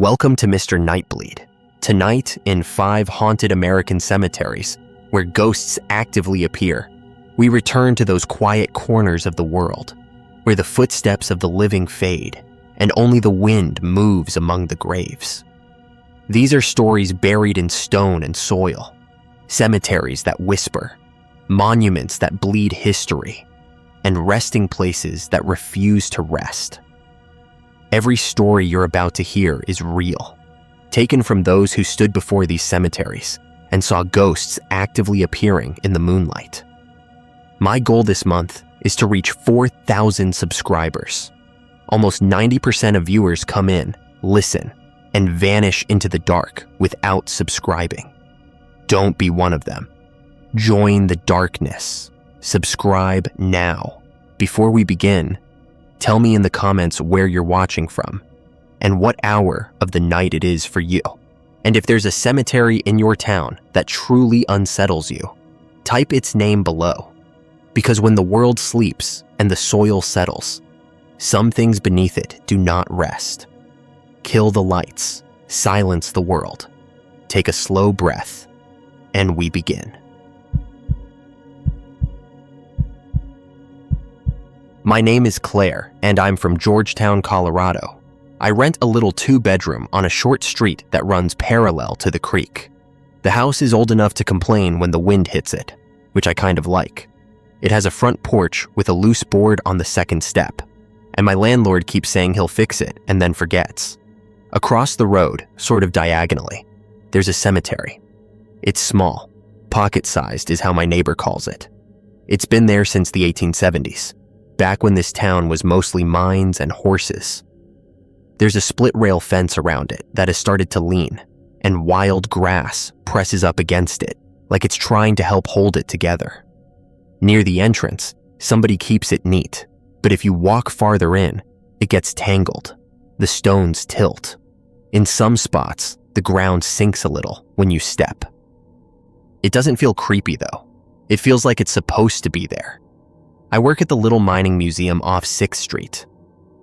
Welcome to Mr. Nightbleed. Tonight, in 5 haunted American cemeteries, where ghosts actively appear, we return to those quiet corners of the world, where the footsteps of the living fade, and only the wind moves among the graves. These are stories buried in stone and soil, cemeteries that whisper, monuments that bleed history, and resting places that refuse to rest. Every story you're about to hear is real, taken from those who stood before these cemeteries and saw ghosts actively appearing in the moonlight. My goal this month is to reach 4,000 subscribers. Almost 90% of viewers come in, listen, and vanish into the dark without subscribing. Don't be one of them. Join the darkness. Subscribe now. Before we begin, tell me in the comments where you're watching from and what hour of the night it is for you. And if there's a cemetery in your town that truly unsettles you, type its name below. Because when the world sleeps and the soil settles, some things beneath it do not rest. Kill the lights, silence the world, take a slow breath, and we begin. My name is Claire, and I'm from Georgetown, Colorado. I rent a little 2-bedroom on a short street that runs parallel to the creek. The house is old enough to complain when the wind hits it, which I kind of like. It has a front porch with a loose board on the second step, and my landlord keeps saying he'll fix it and then forgets. Across the road, sort of diagonally, there's a cemetery. It's small, pocket-sized is how my neighbor calls it. It's been there since the 1870s. Back when this town was mostly mines and horses. There's a split-rail fence around it that has started to lean, and wild grass presses up against it, like it's trying to help hold it together. Near the entrance, somebody keeps it neat, but if you walk farther in, it gets tangled. The stones tilt. In some spots, the ground sinks a little when you step. It doesn't feel creepy though. It feels like it's supposed to be there. I work at the little mining museum off 6th Street.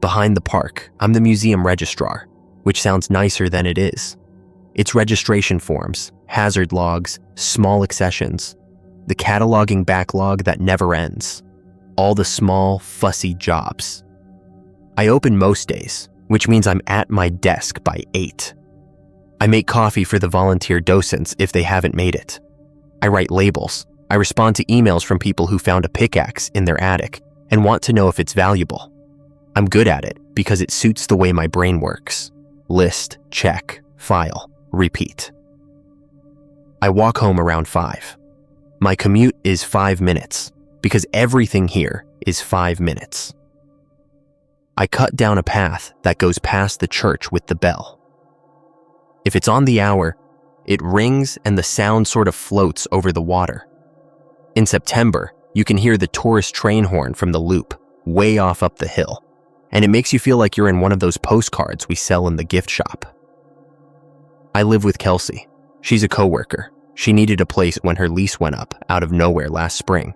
Behind the park, I'm the museum registrar, which sounds nicer than it is. It's registration forms, hazard logs, small accessions, the cataloging backlog that never ends, all the small, fussy jobs. I open most days, which means I'm at my desk by 8. I make coffee for the volunteer docents if they haven't made it. I write labels. I respond to emails from people who found a pickaxe in their attic and want to know if it's valuable. I'm good at it because it suits the way my brain works. List, check, file, repeat. I walk home around 5. My commute is 5 minutes because everything here is 5 minutes. I cut down a path that goes past the church with the bell. If it's on the hour, it rings and the sound sort of floats over the water. In September, you can hear the tourist train horn from the loop, way off up the hill, and it makes you feel like you're in one of those postcards we sell in the gift shop. I live with Kelsey. She's a coworker. She needed a place when her lease went up out of nowhere last spring,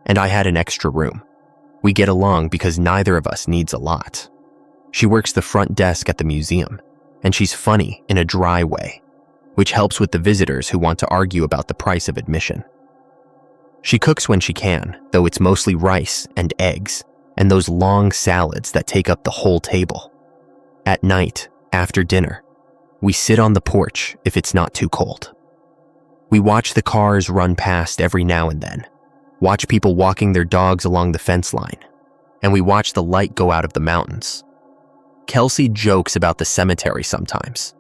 and I had an extra room. We get along because neither of us needs a lot. She works the front desk at the museum, and she's funny in a dry way, which helps with the visitors who want to argue about the price of admission. She cooks when she can, though it's mostly rice and eggs, and those long salads that take up the whole table. At night, after dinner, we sit on the porch if it's not too cold. We watch the cars run past every now and then, watch people walking their dogs along the fence line, and we watch the light go out of the mountains. Kelsey jokes about the cemetery sometimes.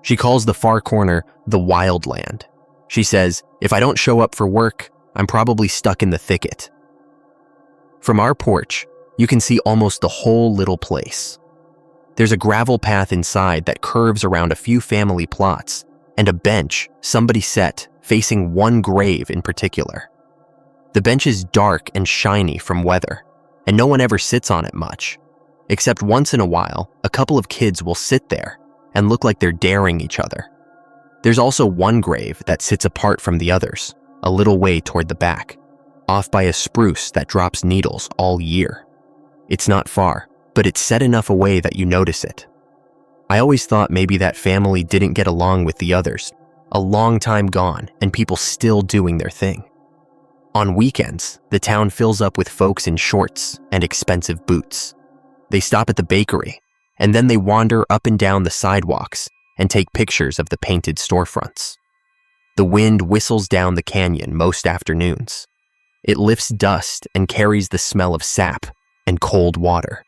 She calls the far corner the wild land. She says, if I don't show up for work, I'm probably stuck in the thicket. From our porch, you can see almost the whole little place. There's a gravel path inside that curves around a few family plots and a bench somebody set facing one grave in particular. The bench is dark and shiny from weather, and no one ever sits on it much, except once in a while, a couple of kids will sit there and look like they're daring each other. There's also one grave that sits apart from the others, a little way toward the back, off by a spruce that drops needles all year. It's not far, but it's set enough away that you notice it. I always thought maybe that family didn't get along with the others. A long time gone and people still doing their thing. On weekends, the town fills up with folks in shorts and expensive boots. They stop at the bakery, and then they wander up and down the sidewalks and take pictures of the painted storefronts. The wind whistles down the canyon most afternoons. It lifts dust and carries the smell of sap and cold water.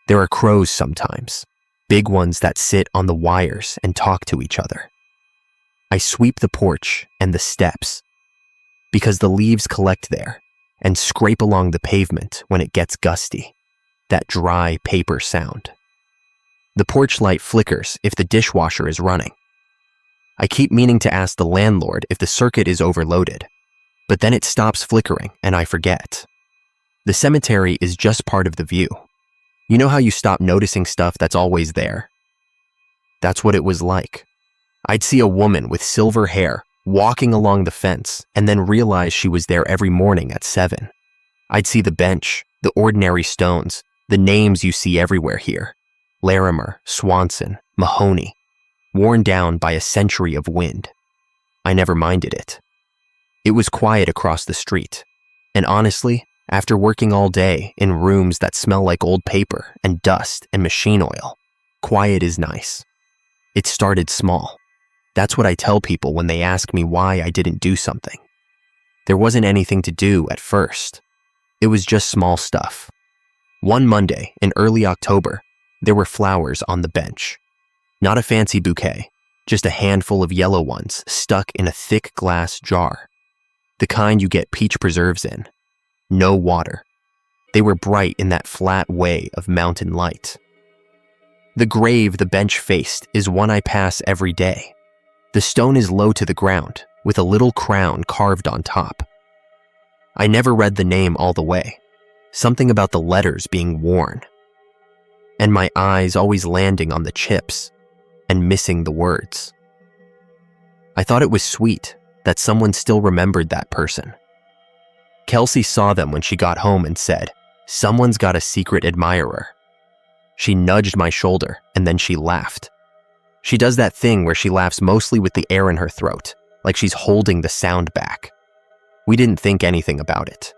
There are crows sometimes, big ones that sit on the wires and talk to each other. I sweep the porch and the steps because the leaves collect there and scrape along the pavement when it gets gusty, that dry paper sound. The porch light flickers if the dishwasher is running. I keep meaning to ask the landlord if the circuit is overloaded, but then it stops flickering and I forget. The cemetery is just part of the view. You know how you stop noticing stuff that's always there? That's what it was like. I'd see a woman with silver hair walking along the fence and then realize she was there every morning at 7. I'd see the bench, the ordinary stones, the names you see everywhere here. Larimer, Swanson, Mahoney, worn down by a century of wind. I never minded it. It was quiet across the street, and honestly, after working all day in rooms that smell like old paper and dust and machine oil, quiet is nice. It started small. That's what I tell people when they ask me why I didn't do something. There wasn't anything to do at first. It was just small stuff. One Monday in early October, there were flowers on the bench. Not a fancy bouquet, just a handful of yellow ones stuck in a thick glass jar. The kind you get peach preserves in. No water. They were bright in that flat way of mountain light. The grave the bench faced is one I pass every day. The stone is low to the ground, with a little crown carved on top. I never read the name all the way. Something about the letters being worn. And my eyes always landing on the chips and missing the words. I thought it was sweet that someone still remembered that person. Kelsey saw them when she got home and said, "Someone's got a secret admirer." She nudged my shoulder and then she laughed. She does that thing where she laughs mostly with the air in her throat, like she's holding the sound back. We didn't think anything about it.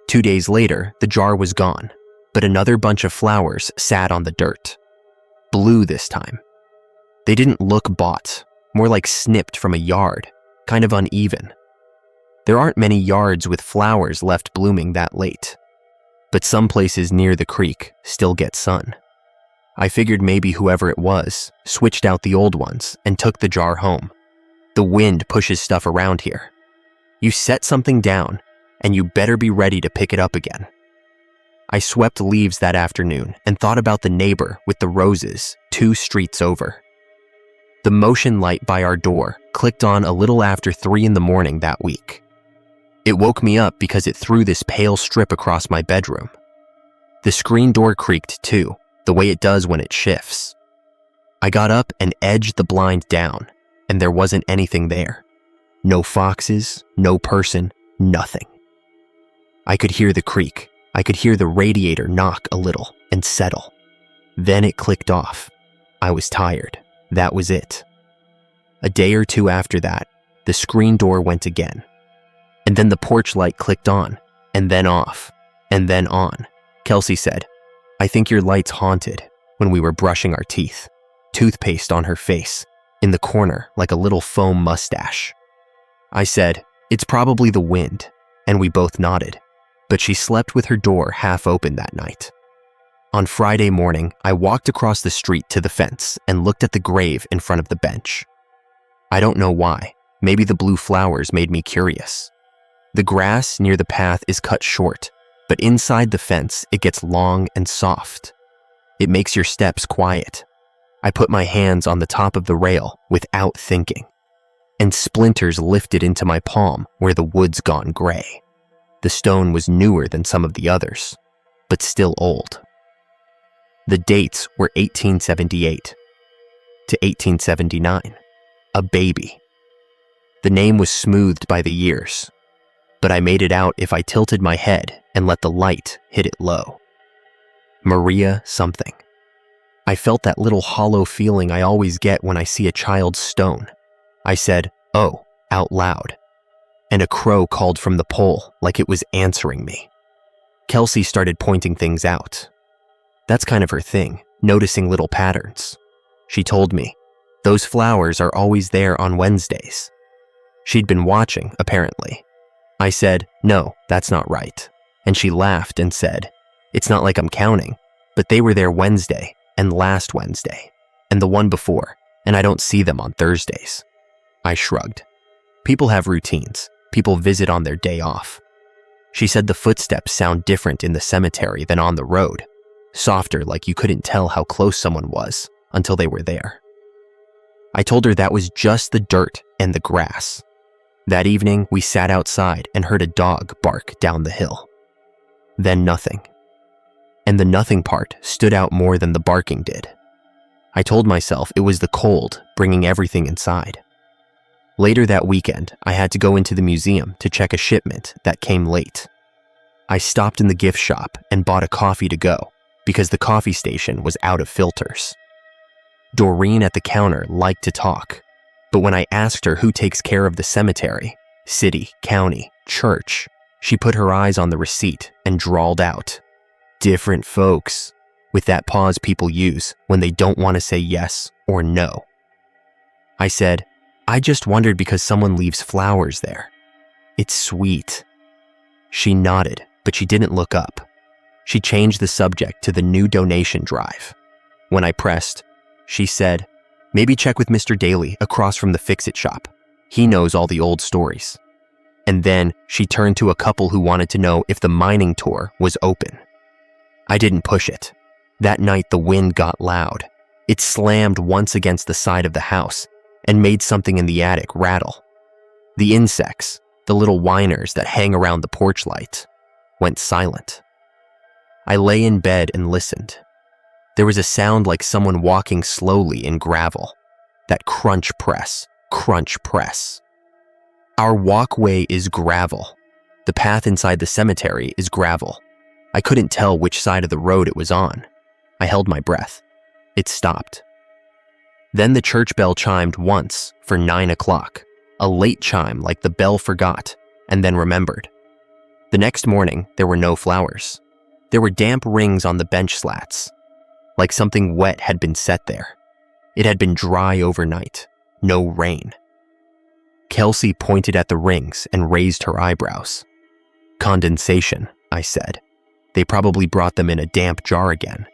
2 days later, the jar was gone, but another bunch of flowers sat on the dirt. Blue this time. They didn't look bought, more like snipped from a yard, kind of uneven. There aren't many yards with flowers left blooming that late, but some places near the creek still get sun. I figured maybe whoever it was switched out the old ones and took the jar home. The wind pushes stuff around here. You set something down, and you better be ready to pick it up again. I swept leaves that afternoon and thought about the neighbor with the roses 2 streets over. The motion light by our door clicked on a little after 3 in the morning that week. It woke me up because it threw this pale strip across my bedroom. The screen door creaked too, the way it does when it shifts. I got up and edged the blind down, and there wasn't anything there. No foxes, no person, nothing. I could hear the creak. I could hear the radiator knock a little and settle. Then it clicked off. I was tired. That was it. A day or 2 after that, the screen door went again. And then the porch light clicked on, and then off, and then on. Kelsey said, "I think your light's haunted," when we were brushing our teeth, toothpaste on her face, in the corner like a little foam mustache. I said, "It's probably the wind," and we both nodded, but she slept with her door half open that night. On Friday morning, I walked across the street to the fence and looked at the grave in front of the bench. I don't know why. Maybe the blue flowers made me curious. The grass near the path is cut short, but inside the fence it gets long and soft. It makes your steps quiet. I put my hands on the top of the rail without thinking, and splinters lifted into my palm where the wood's gone gray. The stone was newer than some of the others, but still old. The dates were 1878 to 1879, a baby. The name was smoothed by the years, but I made it out if I tilted my head and let the light hit it low. Maria something. I felt that little hollow feeling I always get when I see a child's stone. I said, "Oh," out loud, and a crow called from the pole like it was answering me. Kelsey started pointing things out. That's kind of her thing, noticing little patterns. She told me, "Those flowers are always there on Wednesdays." She'd been watching, apparently. I said, "No, that's not right." And she laughed and said, "It's not like I'm counting, but they were there Wednesday and last Wednesday and the one before, and I don't see them on Thursdays." I shrugged. People have routines. People visit on their day off. She said the footsteps sound different in the cemetery than on the road, softer, like you couldn't tell how close someone was until they were there. I told her that was just the dirt and the grass. That evening, we sat outside and heard a dog bark down the hill. Then nothing. And the nothing part stood out more than the barking did. I told myself it was the cold bringing everything inside. Later that weekend, I had to go into the museum to check a shipment that came late. I stopped in the gift shop and bought a coffee to go because the coffee station was out of filters. Doreen at the counter liked to talk, but when I asked her who takes care of the cemetery, city, county, church, she put her eyes on the receipt and drawled out, "Different folks," with that pause people use when they don't want to say yes or no. I said, "I just wondered because someone leaves flowers there. It's sweet." She nodded, but she didn't look up. She changed the subject to the new donation drive. When I pressed, she said, "Maybe check with Mr. Daly across from the fix-it shop. He knows all the old stories." And then she turned to a couple who wanted to know if the mining tour was open. I didn't push it. That night the wind got loud. It slammed once against the side of the house and made something in the attic rattle. The insects, the little whiners that hang around the porch light, went silent. I lay in bed and listened. There was a sound like someone walking slowly in gravel. That crunch press, crunch press. Our walkway is gravel. The path inside the cemetery is gravel. I couldn't tell which side of the road it was on. I held my breath. It stopped. Then the church bell chimed once for 9 o'clock, a late chime like the bell forgot and then remembered. The next morning, there were no flowers. There were damp rings on the bench slats, like something wet had been set there. It had been dry overnight, no rain. Kelsey pointed at the rings and raised her eyebrows. "Condensation," I said. "They probably brought them in a damp jar again."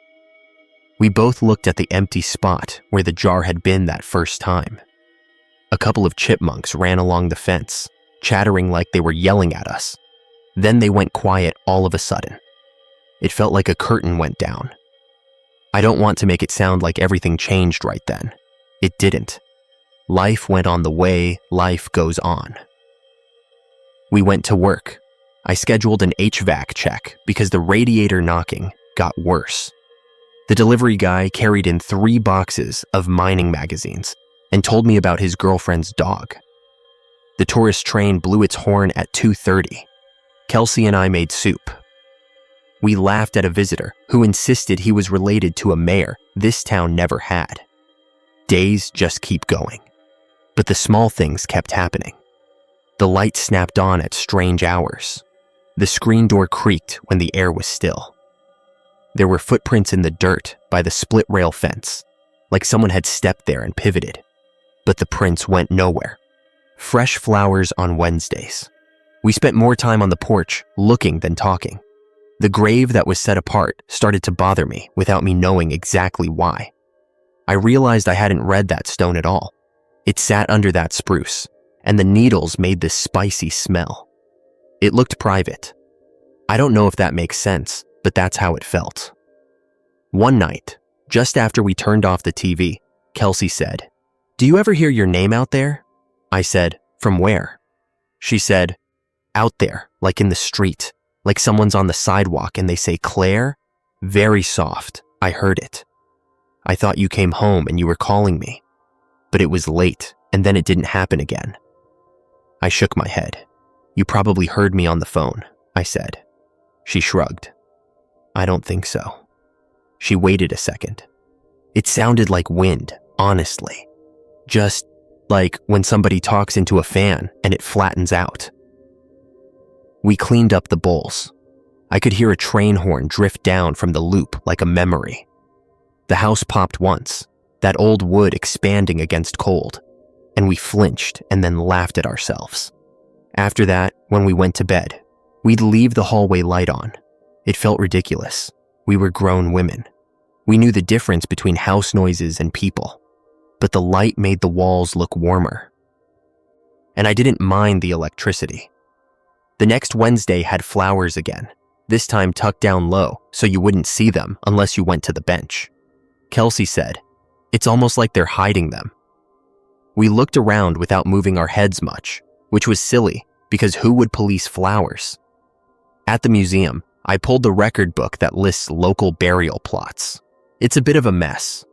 We both looked at the empty spot where the jar had been that first time. A couple of chipmunks ran along the fence, chattering like they were yelling at us. Then they went quiet all of a sudden. It felt like a curtain went down. I don't want to make it sound like everything changed right then. It didn't. Life went on the way life goes on. We went to work. I scheduled an HVAC check because the radiator knocking got worse. The delivery guy carried in 3 boxes of mining magazines and told me about his girlfriend's dog. The tourist train blew its horn at 2:30. Kelsey and I made soup. We laughed at a visitor who insisted he was related to a mayor this town never had. Days just keep going. But the small things kept happening. The light snapped on at strange hours. The screen door creaked when the air was still. There were footprints in the dirt by the split rail fence, like someone had stepped there and pivoted. But the prints went nowhere. Fresh flowers on Wednesdays. We spent more time on the porch looking than talking. The grave that was set apart started to bother me without me knowing exactly why. I realized I hadn't read that stone at all. It sat under that spruce, and the needles made this spicy smell. It looked private. I don't know if that makes sense, but that's how it felt. One night, just after we turned off the TV, Kelsey said, "Do you ever hear your name out there?" I said, "From where?" She said, "Out there, like in the street, like someone's on the sidewalk and they say, 'Claire?' Very soft, I heard it. I thought you came home and you were calling me. But it was late, and then it didn't happen again." I shook my head. "You probably heard me on the phone," I said. She shrugged. "I don't think so." She waited a second. It sounded like wind, honestly. Just like when somebody talks into a fan and it flattens out. We cleaned up the bowls. I could hear a train horn drift down from the loop like a memory. The house popped once, that old wood expanding against cold, and we flinched and then laughed at ourselves. After that, when we went to bed, we'd leave the hallway light on. It felt ridiculous. We were grown women. We knew the difference between house noises and people, but the light made the walls look warmer. And I didn't mind the electricity. The next Wednesday had flowers again, this time tucked down low so you wouldn't see them unless you went to the bench. Kelsey said, "It's almost like they're hiding them." We looked around without moving our heads much, which was silly because who would police flowers? At the museum, I pulled the record book that lists local burial plots. It's a bit of a mess.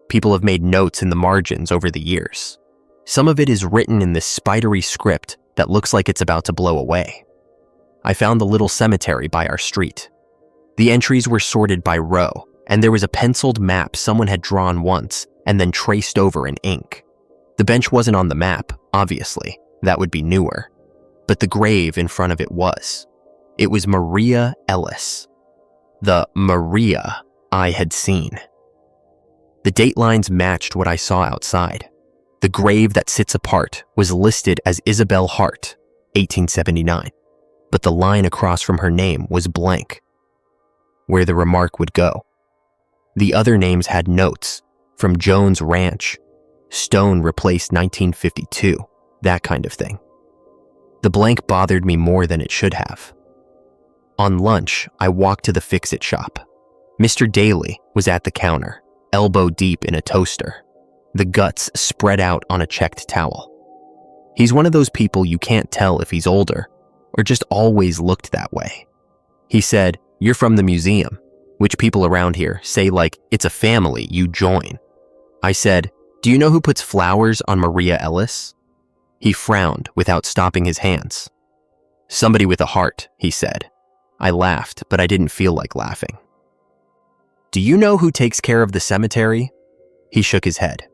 People have made notes in the margins over the years. Some of it is written in this spidery script that looks like it's about to blow away. I found the little cemetery by our street. The entries were sorted by row, and there was a penciled map someone had drawn once and then traced over in ink. The bench wasn't on the map, obviously. That would be newer. But the grave in front of it was. It was Maria Ellis. The Maria I had seen. The date lines matched what I saw outside. The grave that sits apart was listed as Isabel Hart, 1879, but the line across from her name was blank, where the remark would go. The other names had notes, from Jones Ranch, Stone replaced 1952, that kind of thing. The blank bothered me more than it should have. On lunch, I walked to the fix-it shop. Mr. Daly was at the counter, elbow deep in a toaster, the guts spread out on a checked towel. He's one of those people you can't tell if he's older or just always looked that way. He said, "You're from the museum," which people around here say like it's a family you join. I said, "Do you know who puts flowers on Maria Ellis?" He frowned without stopping his hands. "Somebody with a heart," he said. I laughed, but I didn't feel like laughing. "Do you know who takes care of the cemetery?" He shook his head.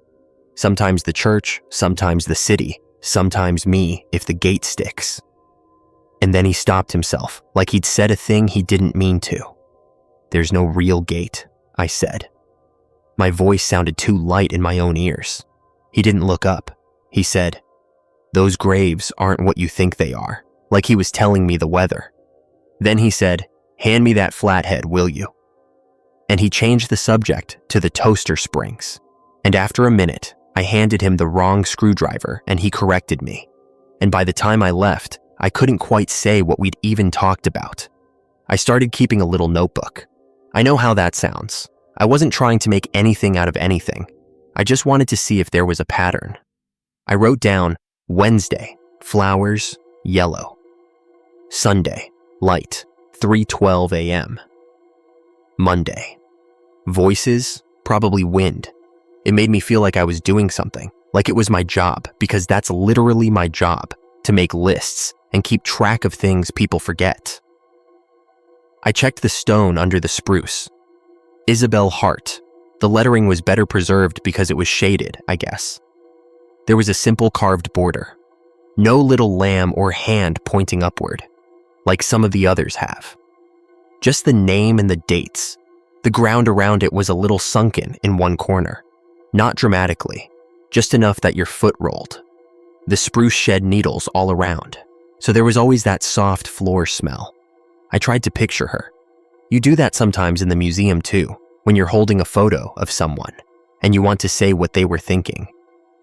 "Sometimes the church, sometimes the city, sometimes me if the gate sticks." And then he stopped himself, like he'd said a thing he didn't mean to. "There's no real gate," I said. My voice sounded too light in my own ears. He didn't look up. He said, "Those graves aren't what you think they are," like he was telling me the weather. Then he said, "Hand me that flathead, will you?" And he changed the subject to the toaster springs. And after a minute, I handed him the wrong screwdriver and he corrected me. And by the time I left, I couldn't quite say what we'd even talked about. I started keeping a little notebook. I know how that sounds. I wasn't trying to make anything out of anything. I just wanted to see if there was a pattern. I wrote down Wednesday, flowers, yellow. Sunday, light, 3:12 a.m. Monday, voices, probably wind. It made me feel like I was doing something, like it was my job, because that's literally my job, to make lists and keep track of things people forget. I checked the stone under the spruce. Isabel Hart. The lettering was better preserved because it was shaded, I guess. There was a simple carved border. No little lamb or hand pointing upward, like some of the others have. Just the name and the dates. The ground around it was a little sunken in one corner. Not dramatically, just enough that your foot rolled. The spruce shed needles all around, so there was always that soft floor smell. I tried to picture her. You do that sometimes in the museum too, when you're holding a photo of someone, and you want to say what they were thinking,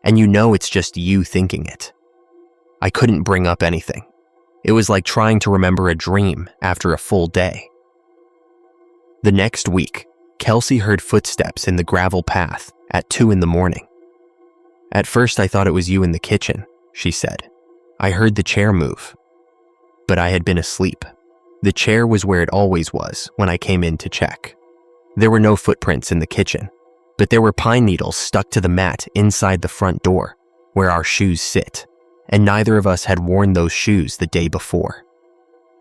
and you know it's just you thinking it. I couldn't bring up anything. It was like trying to remember a dream after a full day. The next week, Kelsey heard footsteps in the gravel path at 2 a.m. "At first I thought it was you in the kitchen," she said. "I heard the chair move." But I had been asleep. The chair was where it always was when I came in to check. There were no footprints in the kitchen, but there were pine needles stuck to the mat inside the front door, where our shoes sit, and neither of us had worn those shoes the day before.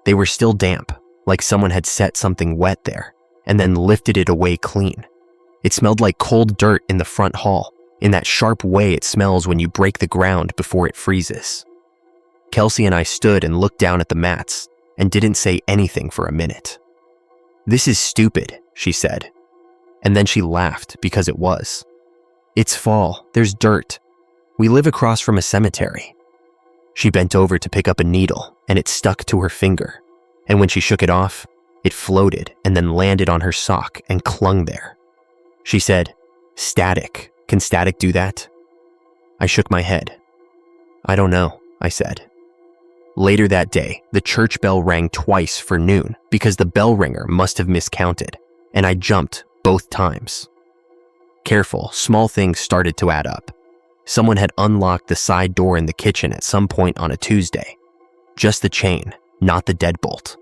They were still damp, like someone had set something wet there, and then lifted it away clean. It smelled like cold dirt in the front hall, in that sharp way it smells when you break the ground before it freezes. Kelsey and I stood and looked down at the mats and didn't say anything for a minute. "This is stupid," she said. And then she laughed because it was. "It's fall, there's dirt. We live across from a cemetery." She bent over to pick up a needle and it stuck to her finger. And when she shook it off, it floated and then landed on her sock and clung there. She said, "Static. Can static do that?" I shook my head. "I don't know," I said. Later that day, the church bell rang twice for noon because the bell ringer must have miscounted, and I jumped both times. Careful, small things started to add up. Someone had unlocked the side door in the kitchen at some point on a Tuesday. Just the chain, not the deadbolt.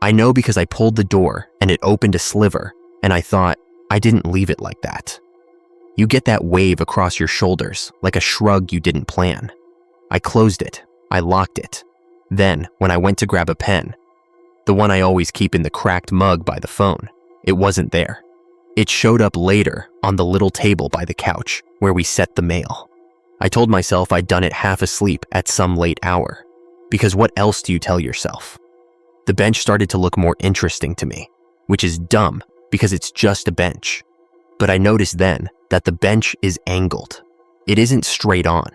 I know because I pulled the door and it opened a sliver, and I thought, I didn't leave it like that. You get that wave across your shoulders, like a shrug you didn't plan. I closed it. I locked it. Then, when I went to grab a pen, the one I always keep in the cracked mug by the phone, it wasn't there. It showed up later on the little table by the couch where we set the mail. I told myself I'd done it half asleep at some late hour, because what else do you tell yourself? The bench started to look more interesting to me, which is dumb because it's just a bench. But I noticed then that the bench is angled. It isn't straight on.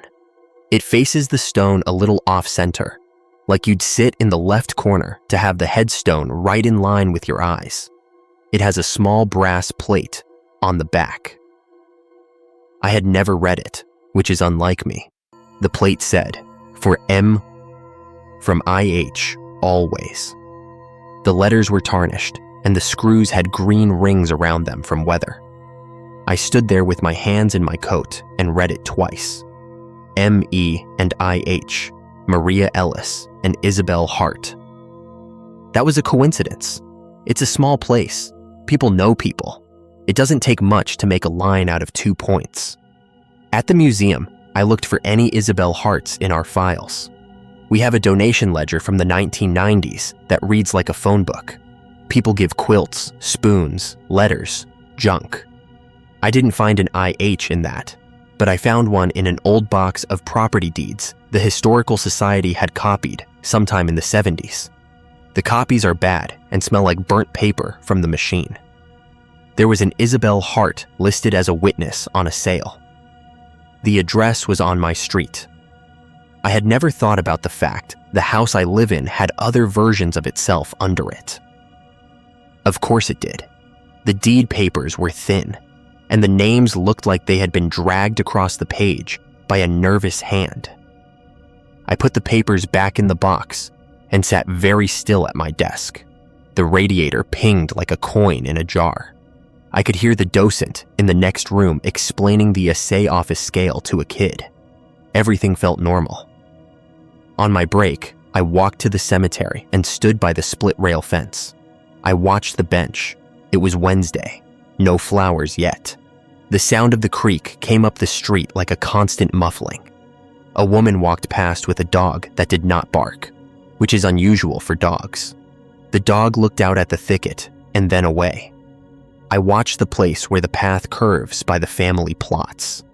It faces the stone a little off-center, like you'd sit in the left corner to have the headstone right in line with your eyes. It has a small brass plate on the back. I had never read it, which is unlike me. The plate said, "For M from IH, always." The letters were tarnished, and the screws had green rings around them from weather. I stood there with my hands in my coat and read it twice. M.E. and I.H., Maria Ellis and Isabel Hart. That was a coincidence. It's a small place. People know people. It doesn't take much to make a line out of 2 points. At the museum, I looked for any Isabel Harts in our files. We have a donation ledger from the 1990s that reads like a phone book. People give quilts, spoons, letters, junk. I didn't find an IH in that, but I found one in an old box of property deeds the Historical Society had copied sometime in the 70s. The copies are bad and smell like burnt paper from the machine. There was an Isabel Hart listed as a witness on a sale. The address was on my street. I had never thought about the fact the house I live in had other versions of itself under it. Of course it did. The deed papers were thin, and the names looked like they had been dragged across the page by a nervous hand. I put the papers back in the box and sat very still at my desk. The radiator pinged like a coin in a jar. I could hear the docent in the next room explaining the assay office scale to a kid. Everything felt normal. On my break, I walked to the cemetery and stood by the split rail fence. I watched the bench. It was Wednesday. No flowers yet. The sound of the creek came up the street like a constant muffling. A woman walked past with a dog that did not bark, which is unusual for dogs. The dog looked out at the thicket and then away. I watched the place where the path curves by the family plots.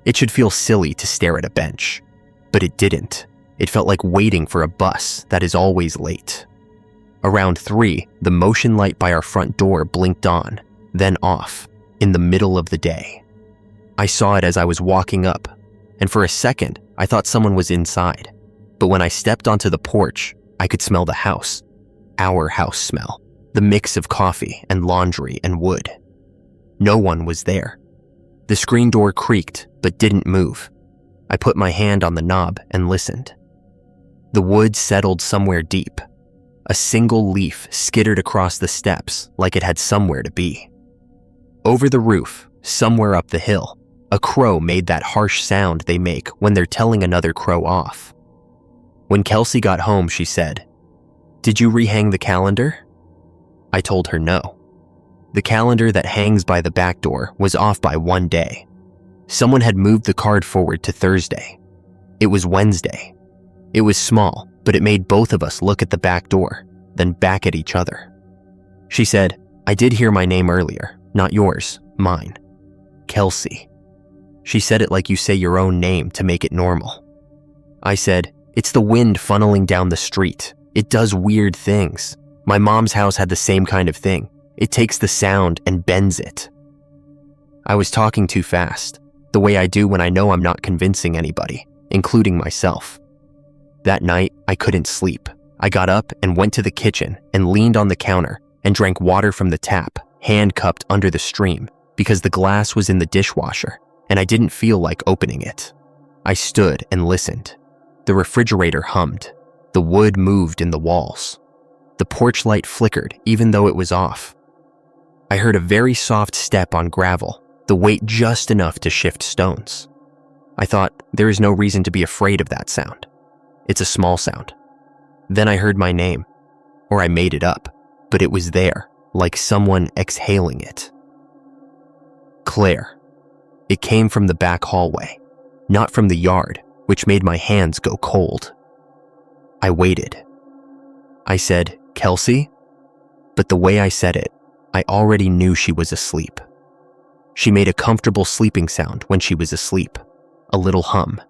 It should feel silly to stare at a bench, but it didn't. It felt like waiting for a bus that is always late. Around 3, the motion light by our front door blinked on, then off, in the middle of the day. I saw it as I was walking up, and for a second, I thought someone was inside. But when I stepped onto the porch, I could smell the house. Our house smell. The mix of coffee and laundry and wood. No one was there. The screen door creaked, but didn't move. I put my hand on the knob and listened. The wood settled somewhere deep. A single leaf skittered across the steps like it had somewhere to be. Over the roof, somewhere up the hill, a crow made that harsh sound they make when they're telling another crow off. When Kelsey got home, she said, "Did you rehang the calendar?" I told her no. The calendar that hangs by the back door was off by 1 day. Someone had moved the card forward to Thursday. It was Wednesday. It was small, but it made both of us look at the back door, then back at each other. She said, "I did hear my name earlier, not yours, Mine. Kelsey. She said it like you say your own name to make it normal. I said, "It's the wind funneling down the street. It does weird things. My mom's house had the same kind of thing. It takes the sound and bends it." I was talking too fast, the way I do when I know I'm not convincing anybody, including myself. That night, I couldn't sleep. I got up and went to the kitchen and leaned on the counter and drank water from the tap, hand-cupped under the stream, because the glass was in the dishwasher and I didn't feel like opening it. I stood and listened. The refrigerator hummed. The wood moved in the walls. The porch light flickered even though it was off. I heard a very soft step on gravel, the weight just enough to shift stones. I thought, there is no reason to be afraid of that sound. It's a small sound. Then I heard my name, or I made it up, but it was there, like someone exhaling it. Claire. It came from the back hallway, not from the yard, which made my hands go cold. I waited. I said, "Kelsey?" But the way I said it, I already knew she was asleep. She made a comfortable sleeping sound when she was asleep, a little hum,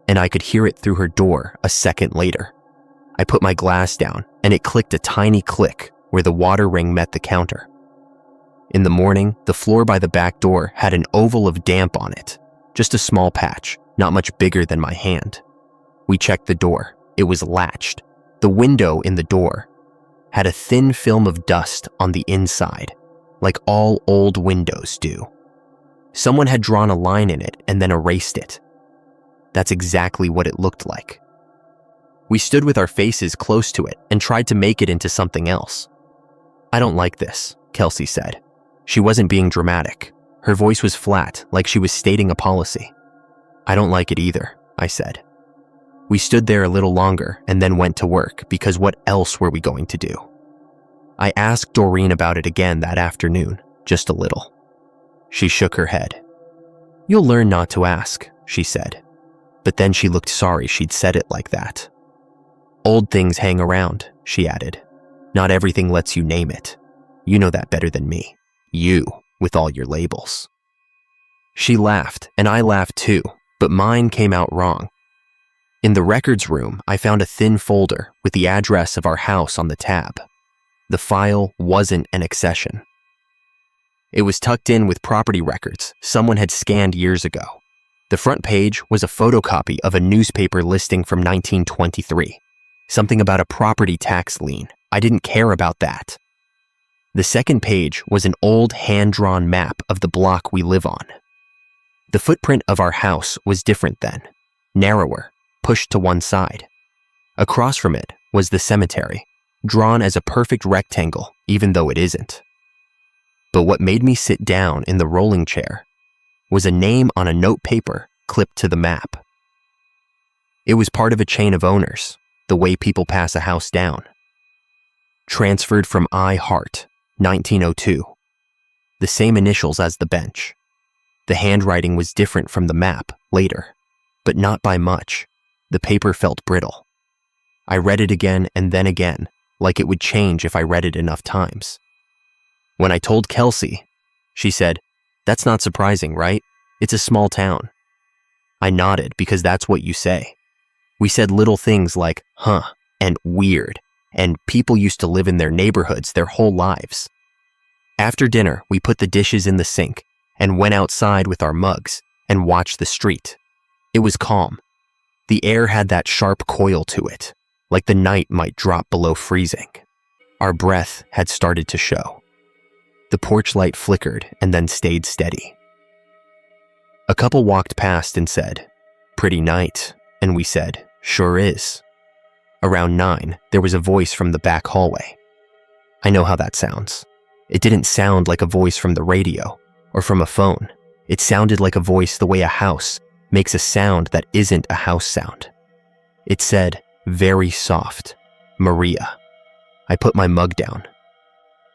and I could hear it through her door a second later. I put my glass down and it clicked a tiny click where the water ring met the counter. In the morning, the floor by the back door had an oval of damp on it, just a small patch, not much bigger than my hand. We checked the door. It was latched. The window in the door had a thin film of dust on the inside, like all old windows do. Someone had drawn a line in it and then erased it. That's exactly what it looked like. We stood with our faces close to it and tried to make it into something else. "I don't like this," Kelsey said. She wasn't being dramatic. Her voice was flat, like she was stating a policy. "I don't like it either," I said. We stood there a little longer and then went to work because what else were we going to do? I asked Doreen about it again that afternoon, just a little. She shook her head. "You'll learn not to ask," she said. But then she looked sorry she'd said it like that. "Old things hang around," she added. "Not everything lets you name it. You know that better than me. You, with all your labels." She laughed, and I laughed too, but mine came out wrong. In the records room, I found a thin folder with the address of our house on the tab. The file wasn't an accession. It was tucked in with property records someone had scanned years ago. The front page was a photocopy of a newspaper listing from 1923. Something about a property tax lien. I didn't care about that. The second page was an old hand-drawn map of the block we live on. The footprint of our house was different then, narrower, pushed to one side. Across from it was the cemetery, drawn as a perfect rectangle, even though it isn't. But what made me sit down in the rolling chair was a name on a note paper clipped to the map. It was part of a chain of owners, the way people pass a house down. Transferred from I. Hart, 1902. The same initials as the bench. The handwriting was different from the map later, but not by much. The paper felt brittle. I read it again and then again, like it would change if I read it enough times. When I told Kelsey, she said, "That's not surprising, right? It's a small town." I nodded because that's what you say. We said little things like, "huh," and "weird," and people used to live in their neighborhoods their whole lives. After dinner, we put the dishes in the sink and went outside with our mugs and watched the street. It was calm. The air had that sharp coil to it, like the night might drop below freezing. Our breath had started to show. The porch light flickered and then stayed steady. A couple walked past and said, "Pretty night," and we said, "Sure is." Around 9, there was a voice from the back hallway. I know how that sounds. It didn't sound like a voice from the radio or from a phone. It sounded like a voice the way a house makes a sound that isn't a house sound. It said, very soft, "Maria." I put my mug down.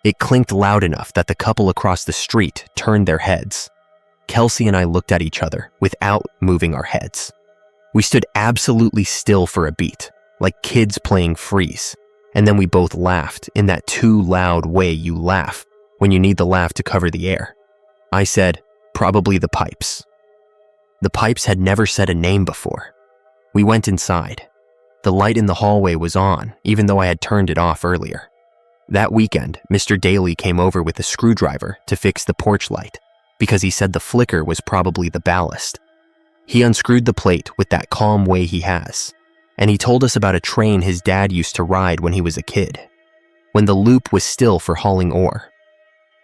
It clinked loud enough that the couple across the street turned their heads. Kelsey and I looked at each other without moving our heads. We stood absolutely still for a beat, like kids playing freeze, and then we both laughed in that too loud way you laugh when you need the laugh to cover the air. I said, "Probably the pipes." The pipes had never said a name before. We went inside. The light in the hallway was on, even though I had turned it off earlier. That weekend, Mr. Daly came over with a screwdriver to fix the porch light because he said the flicker was probably the ballast. He unscrewed the plate with that calm way he has, and he told us about a train his dad used to ride when he was a kid, when the loop was still for hauling ore.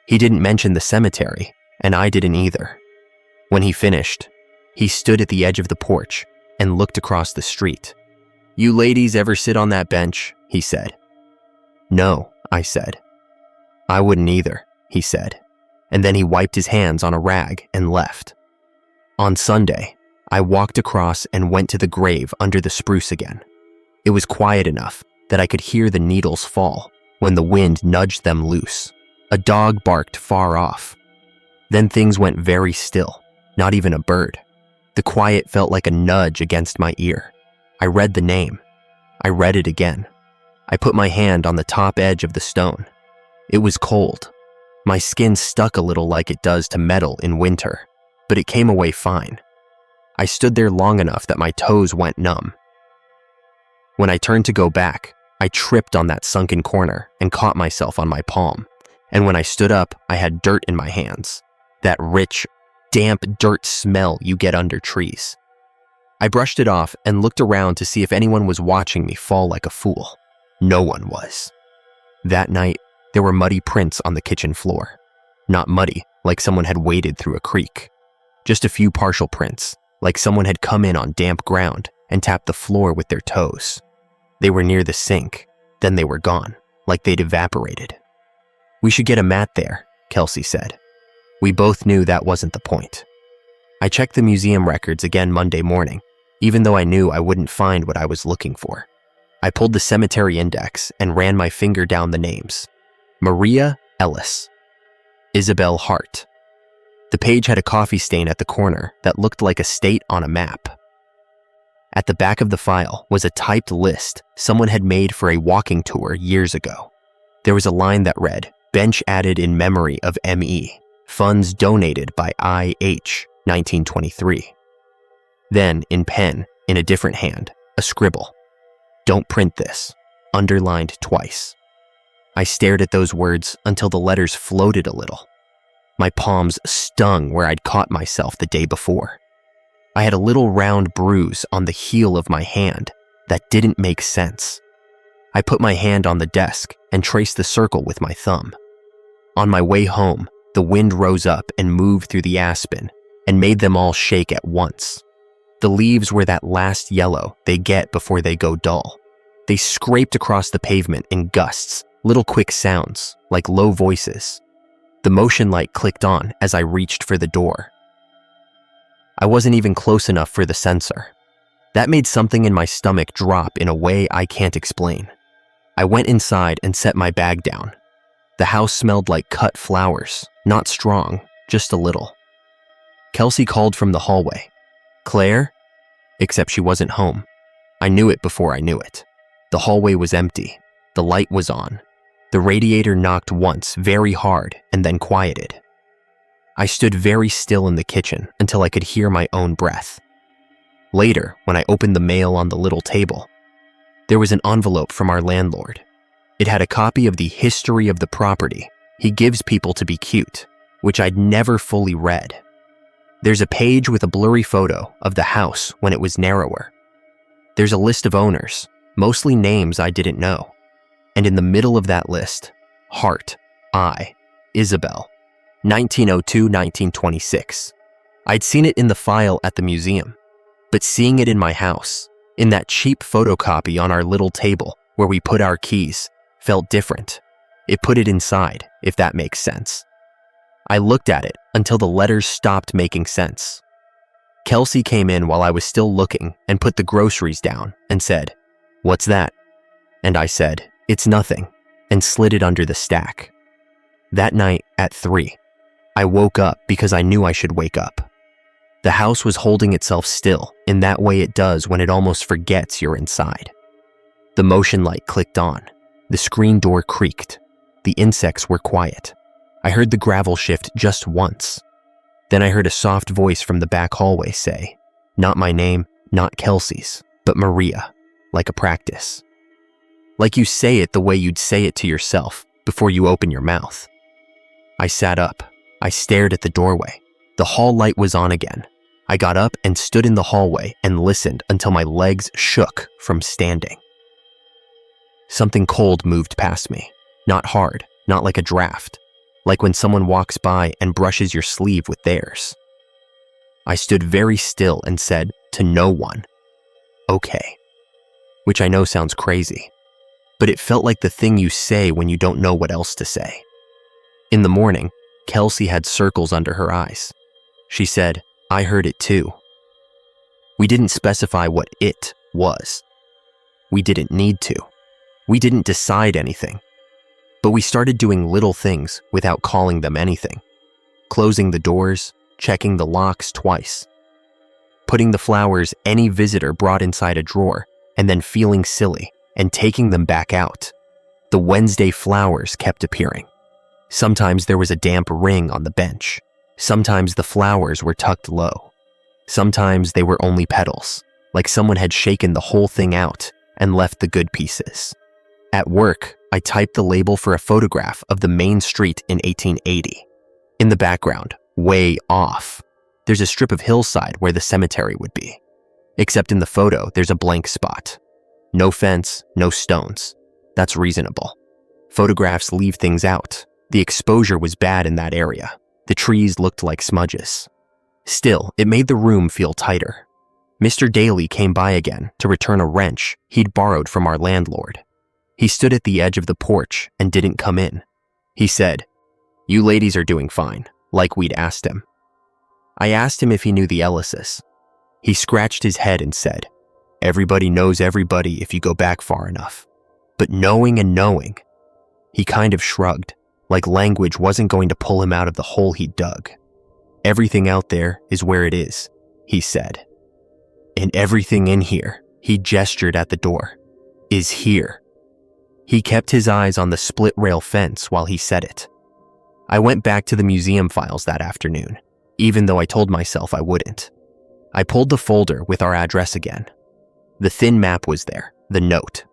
He didn't mention the cemetery, and I didn't either. When he finished, he stood at the edge of the porch and looked across the street. "You ladies ever sit on that bench?" he said. "No," I said. "I wouldn't either," he said, and then he wiped his hands on a rag and left. On Sunday, I walked across and went to the grave under the spruce again. It was quiet enough that I could hear the needles fall when the wind nudged them loose. A dog barked far off. Then things went very still, not even a bird. The quiet felt like a nudge against my ear. I read the name. I read it again. I put my hand on the top edge of the stone. It was cold. My skin stuck a little like it does to metal in winter, but it came away fine. I stood there long enough that my toes went numb. When I turned to go back, I tripped on that sunken corner and caught myself on my palm. And when I stood up, I had dirt in my hands. That rich, damp dirt smell you get under trees. I brushed it off and looked around to see if anyone was watching me fall like a fool. No one was. That night, there were muddy prints on the kitchen floor. Not muddy, like someone had waded through a creek. Just a few partial prints, like someone had come in on damp ground and tapped the floor with their toes. They were near the sink, then they were gone, like they'd evaporated. "We should get a mat there," Kelsey said. We both knew that wasn't the point. I checked the museum records again Monday morning, even though I knew I wouldn't find what I was looking for. I pulled the cemetery index and ran my finger down the names. Maria Ellis. Isabel Hart. The page had a coffee stain at the corner that looked like a state on a map. At the back of the file was a typed list someone had made for a walking tour years ago. There was a line that read, "Bench added in memory of M.E. Funds donated by I.H. 1923. Then, in pen, in a different hand, a scribble. "Don't print this," underlined twice. I stared at those words until the letters floated a little. My palms stung where I'd caught myself the day before. I had a little round bruise on the heel of my hand that didn't make sense. I put my hand on the desk and traced the circle with my thumb. On my way home, the wind rose up and moved through the aspen and made them all shake at once. The leaves were that last yellow they get before they go dull. They scraped across the pavement in gusts, little quick sounds, like low voices. The motion light clicked on as I reached for the door. I wasn't even close enough for the sensor. That made something in my stomach drop in a way I can't explain. I went inside and set my bag down. The house smelled like cut flowers, not strong, just a little. Kelsey called from the hallway. "Claire?" Except she wasn't home. I knew it before I knew it. The hallway was empty. The light was on. The radiator knocked once very hard and then quieted. I stood very still in the kitchen until I could hear my own breath. Later, when I opened the mail on the little table, there was an envelope from our landlord. It had a copy of the history of the property he gives people to be cute, which I'd never fully read. There's a page with a blurry photo of the house when it was narrower. There's a list of owners, mostly names I didn't know. And in the middle of that list, Hart, I, Isabel, 1902-1926. I'd seen it in the file at the museum, but seeing it in my house, in that cheap photocopy on our little table where we put our keys, felt different. It put it inside, if that makes sense. I looked at it until the letters stopped making sense. Kelsey came in while I was still looking and put the groceries down and said, "What's that?" And I said, "It's nothing," and slid it under the stack. That night at 3, I woke up because I knew I should wake up. The house was holding itself still in that way it does when it almost forgets you're inside. The motion light clicked on. The screen door creaked. The insects were quiet. I heard the gravel shift just once. Then I heard a soft voice from the back hallway say, not my name, not Kelsey's, but Maria, like a practice. Like you say it the way you'd say it to yourself before you open your mouth. I sat up. I stared at the doorway. The hall light was on again. I got up and stood in the hallway and listened until my legs shook from standing. Something cold moved past me. Not hard, not like a draft, like when someone walks by and brushes your sleeve with theirs. I stood very still and said to no one, okay, which I know sounds crazy, but it felt like the thing you say when you don't know what else to say. In the morning, Kelsey had circles under her eyes. She said, I heard it too. We didn't specify what it was. We didn't need to. We didn't decide anything. But we started doing little things without calling them anything. Closing the doors, checking the locks twice. Putting the flowers any visitor brought inside a drawer, and then feeling silly and taking them back out. The Wednesday flowers kept appearing. Sometimes there was a damp ring on the bench. Sometimes the flowers were tucked low. Sometimes they were only petals, like someone had shaken the whole thing out and left the good pieces. At work, I typed the label for a photograph of the main street in 1880. In the background, way off, there's a strip of hillside where the cemetery would be. Except in the photo, there's a blank spot. No fence, no stones. That's reasonable. Photographs leave things out. The exposure was bad in that area. The trees looked like smudges. Still, it made the room feel tighter. Mr. Daly came by again to return a wrench he'd borrowed from our landlord. He stood at the edge of the porch and didn't come in. He said, "You ladies are doing fine," like we'd asked him. I asked him if he knew the Ellises. He scratched his head and said, "Everybody knows everybody if you go back far enough. But knowing and knowing," he kind of shrugged, like language wasn't going to pull him out of the hole he dug. "Everything out there is where it is," he said. "And everything in here," he gestured at the door, "is here." He kept his eyes on the split rail fence while he said it. I went back to the museum files that afternoon, even though I told myself I wouldn't. I pulled the folder with our address again. The thin map was there, the note.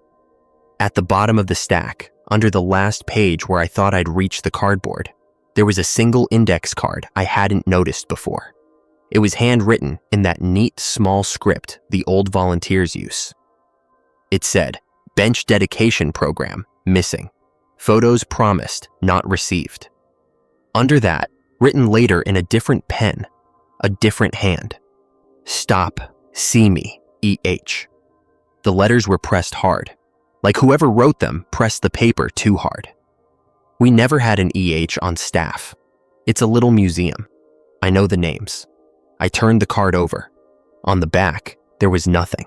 At the bottom of the stack, under the last page where I thought I'd reached the cardboard, there was a single index card I hadn't noticed before. It was handwritten in that neat small script the old volunteers use. It said, "Bench dedication program, missing. Photos promised, not received." Under that, written later in a different pen, a different hand, "Stop, see me, E.H." The letters were pressed hard, like whoever wrote them pressed the paper too hard. We never had an E.H. on staff. It's a little museum. I know the names. I turned the card over. On the back, there was nothing.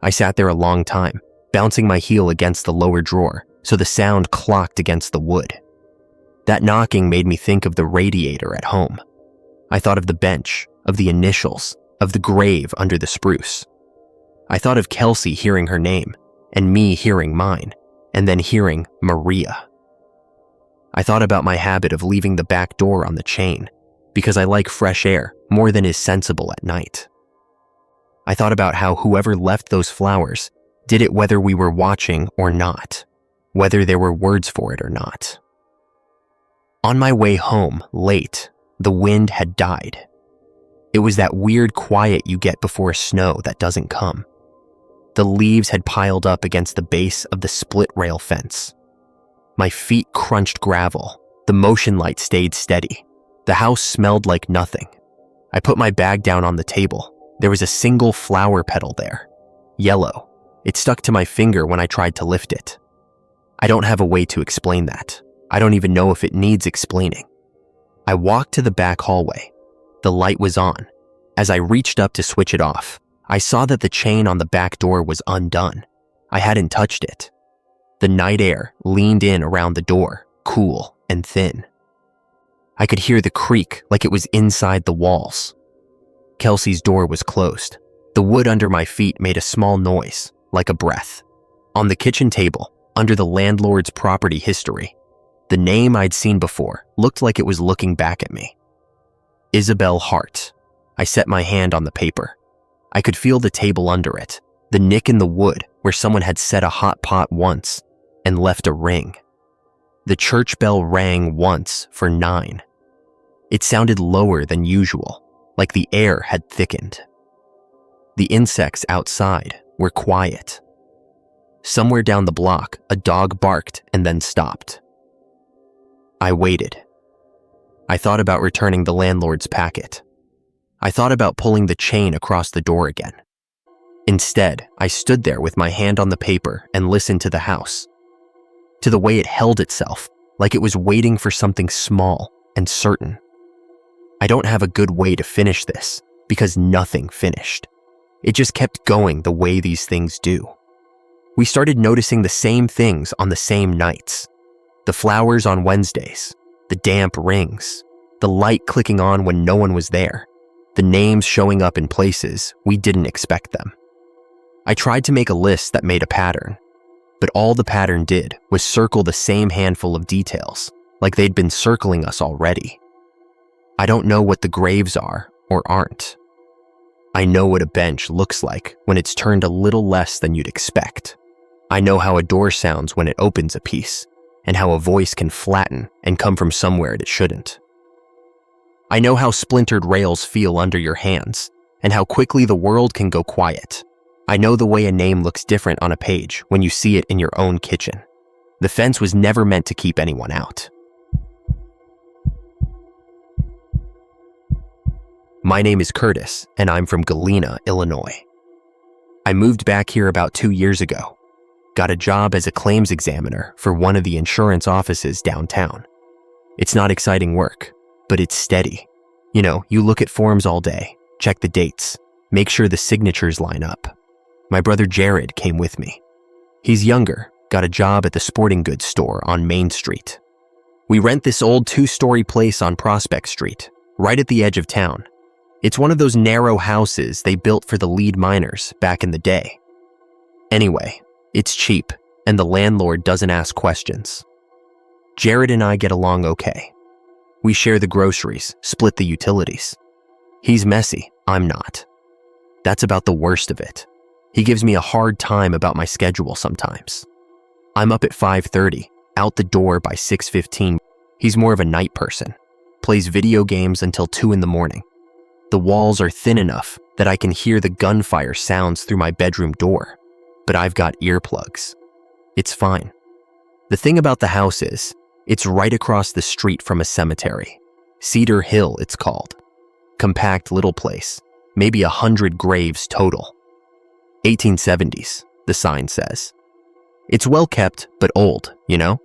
I sat there a long time, bouncing my heel against the lower drawer so the sound clocked against the wood. That knocking made me think of the radiator at home. I thought of the bench, of the initials, of the grave under the spruce. I thought of Kelsey hearing her name, and me hearing mine, and then hearing Maria. I thought about my habit of leaving the back door on the chain, because I like fresh air more than is sensible at night. I thought about how whoever left those flowers did it whether we were watching or not, whether there were words for it or not. On my way home, late, the wind had died. It was that weird quiet you get before snow that doesn't come. The leaves had piled up against the base of the split rail fence. My feet crunched gravel. The motion light stayed steady. The house smelled like nothing. I put my bag down on the table. There was a single flower petal there. Yellow. It stuck to my finger when I tried to lift it. I don't have a way to explain that. I don't even know if it needs explaining. I walked to the back hallway. The light was on. As I reached up to switch it off, I saw that the chain on the back door was undone. I hadn't touched it. The night air leaned in around the door, cool and thin. I could hear the creak like it was inside the walls. Kelsey's door was closed. The wood under my feet made a small noise, like a breath. On the kitchen table, under the landlord's property history, the name I'd seen before looked like it was looking back at me. Isabel Hart. I set my hand on the paper. I could feel the table under it, the nick in the wood where someone had set a hot pot once and left a ring. The church bell rang once for 9. It sounded lower than usual, like the air had thickened. The insects outside were quiet. Somewhere down the block, a dog barked and then stopped. I waited. I thought about returning the landlord's packet. I thought about pulling the chain across the door again. Instead, I stood there with my hand on the paper and listened to the house, to the way it held itself, like it was waiting for something small and certain. I don't have a good way to finish this, because nothing finished. It just kept going the way these things do. We started noticing the same things on the same nights. The flowers on Wednesdays, the damp rings, the light clicking on when no one was there, the names showing up in places we didn't expect them. I tried to make a list that made a pattern, but all the pattern did was circle the same handful of details, like they'd been circling us already. I don't know what the graves are or aren't. I know what a bench looks like when it's turned a little less than you'd expect. I know how a door sounds when it opens a piece, and how a voice can flatten and come from somewhere it shouldn't. I know how splintered rails feel under your hands, and how quickly the world can go quiet. I know the way a name looks different on a page when you see it in your own kitchen. The fence was never meant to keep anyone out. My name is Curtis, and I'm from Galena, Illinois. I moved back here about 2 years ago. Got a job as a claims examiner for one of the insurance offices downtown. It's not exciting work, but it's steady. You know, you look at forms all day, check the dates, make sure the signatures line up. My brother Jared came with me. He's younger, got a job at the sporting goods store on Main Street. We rent this old 2-story place on Prospect Street, right at the edge of town. It's one of those narrow houses they built for the lead miners back in the day. Anyway, it's cheap, and the landlord doesn't ask questions. Jared and I get along okay. We share the groceries, split the utilities. He's messy, I'm not. That's about the worst of it. He gives me a hard time about my schedule sometimes. I'm up at 5:30, out the door by 6:15. He's more of a night person, plays video games until 2 in the morning. The walls are thin enough that I can hear the gunfire sounds through my bedroom door, but I've got earplugs. It's fine. The thing about the house is, it's right across the street from a cemetery. Cedar Hill, it's called. Compact little place, maybe 100 graves total. 1870s, the sign says. It's well kept, but old, you know?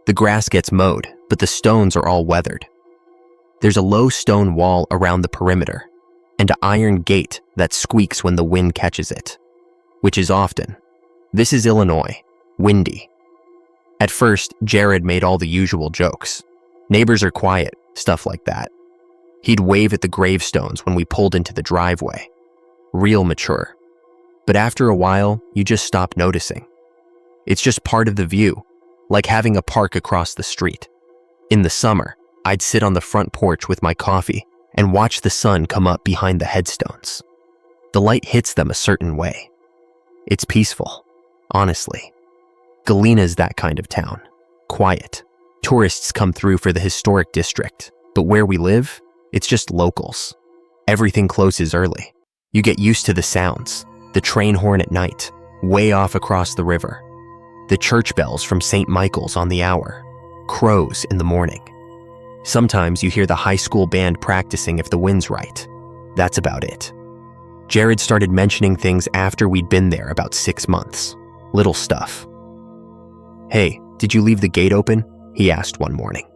The grass gets mowed, but the stones are all weathered. There's a low stone wall around the perimeter, and an iron gate that squeaks when the wind catches it, which is often. This is Illinois, windy. At first, Jared made all the usual jokes. Neighbors are quiet, stuff like that. He'd wave at the gravestones when we pulled into the driveway. Real mature. But after a while, you just stop noticing. It's just part of the view, like having a park across the street. In the summer, I'd sit on the front porch with my coffee and watch the sun come up behind the headstones. The light hits them a certain way. It's peaceful, honestly. Galena's that kind of town. Quiet. Tourists come through for the historic district, but where we live, it's just locals. Everything closes early. You get used to the sounds. The train horn at night, way off across the river. The church bells from St. Michael's on the hour. Crows in the morning. Sometimes you hear the high school band practicing if the wind's right. That's about it. Jared started mentioning things after we'd been there about 6 months. Little stuff. "Hey, did you leave the gate open?" he asked one morning.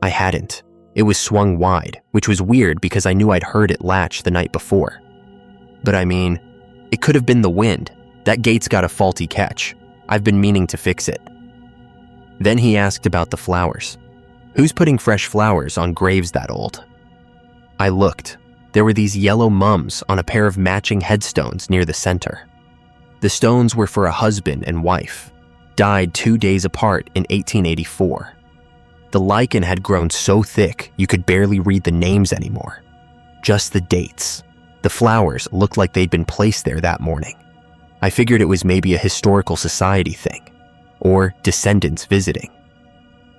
I hadn't. It was swung wide, which was weird because I knew I'd heard it latch the night before. But I mean, it could have been the wind. That gate's got a faulty catch. I've been meaning to fix it. Then he asked about the flowers. Who's putting fresh flowers on graves that old? I looked. There were these yellow mums on a pair of matching headstones near the center. The stones were for a husband and wife, died 2 days apart in 1884. The lichen had grown so thick you could barely read the names anymore. Just the dates. The flowers looked like they'd been placed there that morning. I figured it was maybe a historical society thing, or descendants visiting.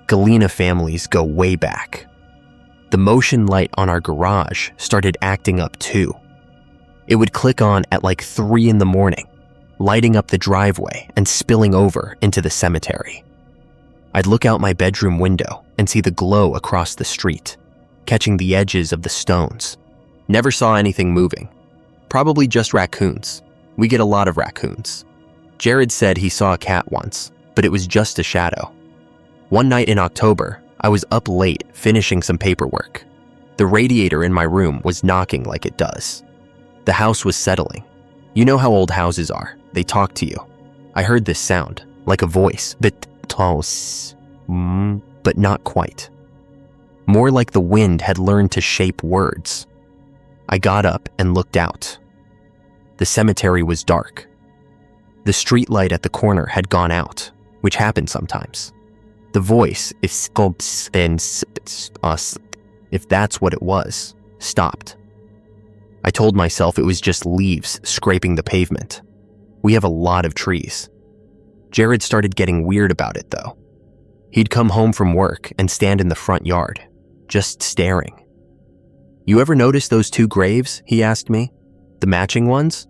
Galena families go way back. The motion light on our garage started acting up too. It would click on at like 3 in the morning, lighting up the driveway and spilling over into the cemetery. I'd look out my bedroom window and see the glow across the street, catching the edges of the stones. Never saw anything moving. Probably just raccoons. We get a lot of raccoons. Jared said he saw a cat once, but it was just a shadow. One night in October, I was up late finishing some paperwork. The radiator in my room was knocking like it does. The house was settling. You know how old houses are. They talk to you. I heard this sound, like a voice, but not quite. More like the wind had learned to shape words. I got up and looked out. The cemetery was dark. The street light at the corner had gone out, which happens sometimes. The voice, if that's what it was, stopped. I told myself it was just leaves scraping the pavement. We have a lot of trees. Jared started getting weird about it, though. He'd come home from work and stand in the front yard, just staring. "You ever notice those 2 graves?" he asked me. "The matching ones?"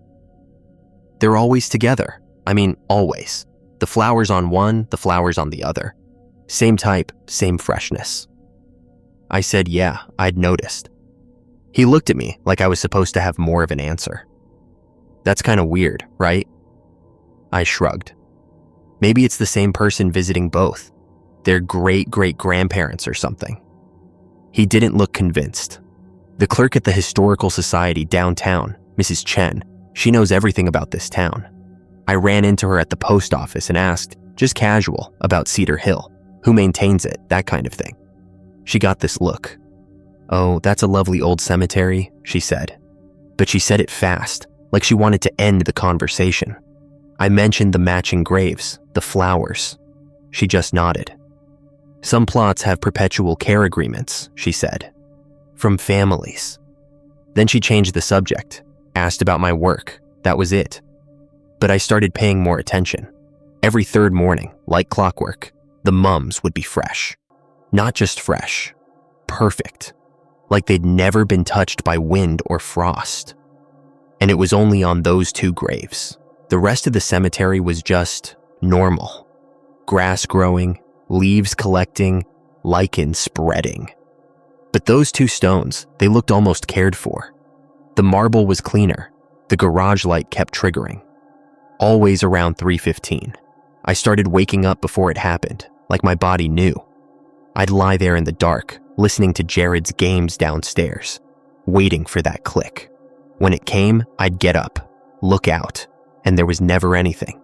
"They're always together. I mean, always. The flowers on one, the flowers on the other. Same type, same freshness." I said, yeah, I'd noticed. He looked at me like I was supposed to have more of an answer. "That's kind of weird, right?" I shrugged. Maybe it's the same person visiting both. Their great-great-grandparents or something. He didn't look convinced. The clerk at the Historical Society downtown, Mrs. Chen, she knows everything about this town. I ran into her at the post office and asked, just casual, about Cedar Hill, who maintains it, that kind of thing. She got this look. "Oh, that's a lovely old cemetery," she said. But she said it fast, like she wanted to end the conversation. I mentioned the matching graves, the flowers. She just nodded. "Some plots have perpetual care agreements," she said. "From families." Then she changed the subject, asked about my work. That was it. But I started paying more attention. Every 3rd morning, like clockwork, the mums would be fresh. Not just fresh, perfect. Like they'd never been touched by wind or frost. And it was only on those 2 graves. The rest of the cemetery was just normal. Grass growing, leaves collecting, lichen spreading. But those 2 stones, they looked almost cared for. The marble was cleaner. The garage light kept triggering. Always around 3:15. I started waking up before it happened, like my body knew. I'd lie there in the dark, listening to Jared's games downstairs, waiting for that click. When it came, I'd get up, look out, and there was never anything.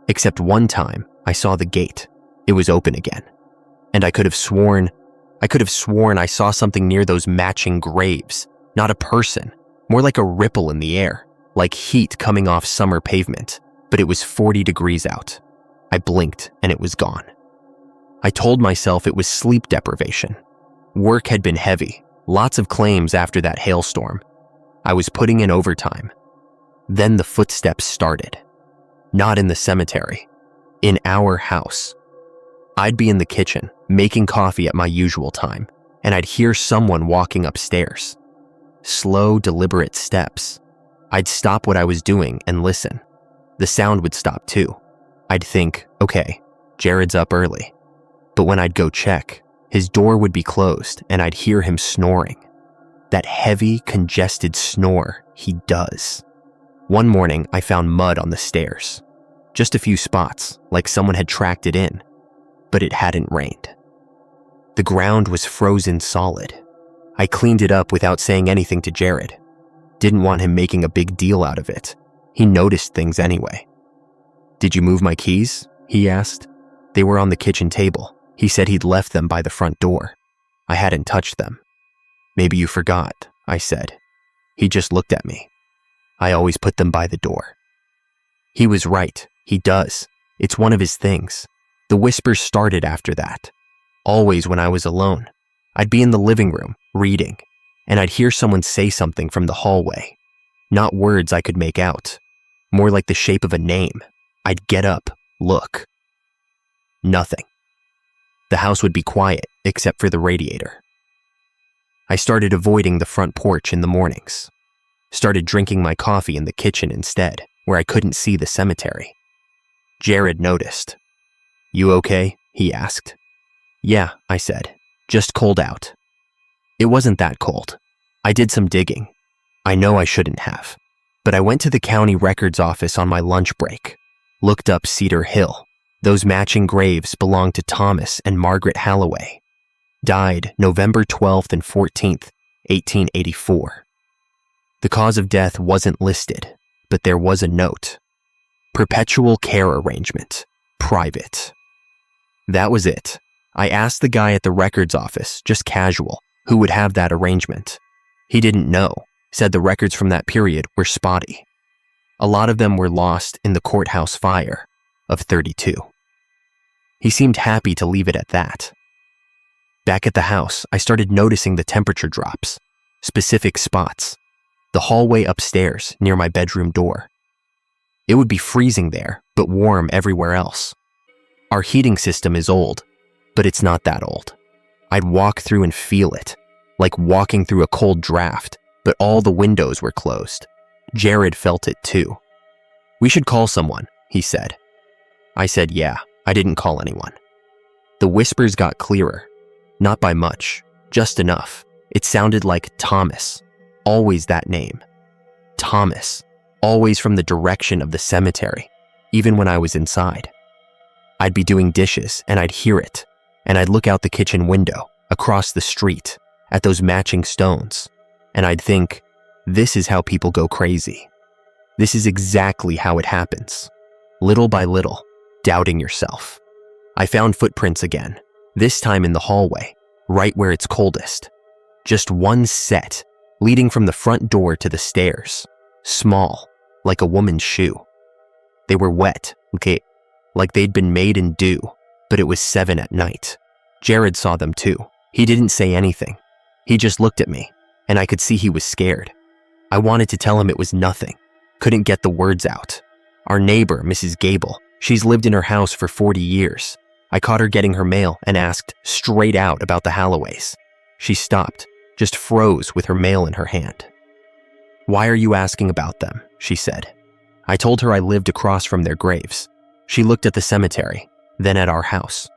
Except one time, I saw the gate. It was open again. And I could have sworn I saw something near those matching graves. Not a person, more like a ripple in the air, like heat coming off summer pavement, but it was 40 degrees out. I blinked and it was gone. I told myself it was sleep deprivation. Work had been heavy, lots of claims after that hailstorm. I was putting in overtime. Then the footsteps started. Not in the cemetery, in our house. I'd be in the kitchen, making coffee at my usual time, and I'd hear someone walking upstairs. Slow, deliberate steps. I'd stop what I was doing and listen. The sound would stop too. I'd think, okay, Jared's up early. But when I'd go check, his door would be closed and I'd hear him snoring. That heavy, congested snore he does. One morning, I found mud on the stairs. Just a few spots, like someone had tracked it in. But it hadn't rained. The ground was frozen solid. I cleaned it up without saying anything to Jared. Didn't want him making a big deal out of it. He noticed things anyway. "Did you move my keys?" he asked. They were on the kitchen table. He said he'd left them by the front door. I hadn't touched them. "Maybe you forgot," I said. He just looked at me. "I always put them by the door." He was right. He does. It's one of his things. The whispers started after that. always when I was alone. I'd be in the living room, reading, and I'd hear someone say something from the hallway. Not words I could make out, more like the shape of a name. I'd get up, look. Nothing. The house would be quiet, except for the radiator. I started avoiding the front porch in the mornings. Started drinking my coffee in the kitchen instead, where I couldn't see the cemetery. Jared noticed. "You okay?" he asked. "Yeah," I said. "Just cold out." It wasn't that cold. I did some digging. I know I shouldn't have, but I went to the county records office on my lunch break, looked up Cedar Hill. Those matching graves belonged to Thomas and Margaret Halloway. Died November 12th and 14th, 1884. The cause of death wasn't listed, but there was a note. Perpetual care arrangement, private. That was it. I asked the guy at the records office, just casual, who would have that arrangement. He didn't know, said the records from that period were spotty. A lot of them were lost in the courthouse fire of 32. He seemed happy to leave it at that. Back at the house, I started noticing the temperature drops, specific spots. The hallway upstairs near my bedroom door. It would be freezing there, but warm everywhere else. Our heating system is old, but it's not that old. I'd walk through and feel it, like walking through a cold draft, but all the windows were closed. Jared felt it too. "We should call someone," he said. I said, "Yeah, I didn't call anyone." The whispers got clearer, not by much, just enough. It sounded like Thomas, always that name. Thomas, always from the direction of the cemetery, even when I was inside. I'd be doing dishes and I'd hear it, and I'd look out the kitchen window, across the street, at those matching stones, and I'd think, this is how people go crazy. This is exactly how it happens. Little by little, doubting yourself. I found footprints again, this time in the hallway, right where it's coldest. Just one set, leading from the front door to the stairs. Small, like a woman's shoe. They were wet, okay, like they'd been made in dew, but it was 7 at night. Jared saw them too. He didn't say anything. He just looked at me, and I could see he was scared. I wanted to tell him it was nothing. Couldn't get the words out. Our neighbor, Mrs. Gable, she's lived in her house for 40 years. I caught her getting her mail and asked straight out about the Halloways. She stopped, just froze with her mail in her hand. "Why are you asking about them?" she said. I told her I lived across from their graves. She looked at the cemetery, then at our house.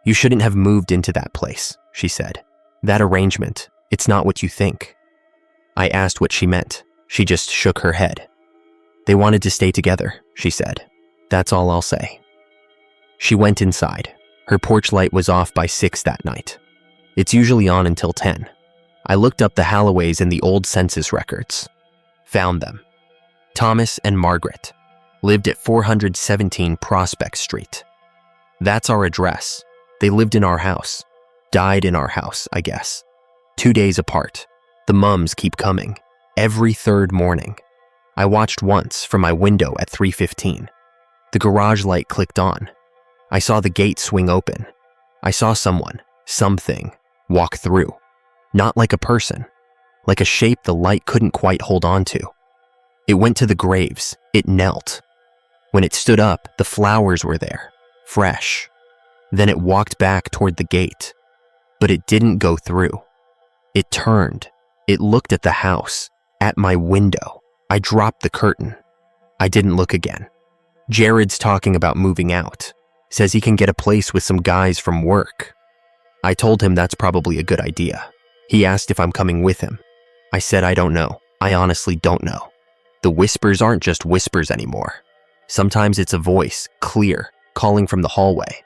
"You shouldn't have moved into that place," she said. "That arrangement, it's not what you think." I asked what she meant. She just shook her head. "They wanted to stay together," she said. "That's all I'll say." She went inside. Her porch light was off by 6 that night. It's usually on until 10. I looked up the Halloways in the old census records. Found them. Thomas and Margaret lived at 417 Prospect Street. That's our address. They lived in our house. Died in our house, I guess. 2 days apart. The mums keep coming. Every third morning. I watched once from my window at 3:15. The garage light clicked on. I saw the gate swing open. I saw someone, something, walk through. Not like a person. Like a shape the light couldn't quite hold on to. It went to the graves. It knelt. When it stood up, the flowers were there, fresh. Then it walked back toward the gate. But it didn't go through. It turned. It looked at the house, at my window. I dropped the curtain. I didn't look again. Jared's talking about moving out. Says he can get a place with some guys from work. I told him that's probably a good idea. He asked if I'm coming with him. I said I don't know. I honestly don't know. The whispers aren't just whispers anymore. Sometimes it's a voice, clear, calling from the hallway.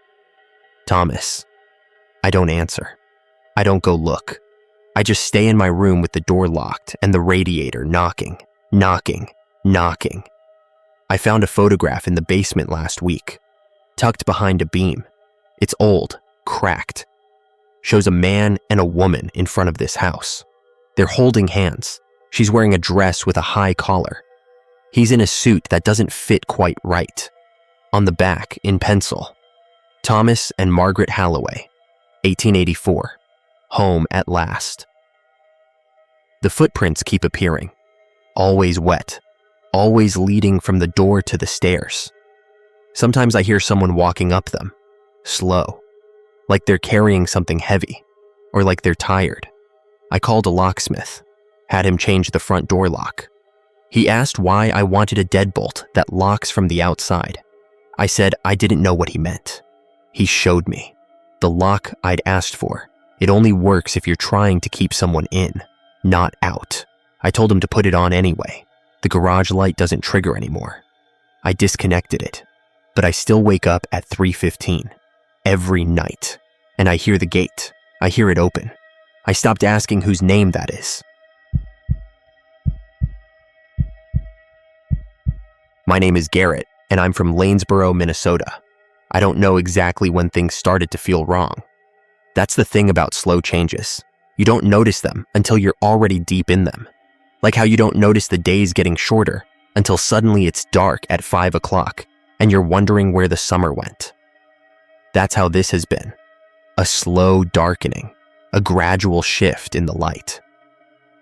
"Thomas." I don't answer. I don't go look. I just stay in my room with the door locked and the radiator knocking, knocking, knocking. I found a photograph in the basement last week, tucked behind a beam. It's old, cracked. Shows a man and a woman in front of this house. They're holding hands. She's wearing a dress with a high collar. He's in a suit that doesn't fit quite right. On the back, in pencil, Thomas and Margaret Halloway. 1884. Home at last. The footprints keep appearing. Always wet. Always leading from the door to the stairs. Sometimes I hear someone walking up them. Slow. Like they're carrying something heavy. Or like they're tired. I called a locksmith. Had him change the front door lock. He asked why I wanted a deadbolt that locks from the outside. I said I didn't know what he meant. He showed me. The lock I'd asked for. It only works if you're trying to keep someone in, not out. I told him to put it on anyway. The garage light doesn't trigger anymore. I disconnected it, but I still wake up at 3:15 every night, and I hear the gate. I hear it open. I stopped asking whose name that is. My name is Garrett, and I'm from Lanesboro, Minnesota. I don't know exactly when things started to feel wrong. That's the thing about slow changes. You don't notice them until you're already deep in them. Like how you don't notice the days getting shorter until suddenly it's dark at 5 o'clock and you're wondering where the summer went. That's how this has been. A slow darkening, a gradual shift in the light.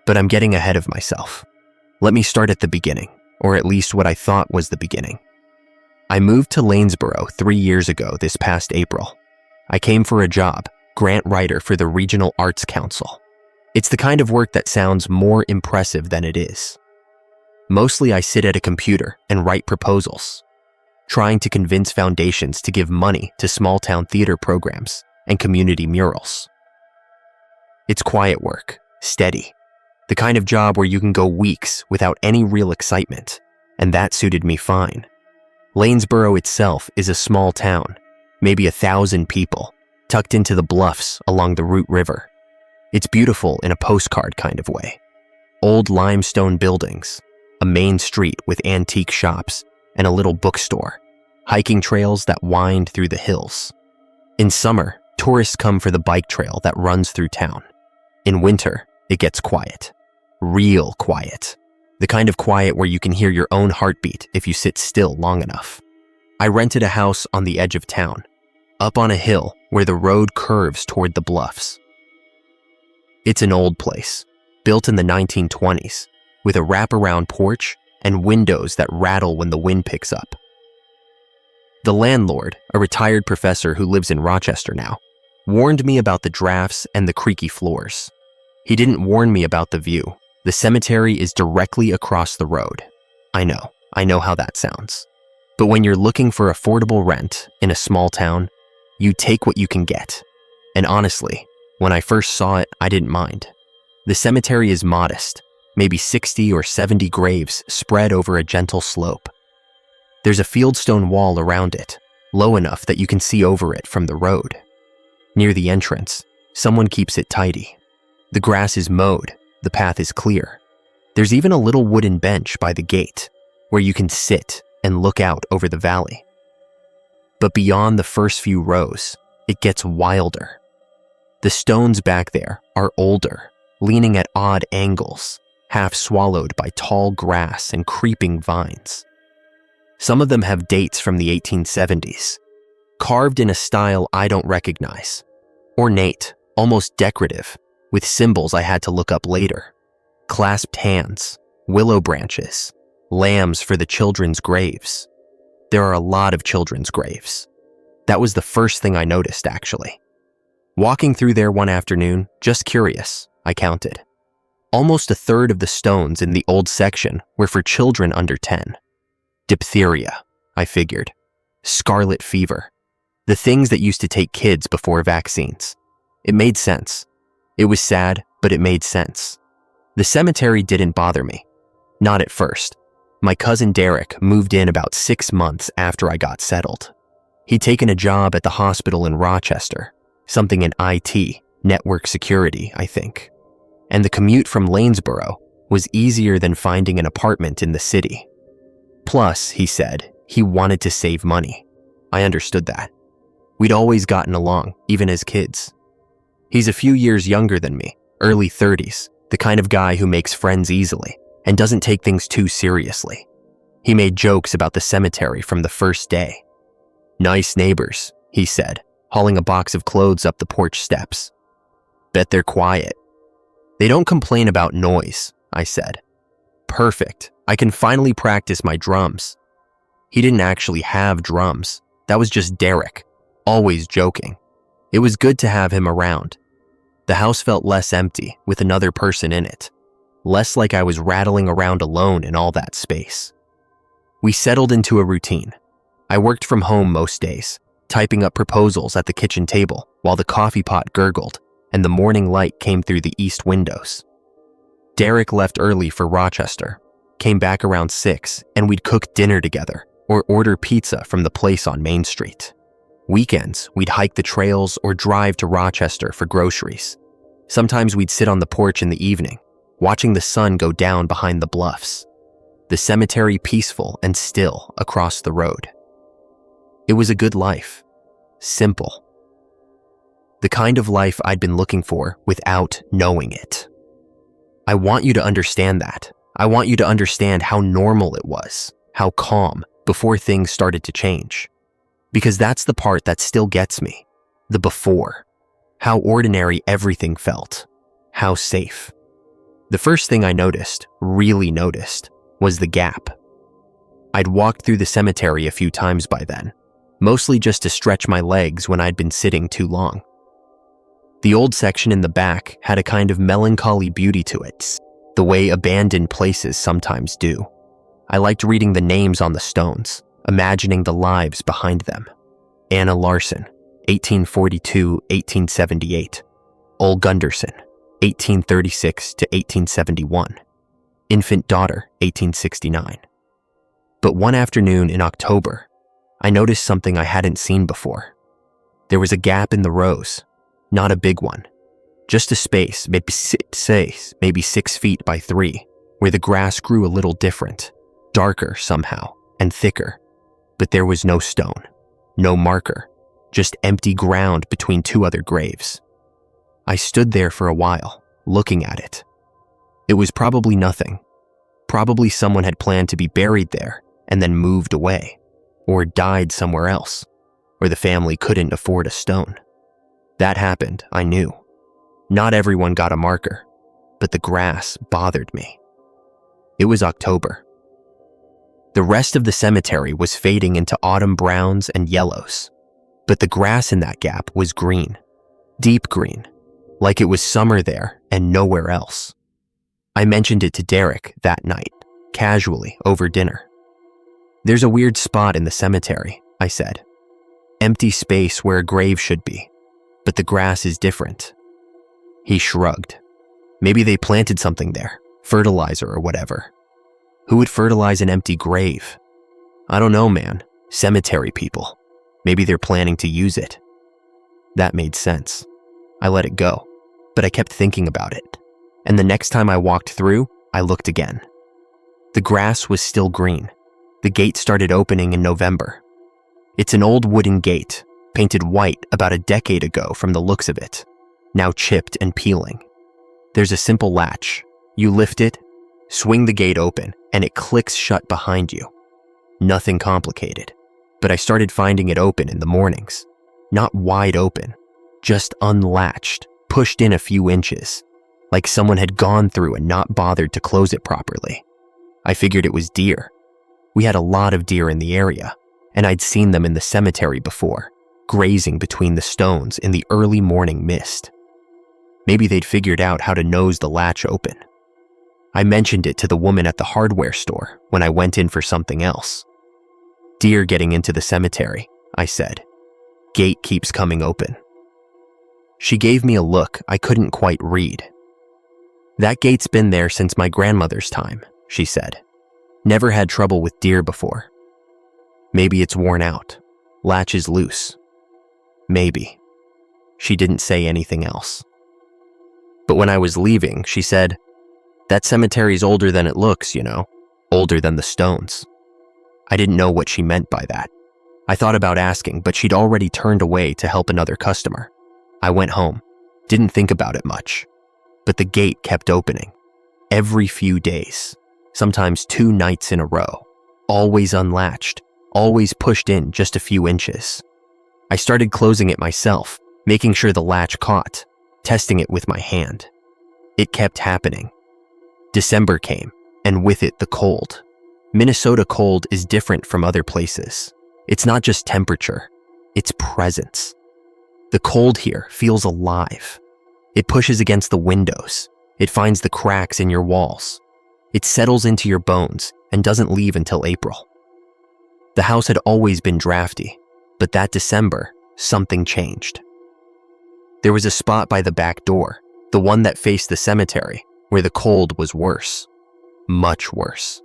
But I'm getting ahead of myself. Let me start at the beginning, or at least what I thought was the beginning. I moved to Lanesboro 3 years ago this past April. I came for a job, grant writer for the Regional Arts Council. It's the kind of work that sounds more impressive than it is. Mostly I sit at a computer and write proposals, trying to convince foundations to give money to small-town theater programs and community murals. It's quiet work, steady, the kind of job where you can go weeks without any real excitement, and that suited me fine. Lanesboro itself is a small town, maybe 1,000 people, tucked into the bluffs along the Root River. It's beautiful in a postcard kind of way. Old limestone buildings, a main street with antique shops, and a little bookstore, hiking trails that wind through the hills. In summer, tourists come for the bike trail that runs through town. In winter, it gets quiet. Real quiet. The kind of quiet where you can hear your own heartbeat if you sit still long enough. I rented a house on the edge of town, up on a hill where the road curves toward the bluffs. It's an old place, built in the 1920s, with a wraparound porch and windows that rattle when the wind picks up. The landlord, a retired professor who lives in Rochester now, warned me about the drafts and the creaky floors. He didn't warn me about the view. The cemetery is directly across the road. I know how that sounds. But when you're looking for affordable rent in a small town, you take what you can get. And honestly, when I first saw it, I didn't mind. The cemetery is modest, maybe 60 or 70 graves spread over a gentle slope. There's a fieldstone wall around it, low enough that you can see over it from the road. Near the entrance, someone keeps it tidy. The grass is mowed, the path is clear. There's even a little wooden bench by the gate where you can sit and look out over the valley. But beyond the first few rows, it gets wilder. The stones back there are older, leaning at odd angles, half swallowed by tall grass and creeping vines. Some of them have dates from the 1870s, carved in a style I don't recognize. Ornate, almost decorative, with symbols I had to look up later. Clasped hands, willow branches, lambs for the children's graves. There are a lot of children's graves. That was the first thing I noticed, actually. Walking through there one afternoon, just curious, I counted. Almost a third of the stones in the old section were for children under 10. Diphtheria, I figured. Scarlet fever. The things that used to take kids before vaccines. It made sense. It was sad, but it made sense. The cemetery didn't bother me. Not at first. My cousin Derek moved in about 6 months after I got settled. He'd taken a job at the hospital in Rochester, something in IT, network security, I think. And the commute from Lanesboro was easier than finding an apartment in the city. Plus, he said, he wanted to save money. I understood that. We'd always gotten along, even as kids. He's a few years younger than me, early 30s, the kind of guy who makes friends easily and doesn't take things too seriously. He made jokes about the cemetery from the first day. Nice neighbors, he said, hauling a box of clothes up the porch steps. Bet they're quiet. They don't complain about noise, I said. Perfect. I can finally practice my drums. He didn't actually have drums. That was just Derek, always joking. It was good to have him around. The house felt less empty with another person in it, less like I was rattling around alone in all that space. We settled into a routine. I worked from home most days, typing up proposals at the kitchen table while the coffee pot gurgled and the morning light came through the east windows. Derek left early for Rochester, came back around 6, and we'd cook dinner together or order pizza from the place on Main Street. Weekends, we'd hike the trails or drive to Rochester for groceries. Sometimes we'd sit on the porch in the evening, watching the sun go down behind the bluffs, the cemetery peaceful and still across the road. It was a good life. Simple. The kind of life I'd been looking for without knowing it. I want you to understand that. I want you to understand how normal it was, how calm, before things started to change. Because that's the part that still gets me. The before. How ordinary everything felt. How safe. The first thing I noticed, really noticed, was the gap. I'd walked through the cemetery a few times by then, mostly just to stretch my legs when I'd been sitting too long. The old section in the back had a kind of melancholy beauty to it, the way abandoned places sometimes do. I liked reading the names on the stones, imagining the lives behind them. Anna Larson, 1842-1878. Ole Gunderson, 1836 to 1871. Infant daughter, 1869. But one afternoon in October, I noticed something I hadn't seen before. There was a gap in the rows, not a big one, just a space, maybe 6 feet by 3, where the grass grew a little different, darker somehow, and thicker. But there was no stone, no marker, just empty ground between 2 other graves. I stood there for a while, looking at it. It was probably nothing. Probably someone had planned to be buried there and then moved away, or died somewhere else, or the family couldn't afford a stone. That happened, I knew. Not everyone got a marker, but the grass bothered me. It was October. The rest of the cemetery was fading into autumn browns and yellows, but the grass in that gap was green, deep green, like it was summer there and nowhere else. I mentioned it to Derek that night, casually over dinner. There's a weird spot in the cemetery, I said. Empty space where a grave should be, but the grass is different. He shrugged. Maybe they planted something there, fertilizer or whatever. Who would fertilize an empty grave? I don't know, man. Cemetery people. Maybe they're planning to use it. That made sense. I let it go, but I kept thinking about it. And the next time I walked through, I looked again. The grass was still green. The gate started opening in November. It's an old wooden gate, painted white about a decade ago from the looks of it, now chipped and peeling. There's a simple latch. You lift it, swing the gate open, and it clicks shut behind you. Nothing complicated, but I started finding it open in the mornings. Not wide open, just unlatched, pushed in a few inches, like someone had gone through and not bothered to close it properly. I figured it was deer. We had a lot of deer in the area, and I'd seen them in the cemetery before, grazing between the stones in the early morning mist. Maybe they'd figured out how to nose the latch open. I mentioned it to the woman at the hardware store when I went in for something else. Deer getting into the cemetery, I said. Gate keeps coming open. She gave me a look I couldn't quite read. That gate's been there since my grandmother's time, she said. Never had trouble with deer before. Maybe it's worn out. Latch is loose. Maybe. She didn't say anything else. But when I was leaving, she said, "That cemetery's older than it looks, you know, older than the stones." I didn't know what she meant by that. I thought about asking, but she'd already turned away to help another customer. I went home, didn't think about it much, but the gate kept opening. Every few days, sometimes 2 nights in a row, always unlatched, always pushed in just a few inches. I started closing it myself, making sure the latch caught, testing it with my hand. It kept happening. December came, and with it the cold. Minnesota cold is different from other places. It's not just temperature, it's presence. The cold here feels alive. It pushes against the windows. It finds the cracks in your walls. It settles into your bones and doesn't leave until April. The house had always been drafty, but that December, something changed. There was a spot by the back door, the one that faced the cemetery, where the cold was worse. Much worse.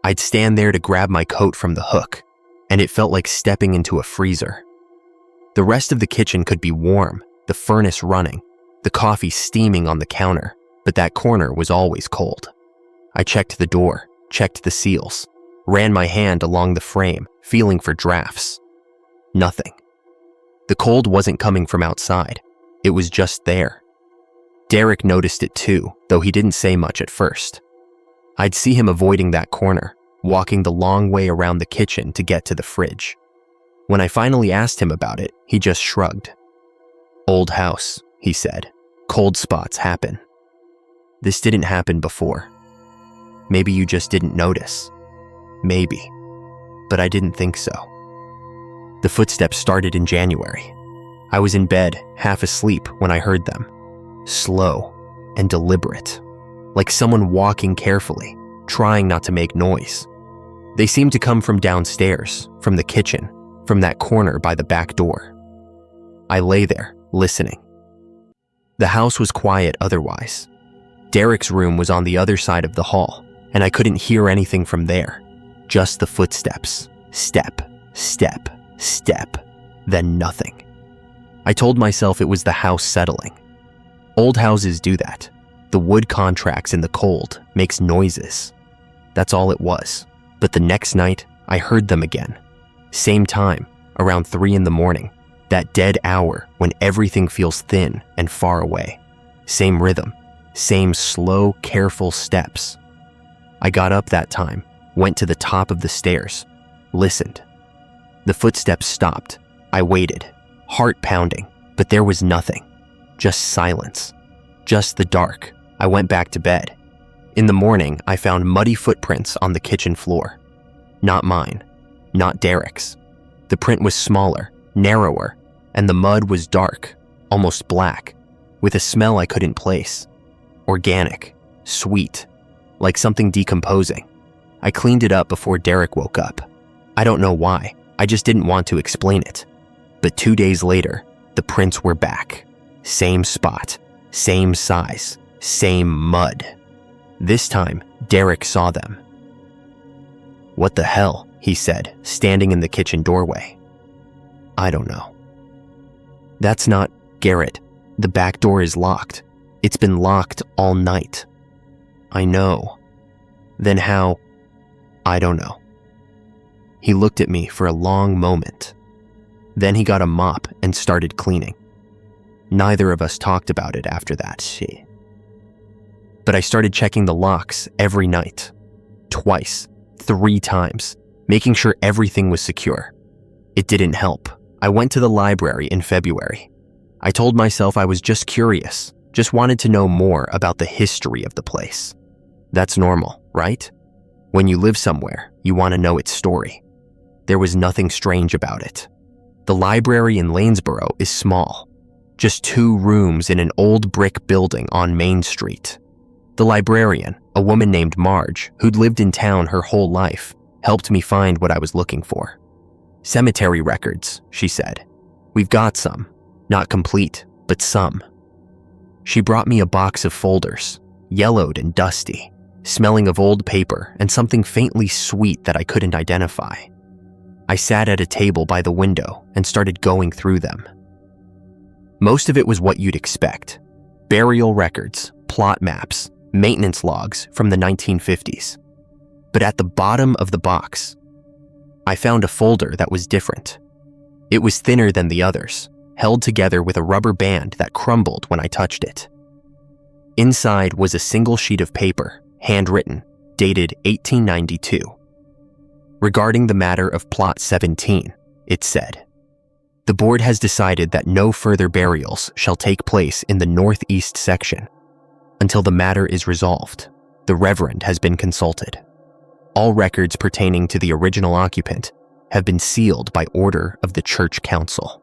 I'd stand there to grab my coat from the hook, and it felt like stepping into a freezer. The rest of the kitchen could be warm, the furnace running, the coffee steaming on the counter, but that corner was always cold. I checked the door, checked the seals, ran my hand along the frame, feeling for drafts. Nothing. The cold wasn't coming from outside. It was just there. Derek noticed it too, though he didn't say much at first. I'd see him avoiding that corner, walking the long way around the kitchen to get to the fridge. When I finally asked him about it, he just shrugged. "Old house," he said. "Cold spots happen. This didn't happen before. Maybe you just didn't notice. Maybe. But I didn't think so." The footsteps started in January. I was in bed, half asleep, when I heard them. Slow and deliberate, like someone walking carefully, trying not to make noise. They seemed to come from downstairs, from the kitchen, from that corner by the back door. I lay there, listening. The house was quiet otherwise. Derek's room was on the other side of the hall, and I couldn't hear anything from there. Just the footsteps. Step, step, step, then nothing. I told myself it was the house settling. Old houses do that. The wood contracts in the cold, makes noises. That's all it was. But the next night, I heard them again. Same time, around 3 a.m, that dead hour when everything feels thin and far away. Same rhythm, same slow, careful steps. I got up that time, went to the top of the stairs, listened. The footsteps stopped. I waited, heart pounding, but there was nothing. Just silence. Just the dark. I went back to bed. In the morning, I found muddy footprints on the kitchen floor. Not mine. Not Derek's. The print was smaller, narrower, and the mud was dark, almost black, with a smell I couldn't place. Organic, sweet, like something decomposing. I cleaned it up before Derek woke up. I don't know why. I just didn't want to explain it. But 2 days later, the prints were back. Same spot, same size, same mud. This time, Derek saw them. "What the hell?" he said, standing in the kitchen doorway. "I don't know." "That's not Garrett. The back door is locked. It's been locked all night." "I know." "Then how?" "I don't know." He looked at me for a long moment. Then he got a mop and started cleaning. Neither of us talked about it after that. But I started checking the locks every night. Twice, 3 times, making sure everything was secure. It didn't help. I went to the library in February. I told myself I was just curious, just wanted to know more about the history of the place. That's normal, right? When you live somewhere, you want to know its story. There was nothing strange about it. The library in Lanesboro is small, just 2 rooms in an old brick building on Main Street. The librarian, a woman named Marge, who'd lived in town her whole life, helped me find what I was looking for. "Cemetery records," she said. "We've got some. Not complete, but some." She brought me a box of folders, yellowed and dusty, smelling of old paper and something faintly sweet that I couldn't identify. I sat at a table by the window and started going through them. Most of it was what you'd expect. Burial records, plot maps, maintenance logs from the 1950s. But at the bottom of the box, I found a folder that was different. It was thinner than the others, held together with a rubber band that crumbled when I touched it. Inside was a single sheet of paper, handwritten, dated 1892. Regarding the matter of Plot 17, it said, The board has decided that no further burials shall take place in the northeast section until the matter is resolved. The Reverend has been consulted. All records pertaining to the original occupant have been sealed by order of the Church Council.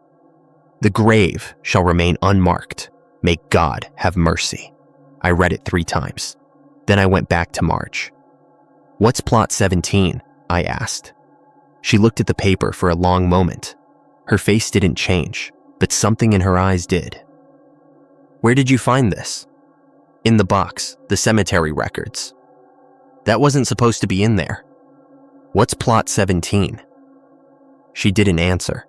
The grave shall remain unmarked. May God have mercy. I read it 3 times. Then I went back to Marge. What's plot 17? I asked. She looked at the paper for a long moment. Her face didn't change, but something in her eyes did. Where did you find this? In the box, the cemetery records. That wasn't supposed to be in there. What's plot 17? She didn't answer.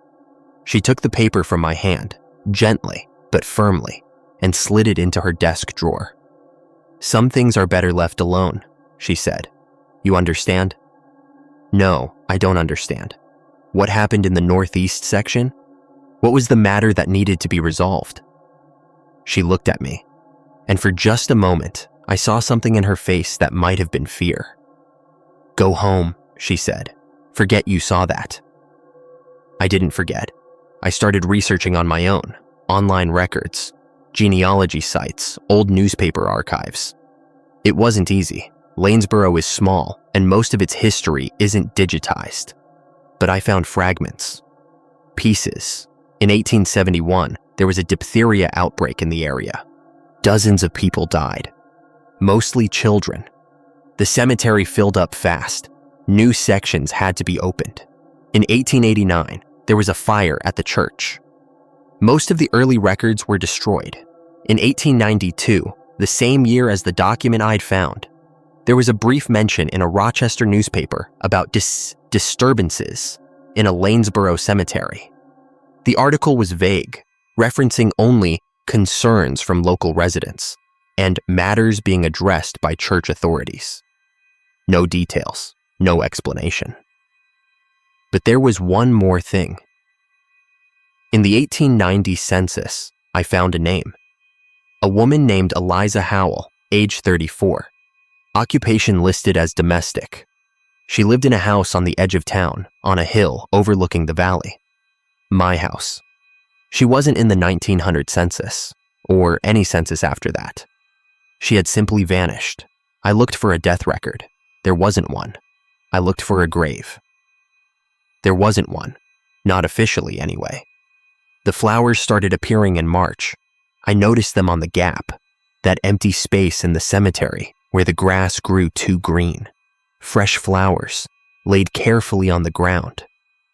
She took the paper from my hand, gently but firmly, and slid it into her desk drawer. Some things are better left alone, she said. You understand? No, I don't understand. What happened in the northeast section? What was the matter that needed to be resolved? She looked at me, and for just a moment, I saw something in her face that might have been fear. Go home, she said. Forget you saw that. I didn't forget. I started researching on my own, online records, genealogy sites, old newspaper archives. It wasn't easy. Lanesboro is small, and most of its history isn't digitized. But I found fragments, pieces. In 1871, there was a diphtheria outbreak in the area. Dozens of people died, mostly children. The cemetery filled up fast. New sections had to be opened. In 1889, there was a fire at the church. Most of the early records were destroyed. In 1892, the same year as the document I'd found, there was a brief mention in a Rochester newspaper about disturbances in a Lanesboro cemetery. The article was vague, referencing only concerns from local residents and matters being addressed by church authorities. No details, no explanation. But there was one more thing. In the 1890 census, I found a name. A woman named Eliza Howell, age 34. Occupation listed as domestic. She lived in a house on the edge of town, on a hill overlooking the valley. My house. She wasn't in the 1900 census, or any census after that. She had simply vanished. I looked for a death record. There wasn't one. I looked for a grave. There wasn't one. Not officially, anyway. The flowers started appearing in March. I noticed them on the gap, that empty space in the cemetery where the grass grew too green. Fresh flowers, laid carefully on the ground,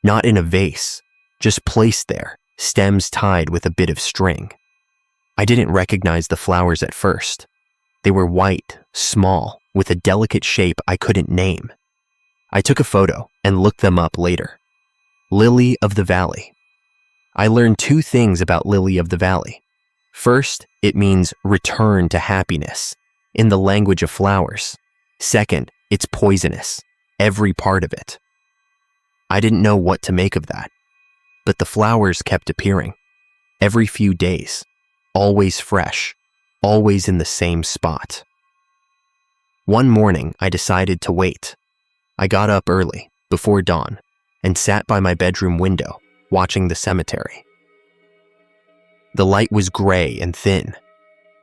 not in a vase, just placed there, stems tied with a bit of string. I didn't recognize the flowers at first. They were white, small, with a delicate shape I couldn't name. I took a photo and looked them up later. Lily of the Valley. I learned 2 things about Lily of the Valley. First, it means return to happiness, in the language of flowers. Second, it's poisonous, every part of it. I didn't know what to make of that, but the flowers kept appearing, every few days, always fresh, always in the same spot. One morning, I decided to wait. I got up early, before dawn, and sat by my bedroom window, watching the cemetery. The light was gray and thin,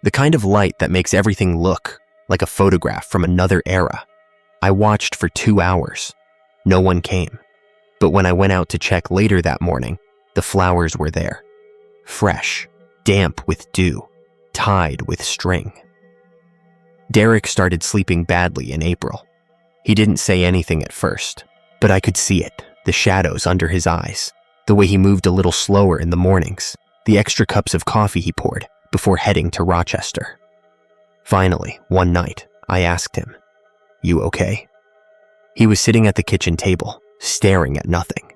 the kind of light that makes everything look like a photograph from another era. I watched for 2 hours. No one came. But when I went out to check later that morning, the flowers were there. Fresh, damp with dew, tied with string. Derek started sleeping badly in April. He didn't say anything at first, but I could see it, the shadows under his eyes, the way he moved a little slower in the mornings, the extra cups of coffee he poured before heading to Rochester. Finally, one night, I asked him, "You okay?" He was sitting at the kitchen table, staring at nothing.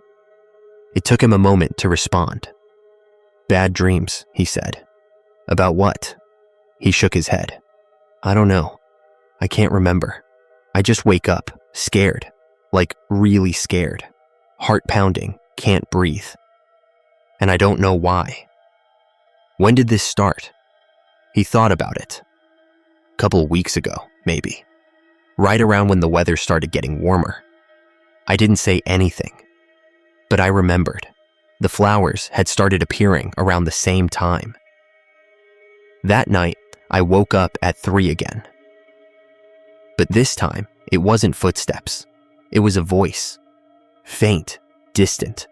It took him a moment to respond. "Bad dreams," he said. "About what?" He shook his head. "I don't know. I can't remember. I just wake up, scared, like really scared. Heart pounding, can't breathe. And I don't know why." When did this start? He thought about it. Couple weeks ago, maybe. Right around when the weather started getting warmer. I didn't say anything, but I remembered. The flowers had started appearing around the same time. That night, I woke up at 3 again. But this time, it wasn't footsteps. It was a voice. Faint, distant.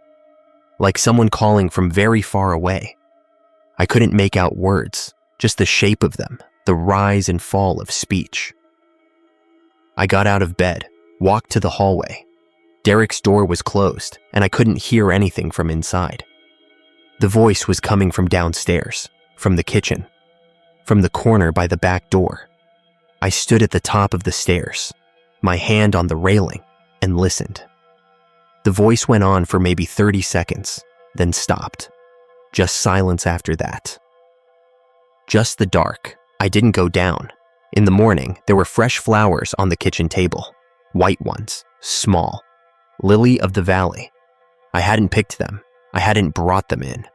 Like someone calling from very far away. I couldn't make out words, just the shape of them, the rise and fall of speech. I got out of bed, walked to the hallway. Derek's door was closed, and I couldn't hear anything from inside. The voice was coming from downstairs, from the kitchen, from the corner by the back door. I stood at the top of the stairs, my hand on the railing, and listened. The voice went on for maybe 30 seconds, then stopped. Just silence after that. Just the dark. I didn't go down. In the morning, there were fresh flowers on the kitchen table. White ones, small. Lily of the valley. I hadn't picked them. I hadn't brought them in.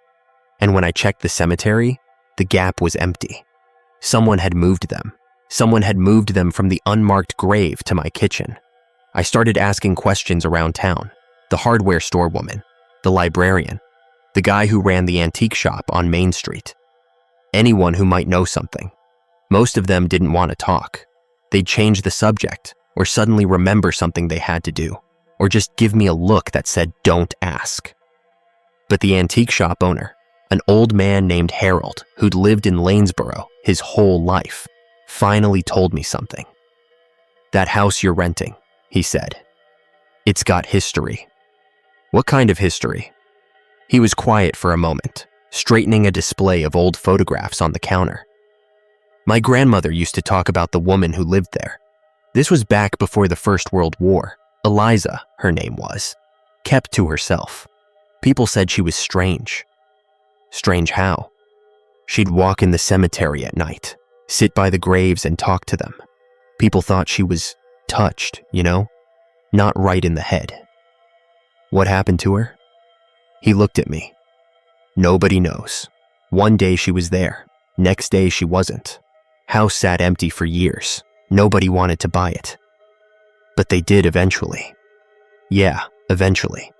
And when I checked the cemetery, the gap was empty. Someone had moved them. Someone had moved them from the unmarked grave to my kitchen. I started asking questions around town. The hardware store woman, the librarian, the guy who ran the antique shop on Main Street. Anyone who might know something. Most of them didn't want to talk. They'd change the subject, or suddenly remember something they had to do, or just give me a look that said, "Don't ask." But the antique shop owner, an old man named Harold, who'd lived in Lanesboro his whole life, finally told me something. "That house you're renting," he said. "It's got history." "What kind of history?" He was quiet for a moment, straightening a display of old photographs on the counter. "My grandmother used to talk about the woman who lived there. This was back before the First World War. Eliza, her name was, kept to herself. People said she was strange." "Strange how?" "She'd walk in the cemetery at night, sit by the graves and talk to them. People thought she was touched, not right in the head." "What happened to her?" He looked at me. "Nobody knows. One day she was there, next day she wasn't. House sat empty for years. Nobody wanted to buy it. But they did eventually. Yeah, eventually.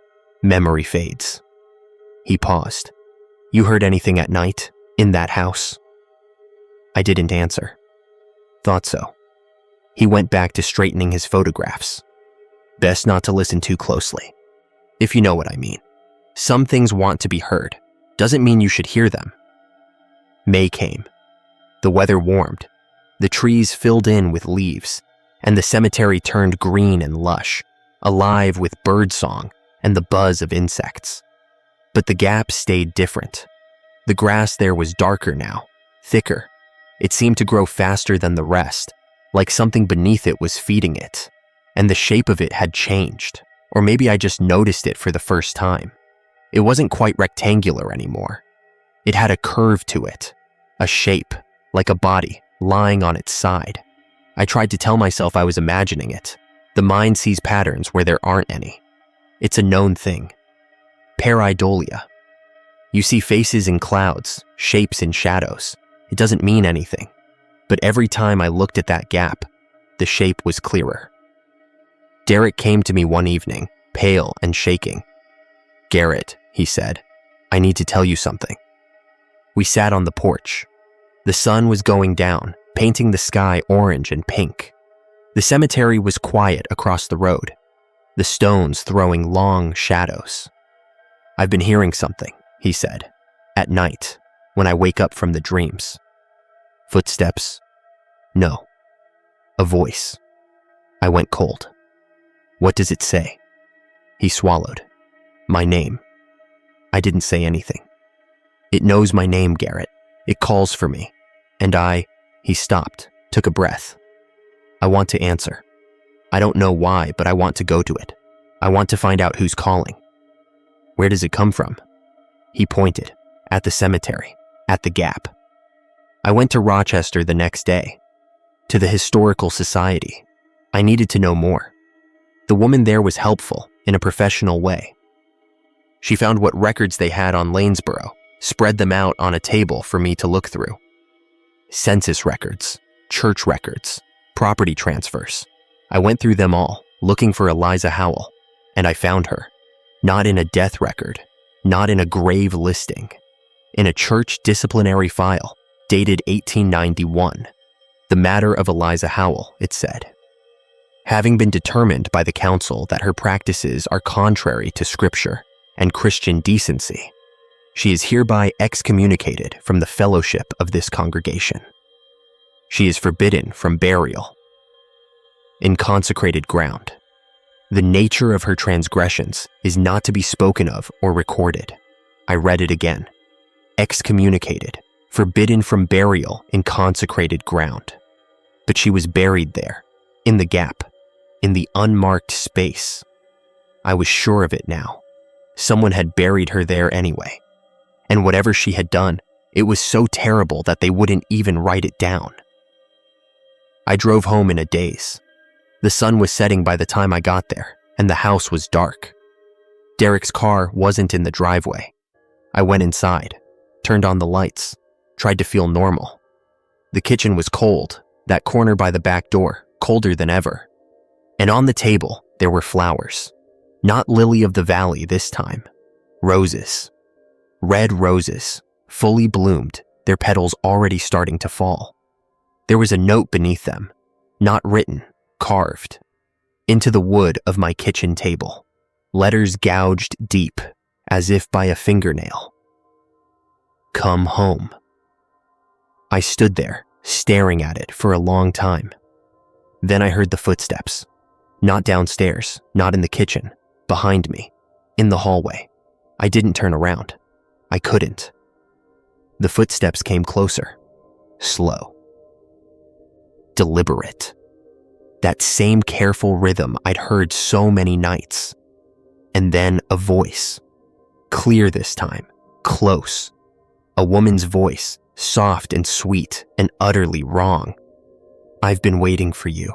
Memory fades." He paused. "You heard anything at night, in that house?" I didn't answer. "Thought so." He went back to straightening his photographs. "Best not to listen too closely. If you know what I mean. Some things want to be heard. Doesn't mean you should hear them." May came. The weather warmed. The trees filled in with leaves, and the cemetery turned green and lush, alive with birdsong and the buzz of insects. But the gap stayed different. The grass there was darker now, thicker. It seemed to grow faster than the rest, like something beneath it was feeding it, and the shape of it had changed, or maybe I just noticed it for the first time. It wasn't quite rectangular anymore. It had a curve to it, a shape, like a body lying on its side. I tried to tell myself I was imagining it. The mind sees patterns where there aren't any. It's a known thing. Pareidolia. You see faces in clouds, shapes in shadows. It doesn't mean anything. But every time I looked at that gap, the shape was clearer. Derek came to me one evening, pale and shaking. "Garrett," he said, "I need to tell you something." We sat on the porch. The sun was going down, painting the sky orange and pink. The cemetery was quiet across the road, the stones throwing long shadows. "I've been hearing something," he said, "at night, when I wake up from the dreams." "Footsteps?" "No." "A voice." I went cold. "What does it say?" He swallowed. "My name." I didn't say anything. "It knows my name, Garrett. It calls for me. And He stopped, took a breath. "I want to answer. I don't know why, but I want to go to it. I want to find out who's calling." "Where does it come from?" He pointed. "At the cemetery. At the gap." I went to Rochester the next day. To the Historical Society. I needed to know more. The woman there was helpful, in a professional way. She found what records they had on Lanesboro, spread them out on a table for me to look through. Census records, church records, property transfers. I went through them all, looking for Eliza Howell, and I found her. Not in a death record, not in a grave listing. In a church disciplinary file, dated 1891. The matter of Eliza Howell, it said. Having been determined by the council that her practices are contrary to Scripture and Christian decency, she is hereby excommunicated from the fellowship of this congregation. She is forbidden from burial in consecrated ground. The nature of her transgressions is not to be spoken of or recorded. I read it again. Excommunicated, forbidden from burial in consecrated ground. But she was buried there, in the gap, in the unmarked space. I was sure of it now. Someone had buried her there anyway. And whatever she had done, it was so terrible that they wouldn't even write it down. I drove home in a daze. The sun was setting by the time I got there, and the house was dark. Derek's car wasn't in the driveway. I went inside, turned on the lights, tried to feel normal. The kitchen was cold, that corner by the back door, colder than ever. And on the table, there were flowers. Not lily of the valley this time. Roses. Red roses, fully bloomed, their petals already starting to fall. There was a note beneath them, not written, carved, into the wood of my kitchen table. Letters gouged deep, as if by a fingernail. Come home. I stood there, staring at it for a long time. Then I heard the footsteps. Not downstairs, not in the kitchen, behind me, in the hallway. I didn't turn around. I couldn't. The footsteps came closer, slow, deliberate. That same careful rhythm I'd heard so many nights. And then a voice, clear this time, close. A woman's voice, soft and sweet and utterly wrong. I've been waiting for you.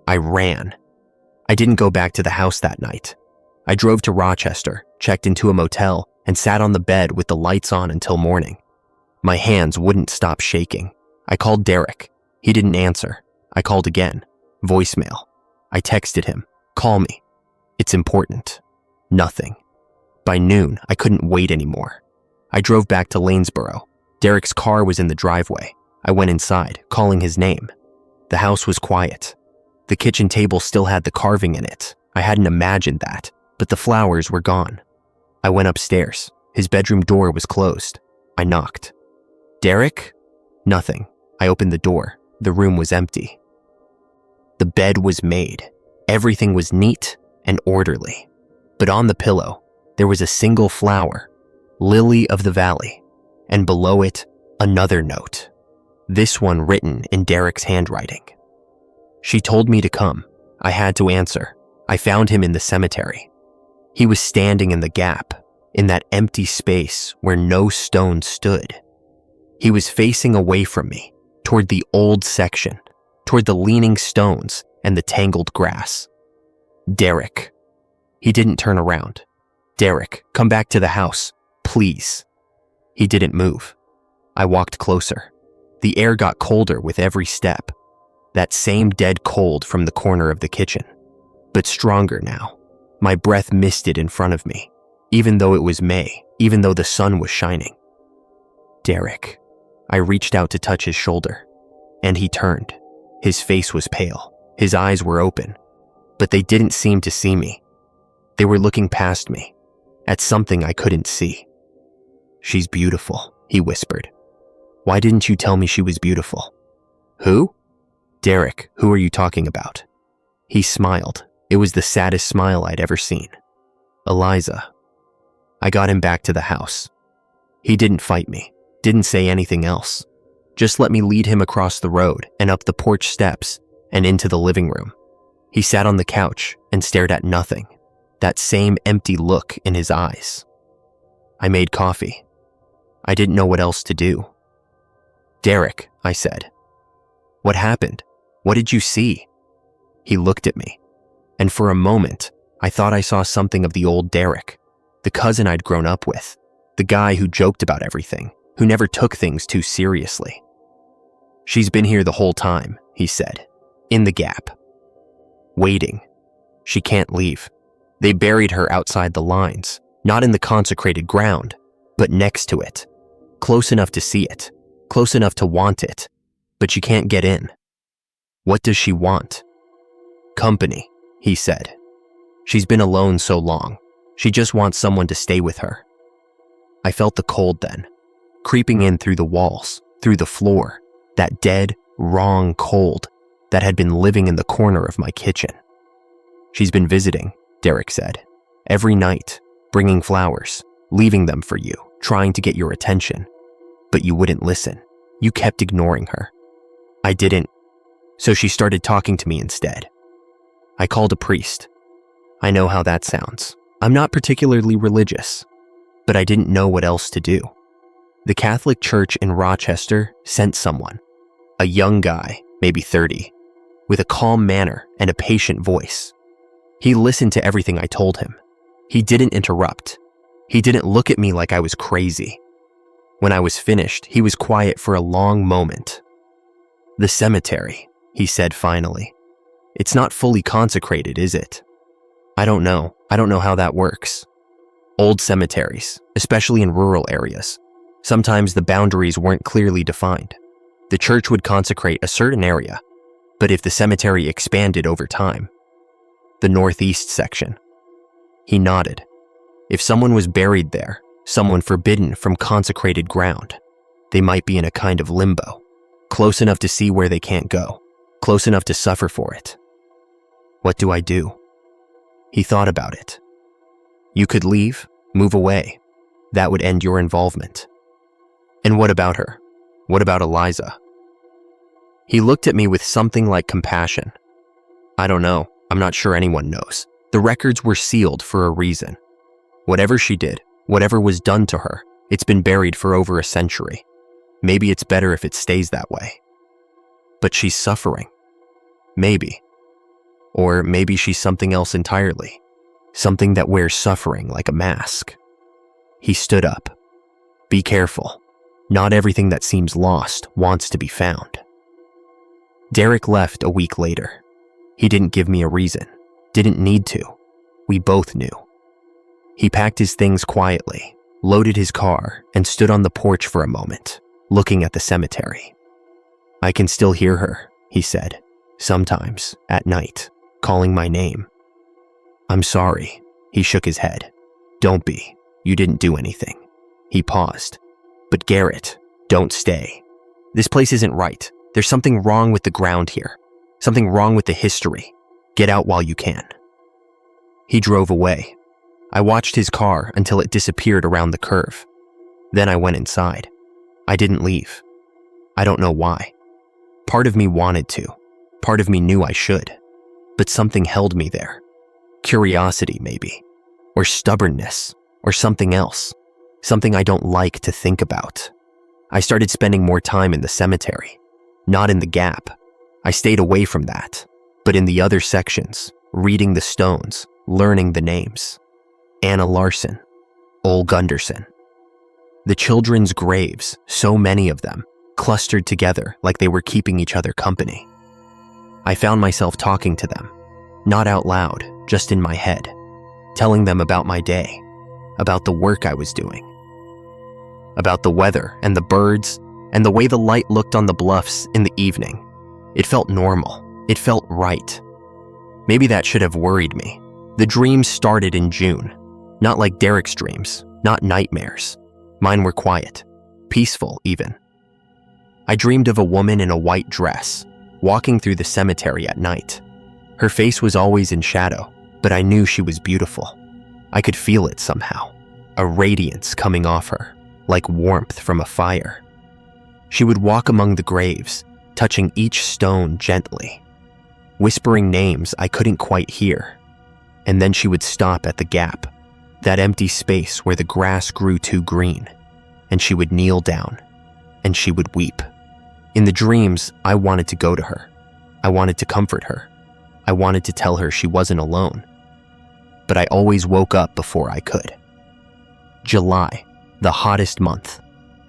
I ran. I didn't go back to the house that night. I drove to Rochester, checked into a motel, and sat on the bed with the lights on until morning. My hands wouldn't stop shaking. I called Derek. He didn't answer. I called again. Voicemail. I texted him. Call me. It's important. Nothing. By noon, I couldn't wait anymore. I drove back to Lanesboro. Derek's car was in the driveway. I went inside, calling his name. The house was quiet. The kitchen table still had the carving in it. I hadn't imagined that, but the flowers were gone. I went upstairs. His bedroom door was closed. I knocked. Derek? Nothing. I opened the door. The room was empty. The bed was made. Everything was neat and orderly. But on the pillow, there was a single flower, lily of the valley, and below it, another note. This one written in Derek's handwriting. She told me to come. I had to answer. I found him in the cemetery. He was standing in the gap, in that empty space where no stone stood. He was facing away from me, toward the old section, toward the leaning stones and the tangled grass. Derek. He didn't turn around. Derek, come back to the house, please. He didn't move. I walked closer. The air got colder with every step. That same dead cold from the corner of the kitchen, but stronger now. My breath misted in front of me, even though it was May, even though the sun was shining. Derek. I reached out to touch his shoulder, and he turned. His face was pale. His eyes were open, but they didn't seem to see me. They were looking past me, at something I couldn't see. She's beautiful, he whispered. Why didn't you tell me she was beautiful? Who? Derek, who are you talking about? He smiled. It was the saddest smile I'd ever seen. Eliza. I got him back to the house. He didn't fight me, didn't say anything else. Just let me lead him across the road and up the porch steps and into the living room. He sat on the couch and stared at nothing, that same empty look in his eyes. I made coffee. I didn't know what else to do. Derek, I said. What happened? What did you see? He looked at me, and for a moment, I thought I saw something of the old Derek, the cousin I'd grown up with, the guy who joked about everything, who never took things too seriously. She's been here the whole time, he said, in the gap. Waiting. She can't leave. They buried her outside the lines, Not in the consecrated ground, but next to it. Close enough to see it, close enough to want it, but you can't get in. What does she want? Company, he said. She's been alone so long. She just wants someone to stay with her. I felt the cold then, creeping in through the walls, through the floor, that dead, wrong cold that had been living in the corner of my kitchen. She's been visiting, Derek said, every night, bringing flowers, leaving them for you, trying to get your attention. But you wouldn't listen. You kept ignoring her. I didn't, so she started talking to me instead. I called a priest. I know how that sounds. I'm not particularly religious, but I didn't know what else to do. The Catholic Church in Rochester sent someone, a young guy, maybe 30, with a calm manner and a patient voice. He listened to everything I told him. He didn't interrupt. He didn't look at me like I was crazy. When I was finished, he was quiet for a long moment. The cemetery, he said finally. It's not fully consecrated, is it? I don't know. I don't know how that works. Old cemeteries, especially in rural areas, sometimes the boundaries weren't clearly defined. The church would consecrate a certain area, but if the cemetery expanded over time, the northeast section. He nodded. If someone was buried there, someone forbidden from consecrated ground, they might be in a kind of limbo, close enough to see where they can't go, close enough to suffer for it. What do I do? He thought about it. You could leave, move away. That would end your involvement. And what about her? What about Eliza? He looked at me with something like compassion. I don't know. I'm not sure anyone knows. The records were sealed for a reason. Whatever she did, whatever was done to her, it's been buried for over a century. Maybe it's better if it stays that way. But she's suffering. Maybe. Or maybe she's something else entirely. Something that wears suffering like a mask. He stood up. Be careful. Not everything that seems lost wants to be found. Derek left a week later. He didn't give me a reason. Didn't need to. We both knew. He packed his things quietly, loaded his car, and stood on the porch for a moment, looking at the cemetery. I can still hear her, he said, sometimes, at night, calling my name. I'm sorry. He shook his head. Don't be. You didn't do anything. He paused. But Garrett, don't stay. This place isn't right. There's something wrong with the ground here. Something wrong with the history. Get out while you can. He drove away. I watched his car until it disappeared around the curve. Then I went inside. I didn't leave. I don't know why. Part of me wanted to. Part of me knew I should. But something held me there. Curiosity, maybe. Or stubbornness. Or something else. Something I don't like to think about. I started spending more time in the cemetery. Not in the gap. I stayed away from that. But in the other sections, reading the stones, learning the names. Anna Larson, Ole Gunderson. The children's graves, so many of them, clustered together like they were keeping each other company. I found myself talking to them, not out loud, just in my head, telling them about my day, about the work I was doing, about the weather and the birds and the way the light looked on the bluffs in the evening. It felt normal. It felt right. Maybe that should have worried me. The dreams started in June. Not like Derek's dreams, not nightmares. Mine were quiet, peaceful even. I dreamed of a woman in a white dress, walking through the cemetery at night. Her face was always in shadow, but I knew she was beautiful. I could feel it somehow, a radiance coming off her, like warmth from a fire. She would walk among the graves, touching each stone gently, whispering names I couldn't quite hear. And then she would stop at the gap, that empty space where the grass grew too green, and she would kneel down, and she would weep. In the dreams, I wanted to go to her. I wanted to comfort her. I wanted to tell her she wasn't alone. But I always woke up before I could. July, the hottest month.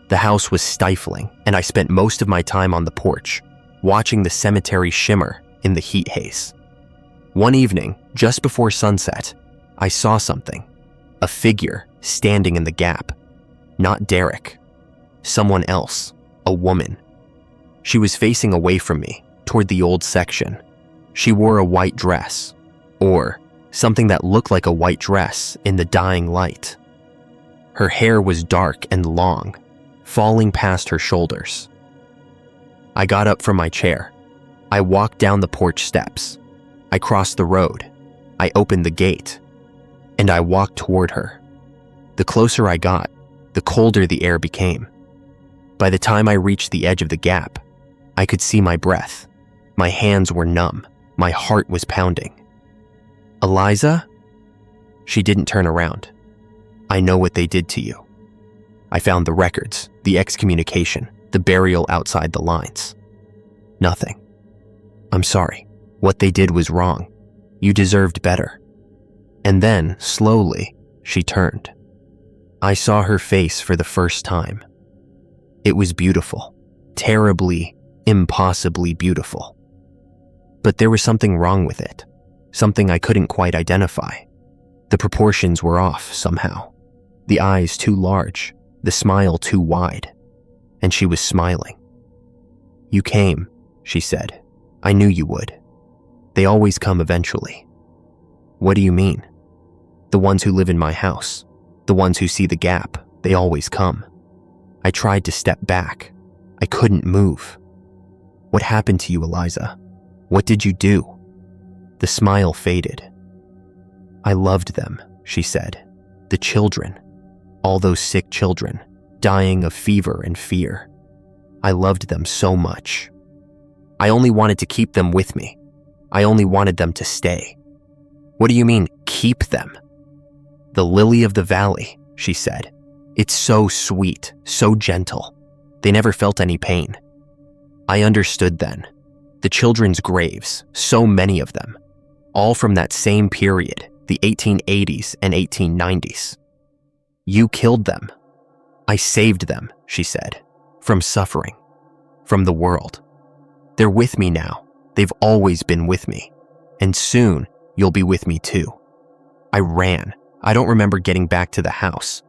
The house was stifling, and I spent most of my time on the porch, watching the cemetery shimmer in the heat haze. One evening, just before sunset, I saw something. A figure standing in the gap. Not Derek. Someone else. A woman. She was facing away from me, toward the old section. She wore a white dress, or something that looked like a white dress in the dying light. Her hair was dark and long, falling past her shoulders. I got up from my chair. I walked down the porch steps. I crossed the road. I opened the gate, and I walked toward her. The closer I got, the colder the air became. By the time I reached the edge of the gap, I could see my breath. My hands were numb. My heart was pounding. "Eliza?" She didn't turn around. "I know what they did to you." I found the records, the excommunication, the burial outside the lines. "Nothing. I'm sorry. What they did was wrong. You deserved better." And then, slowly, she turned. I saw her face for the first time. It was beautiful, terribly, impossibly beautiful. But there was something wrong with it, something I couldn't quite identify. The proportions were off somehow. The eyes too large, the smile too wide, and she was smiling. "You came," she said. "I knew you would. They always come eventually." "What do you mean?" "The ones who live in my house, the ones who see the gap, they always come." I tried to step back. I couldn't move. "What happened to you, Eliza? What did you do?" The smile faded. "I loved them," she said. "The children. All those sick children, dying of fever and fear. I loved them so much. I only wanted to keep them with me. I only wanted them to stay." "What do you mean, keep them?" "The lily of the valley," she said. "It's so sweet, so gentle. They never felt any pain." I understood then. The children's graves, so many of them, all from that same period, the 1880s and 1890s. "You killed them." "I saved them," she said, "from suffering, from the world. They're with me now. They've always been with me. And soon, you'll be with me too." I ran. I don't remember getting back to the house.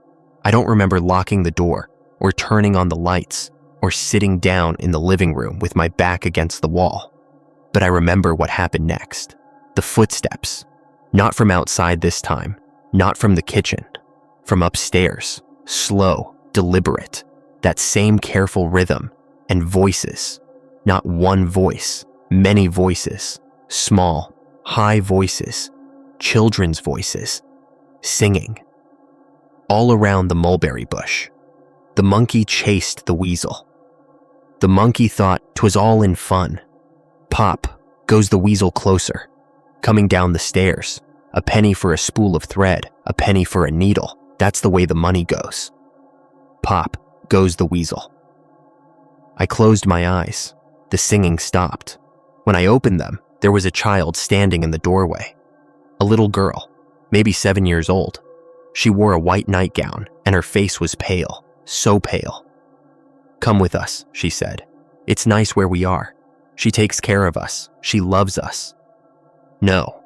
I don't remember locking the door, or turning on the lights, or sitting down in the living room with my back against the wall. But I remember what happened next. The footsteps. Not from outside this time, not from the kitchen, from upstairs. Slow, deliberate, that same careful rhythm, and voices. Not one voice, many voices. Small, high voices, children's voices, singing. All around the mulberry bush. The monkey chased the weasel. The monkey thought 'twas all in fun. Pop goes the weasel closer, coming down the stairs. A penny for a spool of thread, a penny for a needle. That's the way the money goes. Pop goes the weasel. I closed my eyes. The singing stopped. When I opened them, there was a child standing in the doorway. A little girl, maybe 7 years old. She wore a white nightgown, and her face was pale, so pale. "Come with us," she said. "It's nice where we are. She takes care of us. She loves us." "No.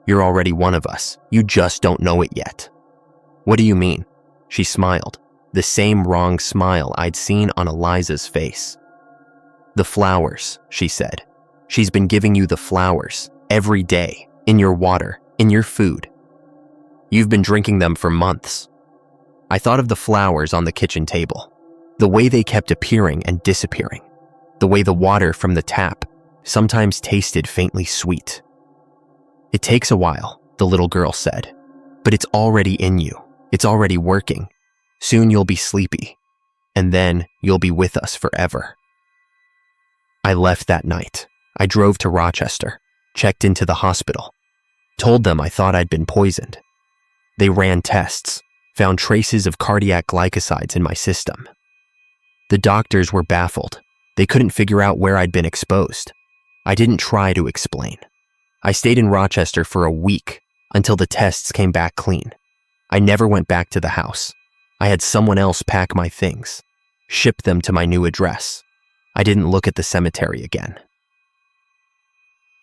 You're already one of us. You just don't know it yet." "What do you mean?" She smiled, the same wrong smile I'd seen on Eliza's face. "The flowers," she said. "She's been giving you the flowers, every day, in your water, in your food. You've been drinking them for months." I thought of the flowers on the kitchen table, the way they kept appearing and disappearing, the way the water from the tap sometimes tasted faintly sweet. "It takes a while," the little girl said, "but it's already in you. It's already working. Soon you'll be sleepy, and then you'll be with us forever." I left that night. I drove to Rochester, checked into the hospital, told them I thought I'd been poisoned. They ran tests, found traces of cardiac glycosides in my system. The doctors were baffled. They couldn't figure out where I'd been exposed. I didn't try to explain. I stayed in Rochester for a week until the tests came back clean. I never went back to the house. I had someone else pack my things, ship them to my new address. I didn't look at the cemetery again.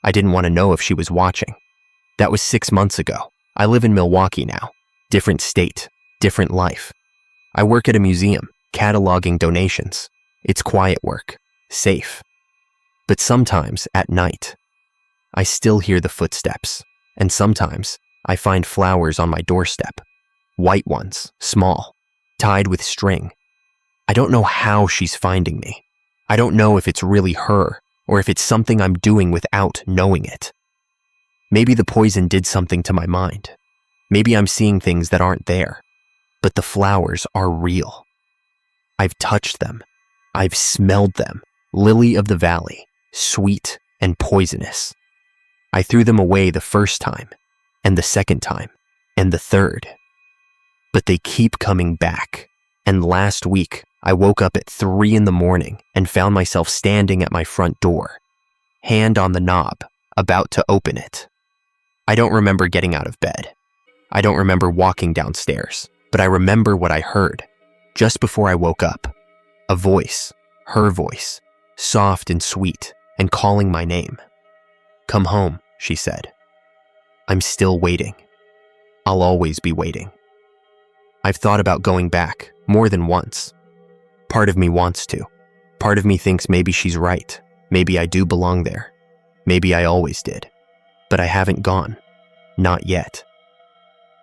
I didn't want to know if she was watching. That was 6 months ago. I live in Milwaukee now, different state. different life. I work at a museum, cataloging donations. It's quiet work, safe. But sometimes, at night, I still hear the footsteps, and sometimes I find flowers on my doorstep. White ones, small, tied with string. I don't know how she's finding me. I don't know if it's really her or if it's something I'm doing without knowing it. Maybe the poison did something to my mind. Maybe I'm seeing things that aren't there. But the flowers are real. I've touched them. I've smelled them. Lily of the valley, sweet and poisonous. I threw them away the first time, and the second time, and the third. But they keep coming back. And last week, I woke up at 3 a.m. and found myself standing at my front door, hand on the knob, about to open it. I don't remember getting out of bed. I don't remember walking downstairs, but I remember what I heard just before I woke up. A voice, her voice, soft and sweet, and calling my name. "Come home," she said. "I'm still waiting. I'll always be waiting." I've thought about going back more than once. Part of me wants to. Part of me thinks maybe she's right. Maybe I do belong there. Maybe I always did. But I haven't gone. Not yet.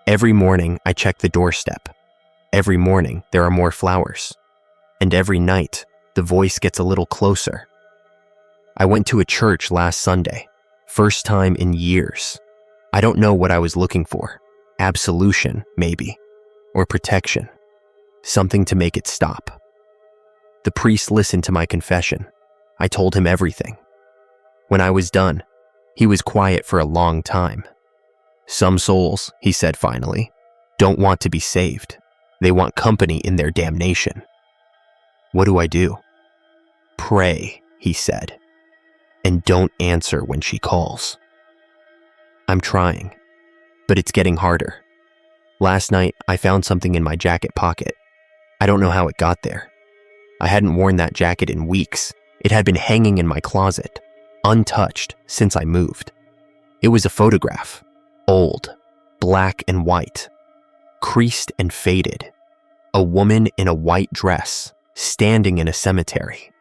Every morning I check the doorstep. Every morning there are more flowers. And every night the voice gets a little closer. I went to a church last Sunday. First time in years. I don't know what I was looking for. Absolution, maybe. Or protection. Something to make it stop. The priest listened to my confession. I told him everything. When I was done, he was quiet for a long time. "Some souls," he said finally, "don't want to be saved. They want company in their damnation." "What do I do?" "Pray," he said, "and don't answer when she calls." I'm trying, but it's getting harder. Last night, I found something in my jacket pocket. I don't know how it got there. I hadn't worn that jacket in weeks. It had been hanging in my closet, untouched since I moved. It was a photograph, old, black and white, creased and faded. A woman in a white dress, standing in a cemetery.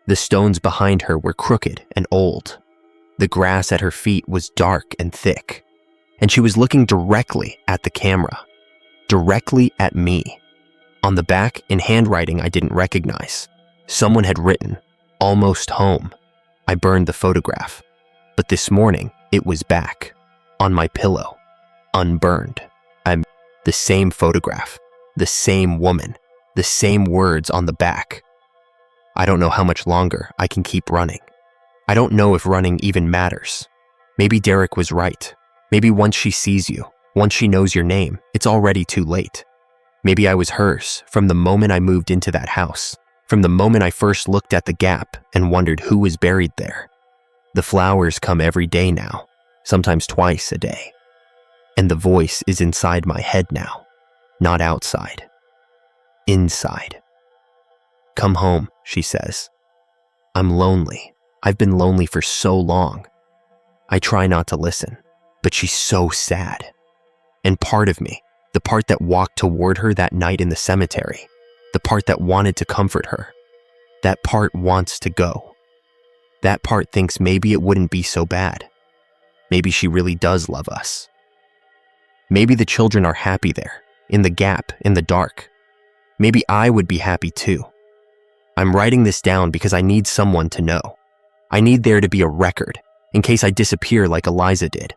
The stones behind her were crooked and old. The grass at her feet was dark and thick, and she was looking directly at the camera, directly at me. On the back, in handwriting I didn't recognize, someone had written, "Almost home." I burned the photograph, but this morning it was back, on my pillow, unburned. The same photograph, the same woman, the same words on the back. I don't know how much longer I can keep running. I don't know if running even matters. Maybe Derek was right. Maybe once she sees you, once she knows your name, it's already too late. Maybe I was hers from the moment I moved into that house, from the moment I first looked at the gap and wondered who was buried there. The flowers come every day now, sometimes twice a day. And the voice is inside my head now, not outside. Inside. "Come home," she says. I'm lonely. I've been lonely for so long. I try not to listen, but she's so sad. And part of me, the part that walked toward her that night in the cemetery, the part that wanted to comfort her, that part wants to go. That part thinks maybe it wouldn't be so bad. Maybe she really does love us. Maybe the children are happy there, in the gap, in the dark. Maybe I would be happy too. I'm writing this down because I need someone to know. I need there to be a record, in case I disappear like Eliza did,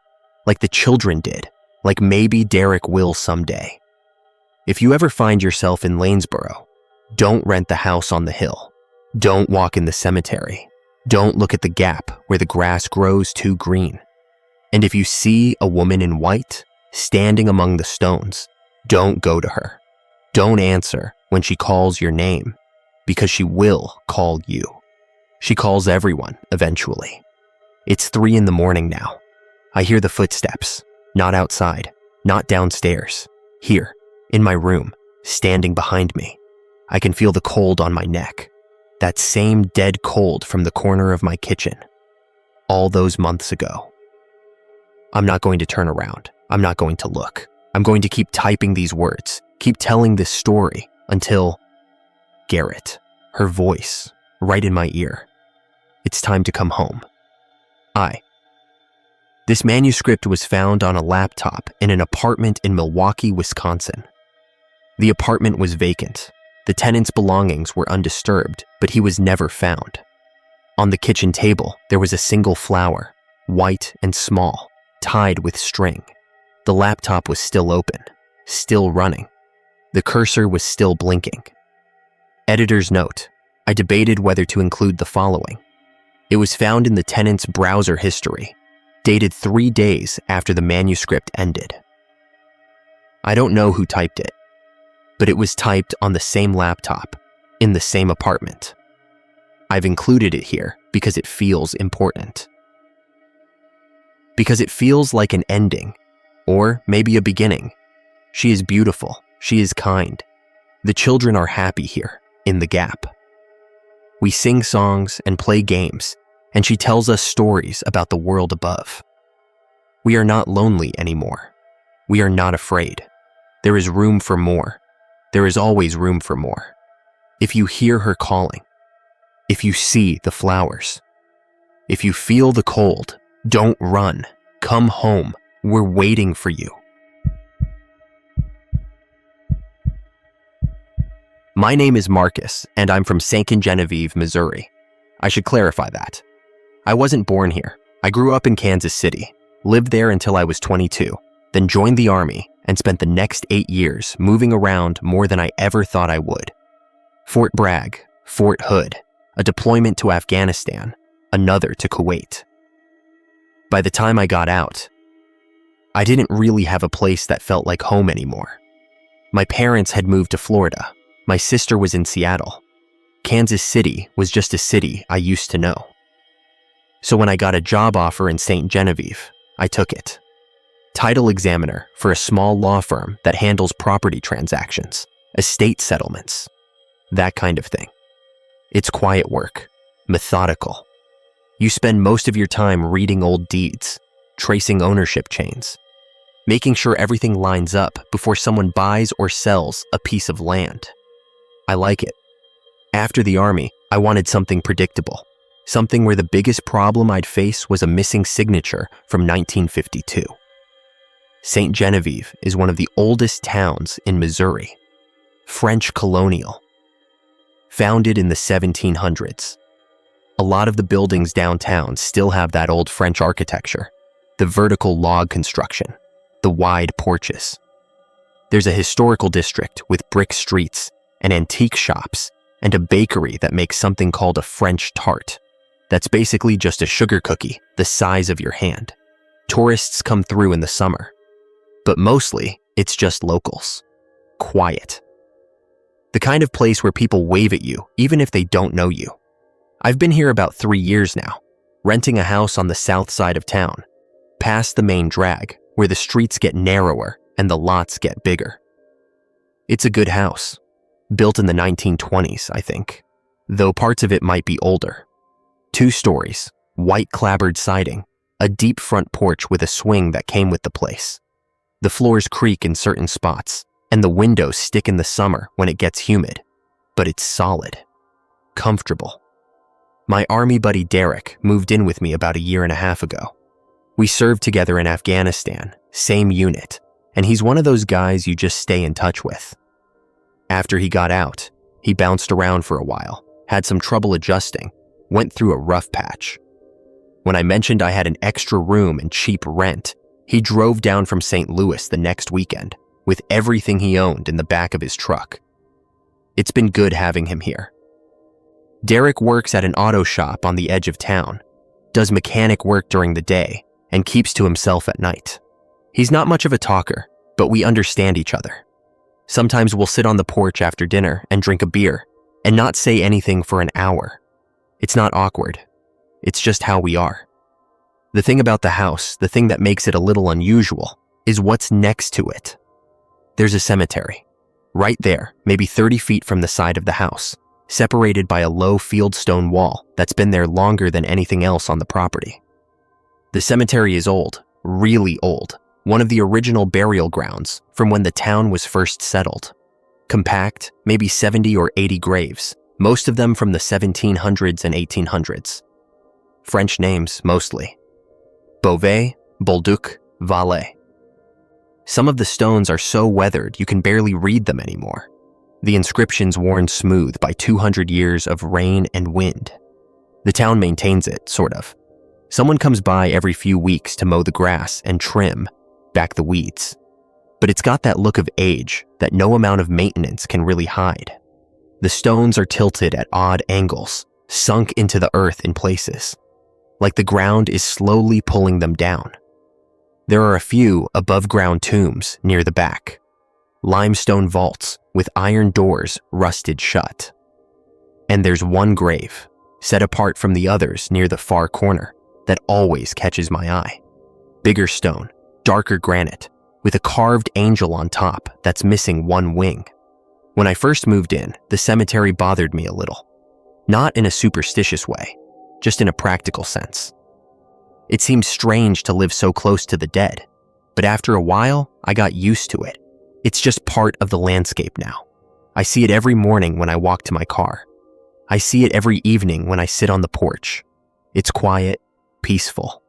like the children did, like maybe Derek will someday. If you ever find yourself in Lanesboro, don't rent the house on the hill. Don't walk in the cemetery. Don't look at the gap where the grass grows too green. And if you see a woman in white standing among the stones, don't go to her. Don't answer when she calls your name, because she will call you. She calls everyone eventually. It's 3 a.m. now. I hear the footsteps, not outside, not downstairs, here, in my room, standing behind me. I can feel the cold on my neck, that same dead cold from the corner of my kitchen, all those months ago. I'm not going to turn around. I'm not going to look. I'm going to keep typing these words, Keep telling this story until Garrett, her voice, right in my ear. It's time to come home. This manuscript was found on a laptop in an apartment in Milwaukee, Wisconsin. The apartment was vacant. The tenant's belongings were undisturbed, but he was never found. On the kitchen table, there was a single flower, white and small, tied with string. The laptop was still open, still running. The cursor was still blinking. Editor's note: I debated whether to include the following. It was found in the tenant's browser history, dated 3 days after the manuscript ended. I don't know who typed it, but it was typed on the same laptop, in the same apartment. I've included it here because it feels important. Because it feels like an ending, or maybe a beginning. She is beautiful, she is kind. The children are happy here, in the gap. We sing songs and play games, and she tells us stories about the world above. We are not lonely anymore. We are not afraid. There is room for more. There is always room for more. If you hear her calling, if you see the flowers, if you feel the cold, don't run. Come home. We're waiting for you. My name is Marcus, and I'm from St. Genevieve, Missouri. I should clarify that. I wasn't born here. I grew up in Kansas City, lived there until I was 22, then joined the Army and spent the next 8 years moving around more than I ever thought I would. Fort Bragg, Fort Hood, a deployment to Afghanistan, another to Kuwait. By the time I got out, I didn't really have a place that felt like home anymore. My parents had moved to Florida. My sister was in Seattle. Kansas City was just a city I used to know. So when I got a job offer in St. Genevieve, I took it. Title examiner for a small law firm that handles property transactions, estate settlements, that kind of thing. It's quiet work, methodical. You spend most of your time reading old deeds, tracing ownership chains, making sure everything lines up before someone buys or sells a piece of land. I like it. After the Army, I wanted something predictable, something where the biggest problem I'd face was a missing signature from 1952. St. Genevieve is one of the oldest towns in Missouri, French colonial, founded in the 1700s. A lot of the buildings downtown still have that old French architecture, the vertical log construction, the wide porches. There's a historical district with brick streets and antique shops and a bakery that makes something called a French tart. That's basically just a sugar cookie the size of your hand. Tourists come through in the summer, but mostly it's just locals. Quiet. The kind of place where people wave at you even if they don't know you. I've been here about 3 years now, renting a house on the south side of town, past the main drag, where the streets get narrower and the lots get bigger. It's a good house, built in the 1920s, I think, though parts of it might be older. 2 stories, white clapboard siding, a deep front porch with a swing that came with the place. The floors creak in certain spots, and the windows stick in the summer when it gets humid, but it's solid, comfortable. My Army buddy Derek moved in with me about 1.5 years ago. We served together in Afghanistan, same unit, and he's one of those guys you just stay in touch with. After he got out, he bounced around for a while, had some trouble adjusting, went through a rough patch. When I mentioned I had an extra room and cheap rent, he drove down from St. Louis the next weekend with everything he owned in the back of his truck. It's been good having him here. Derek works at an auto shop on the edge of town, does mechanic work during the day, and keeps to himself at night. He's not much of a talker, but we understand each other. Sometimes we'll sit on the porch after dinner and drink a beer and not say anything for an hour. It's not awkward. It's just how we are. The thing about the house, the thing that makes it a little unusual, is what's next to it. There's a cemetery. Right there, maybe 30 feet from the side of the house, separated by a low fieldstone wall that's been there longer than anything else on the property. The cemetery is old, really old, one of the original burial grounds from when the town was first settled. Compact, maybe 70 or 80 graves, most of them from the 1700s and 1800s. French names, mostly. Beauvais, Bolduc, Valais. Some of the stones are so weathered you can barely read them anymore. The inscriptions worn smooth by 200 years of rain and wind. The town maintains it, sort of. Someone comes by every few weeks to mow the grass and trim back the weeds. But it's got that look of age that no amount of maintenance can really hide. The stones are tilted at odd angles, sunk into the earth in places, like the ground is slowly pulling them down. There are a few above-ground tombs near the back, limestone vaults with iron doors rusted shut. And there's one grave, set apart from the others near the far corner, that always catches my eye. Bigger stone, darker granite, with a carved angel on top that's missing one wing. When I first moved in, the cemetery bothered me a little. Not in a superstitious way, just in a practical sense. It seemed strange to live so close to the dead, but after a while, I got used to it. It's just part of the landscape now. I see it every morning when I walk to my car. I see it every evening when I sit on the porch. It's quiet, peaceful,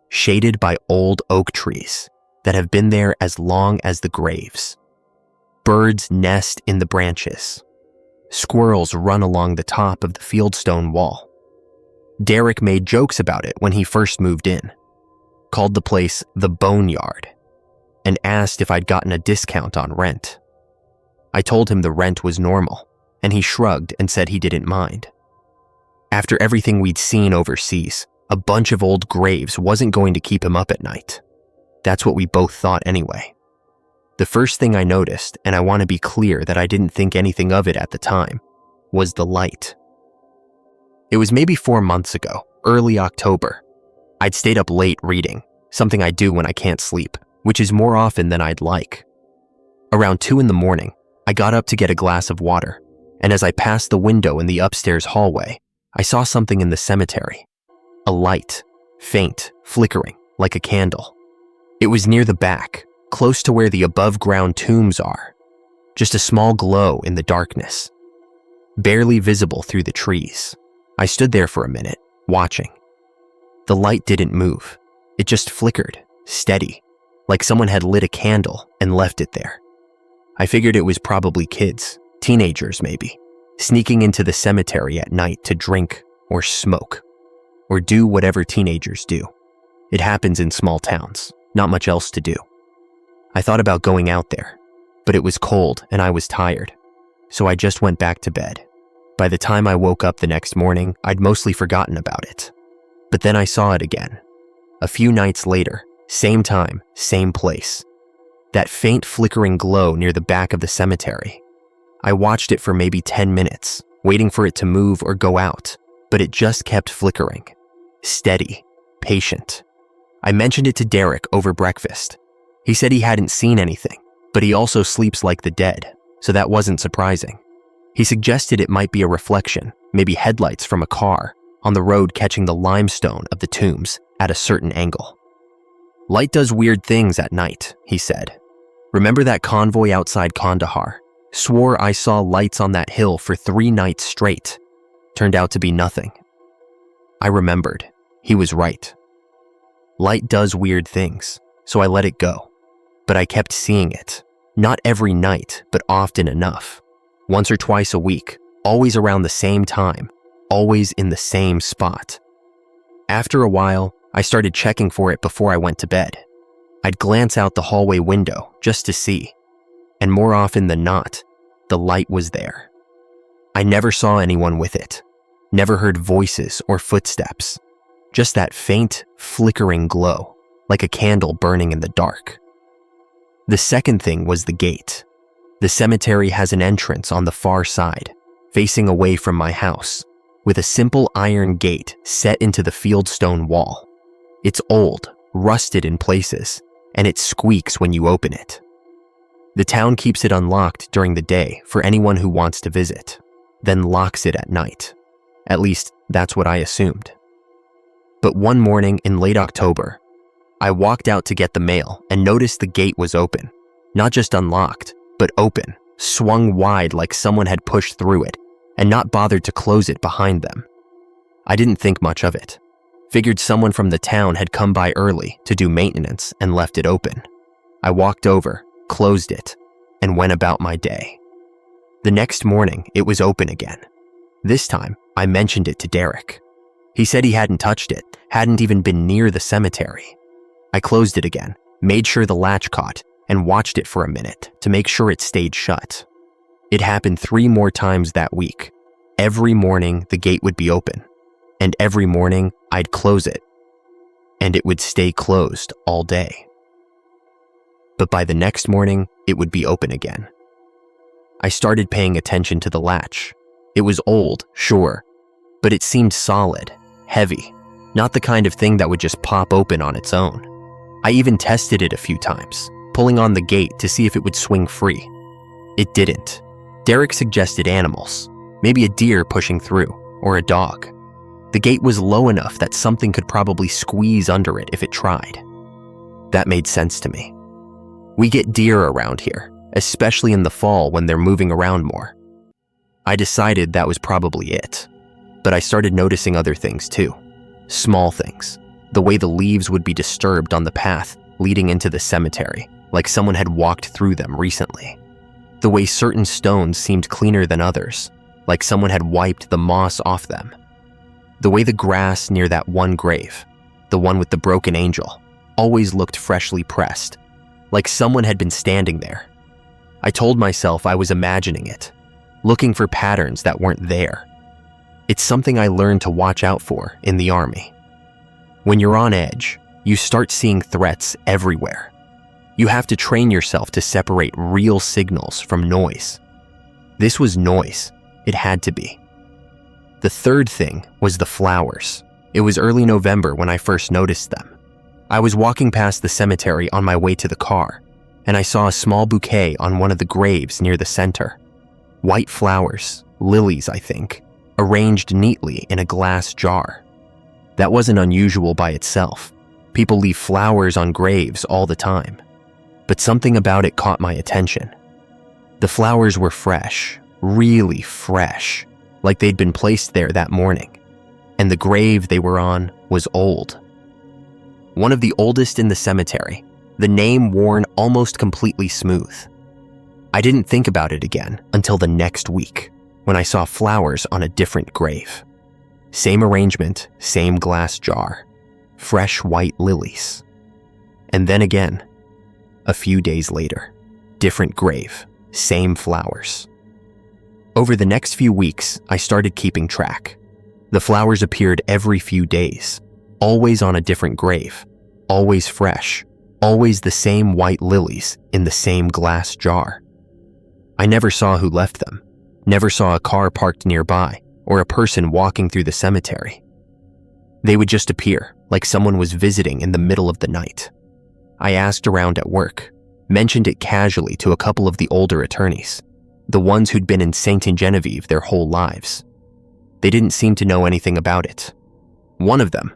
shaded by old oak trees that have been there as long as the graves. Birds nest in the branches. Squirrels run along the top of the fieldstone wall. Derek made jokes about it when he first moved in, called the place the Boneyard, and asked if I'd gotten a discount on rent. I told him the rent was normal, and he shrugged and said he didn't mind. After everything we'd seen overseas, a bunch of old graves wasn't going to keep him up at night. That's what we both thought anyway. The first thing I noticed, and I want to be clear that I didn't think anything of it at the time, was the light. It was maybe 4 months ago, early October. I'd stayed up late reading, something I do when I can't sleep, which is more often than I'd like. Around 2 a.m, I got up to get a glass of water, and as I passed the window in the upstairs hallway, I saw something in the cemetery. A light, faint, flickering, like a candle. It was near the back, close to where the above-ground tombs are. Just a small glow in the darkness, barely visible through the trees. I stood there for a minute, watching. The light didn't move. It just flickered, steady, like someone had lit a candle and left it there. I figured it was probably kids, teenagers maybe, sneaking into the cemetery at night to drink or smoke, or do whatever teenagers do. It happens in small towns, not much else to do. I thought about going out there, but it was cold and I was tired, so I just went back to bed. By the time I woke up the next morning, I'd mostly forgotten about it. But then I saw it again. A few nights later, same time, same place. That faint flickering glow near the back of the cemetery. I watched it for maybe 10 minutes, waiting for it to move or go out, but it just kept flickering. Steady, patient. I mentioned it to Derek over breakfast. He said he hadn't seen anything, but he also sleeps like the dead, so that wasn't surprising. He suggested it might be a reflection, maybe headlights from a car, on the road catching the limestone of the tombs at a certain angle. Light does weird things at night, he said. Remember that convoy outside Kandahar? Swore I saw lights on that hill for 3 nights straight. Turned out to be nothing. I remembered. He was right. Light does weird things, so I let it go. But I kept seeing it. Not every night, but often enough. Once or twice a week, always around the same time, always in the same spot. After a while, I started checking for it before I went to bed. I'd glance out the hallway window just to see, and more often than not, the light was there. I never saw anyone with it, never heard voices or footsteps, just that faint, flickering glow, like a candle burning in the dark. The second thing was the gate. The cemetery has an entrance on the far side, facing away from my house, with a simple iron gate set into the fieldstone wall. It's old, rusted in places, and it squeaks when you open it. The town keeps it unlocked during the day for anyone who wants to visit, then locks it at night. At least, that's what I assumed. But one morning in late October, I walked out to get the mail and noticed the gate was open. Not just unlocked, but open, swung wide like someone had pushed through it and not bothered to close it behind them. I didn't think much of it. Figured someone from the town had come by early to do maintenance and left it open. I walked over, closed it, and went about my day. The next morning, it was open again. This time, I mentioned it to Derek. He said he hadn't touched it, hadn't even been near the cemetery. I closed it again, made sure the latch caught, and watched it for a minute to make sure it stayed shut. It happened 3 more times that week. Every morning, the gate would be open, and every morning, I'd close it, and it would stay closed all day. But by the next morning, it would be open again. I started paying attention to the latch. It was old, sure, but it seemed solid, heavy, not the kind of thing that would just pop open on its own. I even tested it a few times, pulling on the gate to see if it would swing free. It didn't. Derek suggested animals, maybe a deer pushing through, or a dog. The gate was low enough that something could probably squeeze under it if it tried. That made sense to me. We get deer around here, especially in the fall when they're moving around more. I decided that was probably it, but I started noticing other things too. Small things. The way the leaves would be disturbed on the path leading into the cemetery, like someone had walked through them recently. The way certain stones seemed cleaner than others, like someone had wiped the moss off them. The way the grass near that one grave, the one with the broken angel, always looked freshly pressed, like someone had been standing there. I told myself I was imagining it, looking for patterns that weren't there. It's something I learned to watch out for in the army. When you're on edge, you start seeing threats everywhere. You have to train yourself to separate real signals from noise. This was noise. It had to be. The third thing was the flowers. It was early November when I first noticed them. I was walking past the cemetery on my way to the car, and I saw a small bouquet on one of the graves near the center. White flowers, lilies, I think, arranged neatly in a glass jar. That wasn't unusual by itself. People leave flowers on graves all the time. But something about it caught my attention. The flowers were fresh, really fresh, like they'd been placed there that morning. And the grave they were on was old. One of the oldest in the cemetery, the name worn almost completely smooth. I didn't think about it again until the next week, when I saw flowers on a different grave. Same arrangement, same glass jar, fresh white lilies. And then again, a few days later, different grave, same flowers. Over the next few weeks, I started keeping track. The flowers appeared every few days, always on a different grave, always fresh, always the same white lilies in the same glass jar. I never saw who left them, never saw a car parked nearby or a person walking through the cemetery. They would just appear, like someone was visiting in the middle of the night. I asked around at work, mentioned it casually to a couple of the older attorneys, the ones who'd been in St. Genevieve their whole lives. They didn't seem to know anything about it. One of them,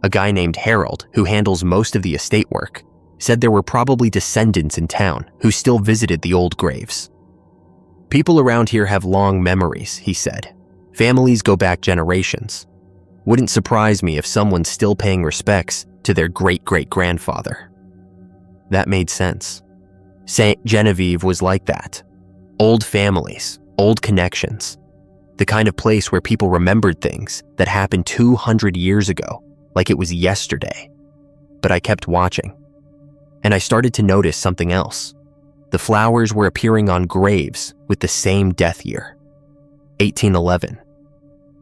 a guy named Harold, who handles most of the estate work, said there were probably descendants in town who still visited the old graves. People around here have long memories, he said. Families go back generations. Wouldn't surprise me if someone's still paying respects to their great-great-grandfather. That made sense. St. Genevieve was like that. Old families, old connections. The kind of place where people remembered things that happened 200 years ago, like it was yesterday. But I kept watching. And I started to notice something else. The flowers were appearing on graves with the same death year. 1811.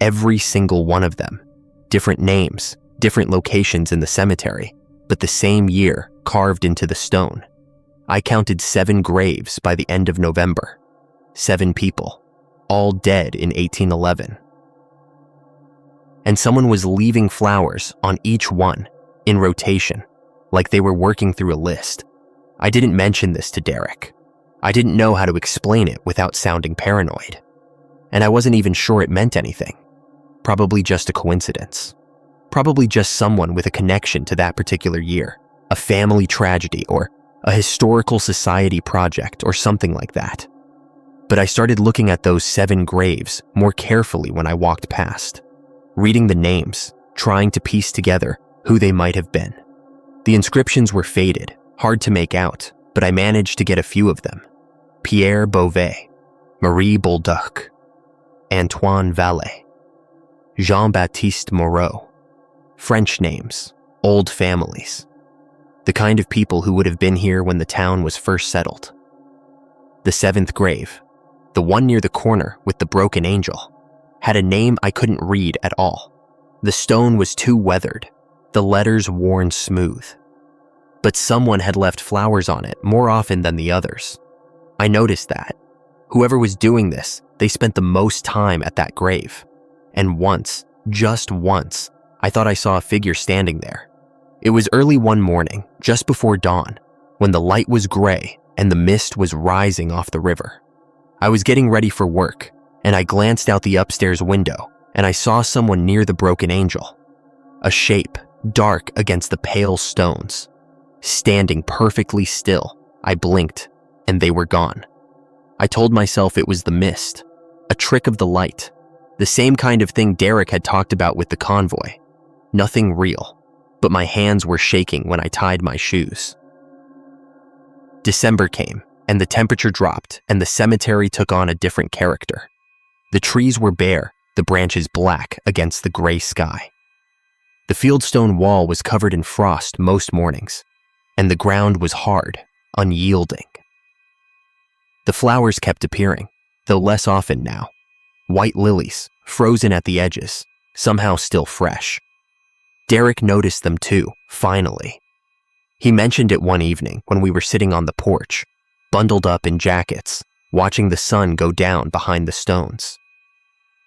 Every single one of them. Different names, different locations in the cemetery, but the same year carved into the stone. I counted 7 graves by the end of November. 7 people, all dead in 1811. And someone was leaving flowers on each one, in rotation, like they were working through a list. I didn't mention this to Derek. I didn't know how to explain it without sounding paranoid. And I wasn't even sure it meant anything. Probably just a coincidence. Probably just someone with a connection to that particular year, a family tragedy or a historical society project or something like that. But I started looking at those 7 graves more carefully when I walked past, reading the names, trying to piece together who they might have been. The inscriptions were faded, hard to make out, but I managed to get a few of them. Pierre Beauvais, Marie Bolduc, Antoine Vallée, Jean-Baptiste Moreau. French names, old families. The kind of people who would have been here when the town was first settled. The 7th grave, the one near the corner with the broken angel, had a name I couldn't read at all. The stone was too weathered, the letters worn smooth. But someone had left flowers on it more often than the others. I noticed that. Whoever was doing this, they spent the most time at that grave. And once, just once, I thought I saw a figure standing there. It was early one morning, just before dawn, when the light was gray and the mist was rising off the river. I was getting ready for work, and I glanced out the upstairs window, and I saw someone near the broken angel. A shape, dark against the pale stones. Standing perfectly still, I blinked, and they were gone. I told myself it was the mist, a trick of the light, the same kind of thing Derek had talked about with the convoy. Nothing real, but my hands were shaking when I tied my shoes. December came, and the temperature dropped, and the cemetery took on a different character. The trees were bare, the branches black against the gray sky. The fieldstone wall was covered in frost most mornings, and the ground was hard, unyielding. The flowers kept appearing, though less often now. White lilies, frozen at the edges, somehow still fresh. Derek noticed them too, finally. He mentioned it one evening when we were sitting on the porch, bundled up in jackets, watching the sun go down behind the stones.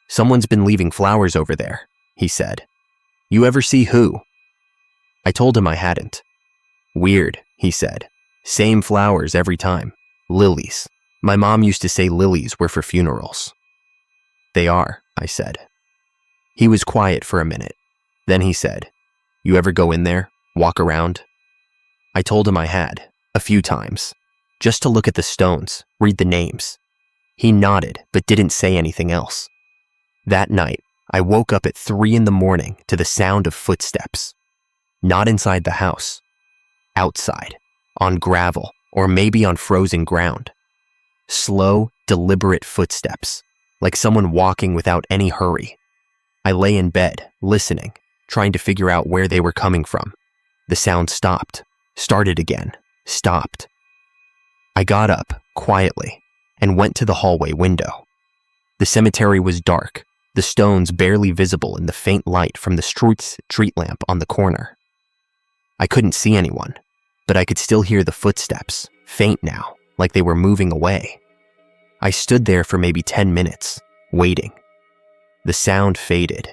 "Someone's been leaving flowers over there," he said. "You ever see who?" I told him I hadn't. "Weird," he said. "Same flowers every time. Lilies. My mom used to say lilies were for funerals." "They are," I said. He was quiet for a minute. Then he said, "You ever go in there, walk around?" I told him I had, a few times, just to look at the stones, read the names. He nodded, but didn't say anything else. That night, I woke up at 3 a.m. to the sound of footsteps. Not inside the house. Outside, on gravel, or maybe on frozen ground. Slow, deliberate footsteps, like someone walking without any hurry. I lay in bed, listening, trying to figure out where they were coming from. The sound stopped, started again, stopped. I got up, quietly, and went to the hallway window. The cemetery was dark, the stones barely visible in the faint light from the street lamp on the corner. I couldn't see anyone, but I could still hear the footsteps, faint now, like they were moving away. I stood there for maybe 10 minutes, waiting. The sound faded.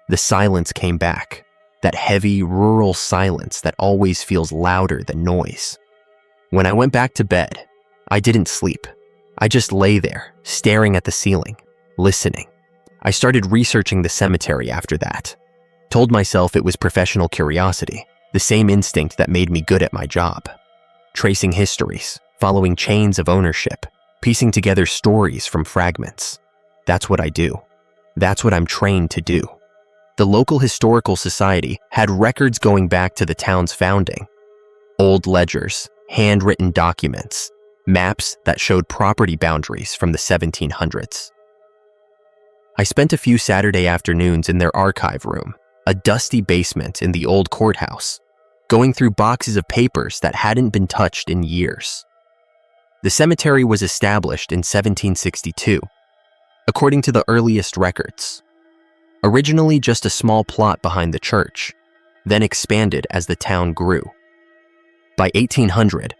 The silence came back, that heavy, rural silence that always feels louder than noise. When I went back to bed, I didn't sleep. I just lay there, staring at the ceiling, listening. I started researching the cemetery after that. Told myself it was professional curiosity, the same instinct that made me good at my job. Tracing histories, following chains of ownership, piecing together stories from fragments. That's what I do. That's what I'm trained to do. The local historical society had records going back to the town's founding. Old ledgers, handwritten documents, maps that showed property boundaries from the 1700s. I spent a few Saturday afternoons in their archive room, a dusty basement in the old courthouse, going through boxes of papers that hadn't been touched in years. The cemetery was established in 1762, according to the earliest records. Originally just a small plot behind the church, then expanded as the town grew. By 1800,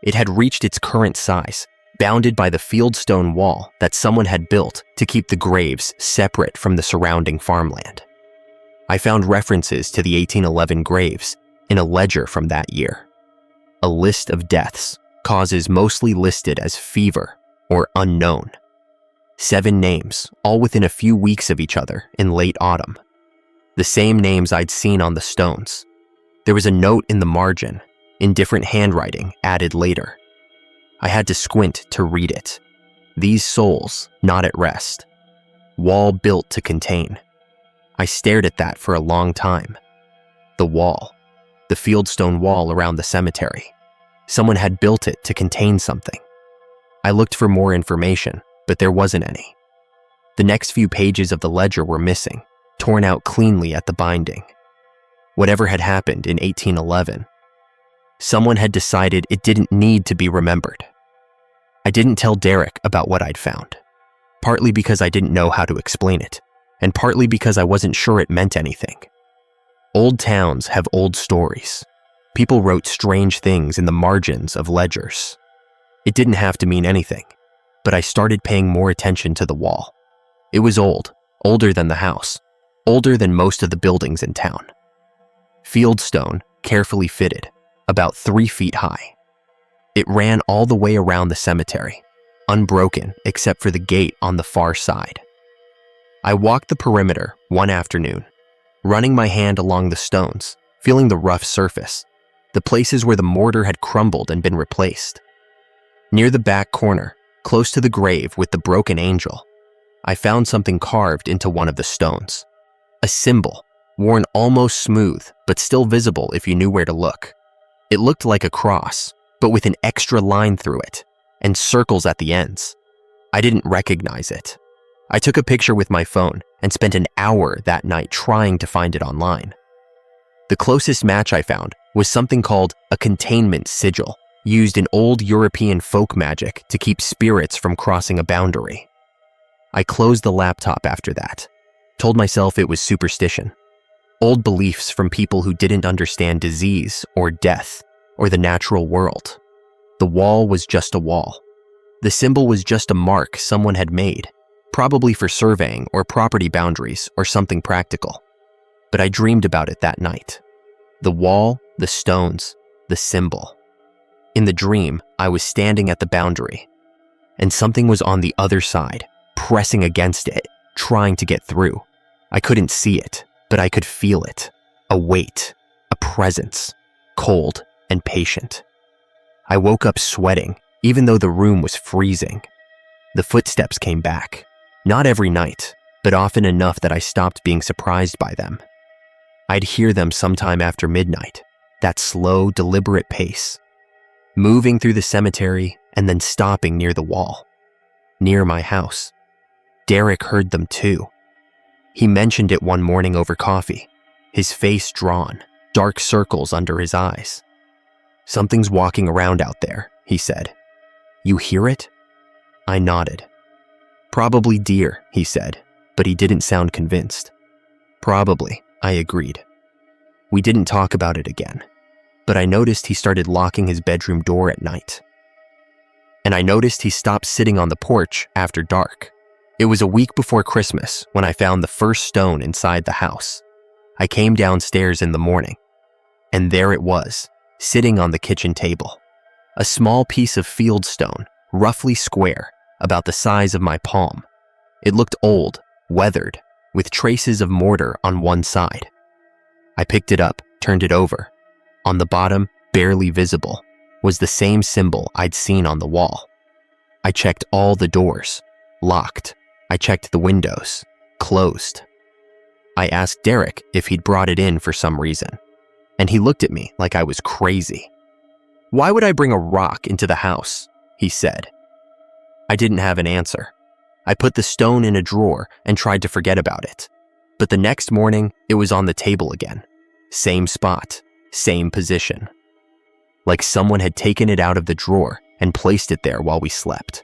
it had reached its current size, bounded by the fieldstone wall that someone had built to keep the graves separate from the surrounding farmland. I found references to the 1811 graves in a ledger from that year. A list of deaths, causes mostly listed as fever or unknown. 7 names, all within a few weeks of each other in late autumn. The same names I'd seen on the stones. There was a note in the margin, in different handwriting, added later. I had to squint to read it. These souls, not at rest. Wall built to contain. I stared at that for a long time. The wall. The fieldstone wall around the cemetery. Someone had built it to contain something. I looked for more information, but there wasn't any. The next few pages of the ledger were missing, torn out cleanly at the binding. Whatever had happened in 1811, someone had decided it didn't need to be remembered. I didn't tell Derek about what I'd found, partly because I didn't know how to explain it, and partly because I wasn't sure it meant anything. Old towns have old stories. People wrote strange things in the margins of ledgers. It didn't have to mean anything, but I started paying more attention to the wall. It was old, older than the house, older than most of the buildings in town. Fieldstone, carefully fitted, about 3 feet high. It ran all the way around the cemetery, unbroken except for the gate on the far side. I walked the perimeter one afternoon, running my hand along the stones, feeling the rough surface, the places where the mortar had crumbled and been replaced. Near the back corner, close to the grave with the broken angel, I found something carved into one of the stones. A symbol, worn almost smooth, but still visible if you knew where to look. It looked like a cross, but with an extra line through it, and circles at the ends. I didn't recognize it. I took a picture with my phone and spent an hour that night trying to find it online. The closest match I found was something called a containment sigil, used in old European folk magic to keep spirits from crossing a boundary. I closed the laptop after that, told myself it was superstition. Old beliefs from people who didn't understand disease or death or the natural world. The wall was just a wall. The symbol was just a mark someone had made, probably for surveying or property boundaries or something practical. But I dreamed about it that night. The wall, the stones, the symbol. In the dream, I was standing at the boundary, and something was on the other side, pressing against it, trying to get through. I couldn't see it, but I could feel it. A weight, a presence, cold and patient. I woke up sweating, even though the room was freezing. The footsteps came back. Not every night, but often enough that I stopped being surprised by them. I'd hear them sometime after midnight, that slow, deliberate pace, moving through the cemetery and then stopping near the wall, near my house. Derek heard them too. He mentioned it one morning over coffee, his face drawn, dark circles under his eyes. "Something's walking around out there," he said. "You hear it?" I nodded. "Probably deer," he said, but he didn't sound convinced. "Probably," I agreed. We didn't talk about it again, but I noticed he started locking his bedroom door at night. And I noticed he stopped sitting on the porch after dark. It was a week before Christmas when I found the first stone inside the house. I came downstairs in the morning, and there it was, sitting on the kitchen table. A small piece of fieldstone, roughly square, about the size of my palm. It looked old, weathered, with traces of mortar on one side. I picked it up, turned it over. On the bottom, barely visible, was the same symbol I'd seen on the wall. I checked all the doors, locked. I checked the windows, closed. I asked Derek if he'd brought it in for some reason, and he looked at me like I was crazy. "Why would I bring a rock into the house?" he said. I didn't have an answer. I put the stone in a drawer and tried to forget about it. But the next morning, it was on the table again. Same spot, same position. Like someone had taken it out of the drawer and placed it there while we slept.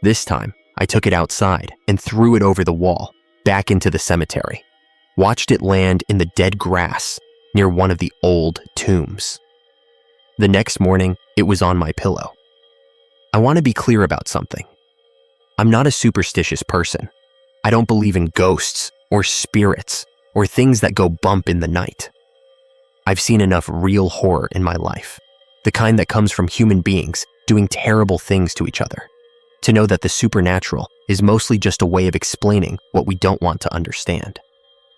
This time, I took it outside and threw it over the wall, back into the cemetery. Watched it land in the dead grass near one of the old tombs. The next morning, it was on my pillow. I want to be clear about something. I'm not a superstitious person. I don't believe in ghosts or spirits or things that go bump in the night. I've seen enough real horror in my life, the kind that comes from human beings doing terrible things to each other, to know that the supernatural is mostly just a way of explaining what we don't want to understand.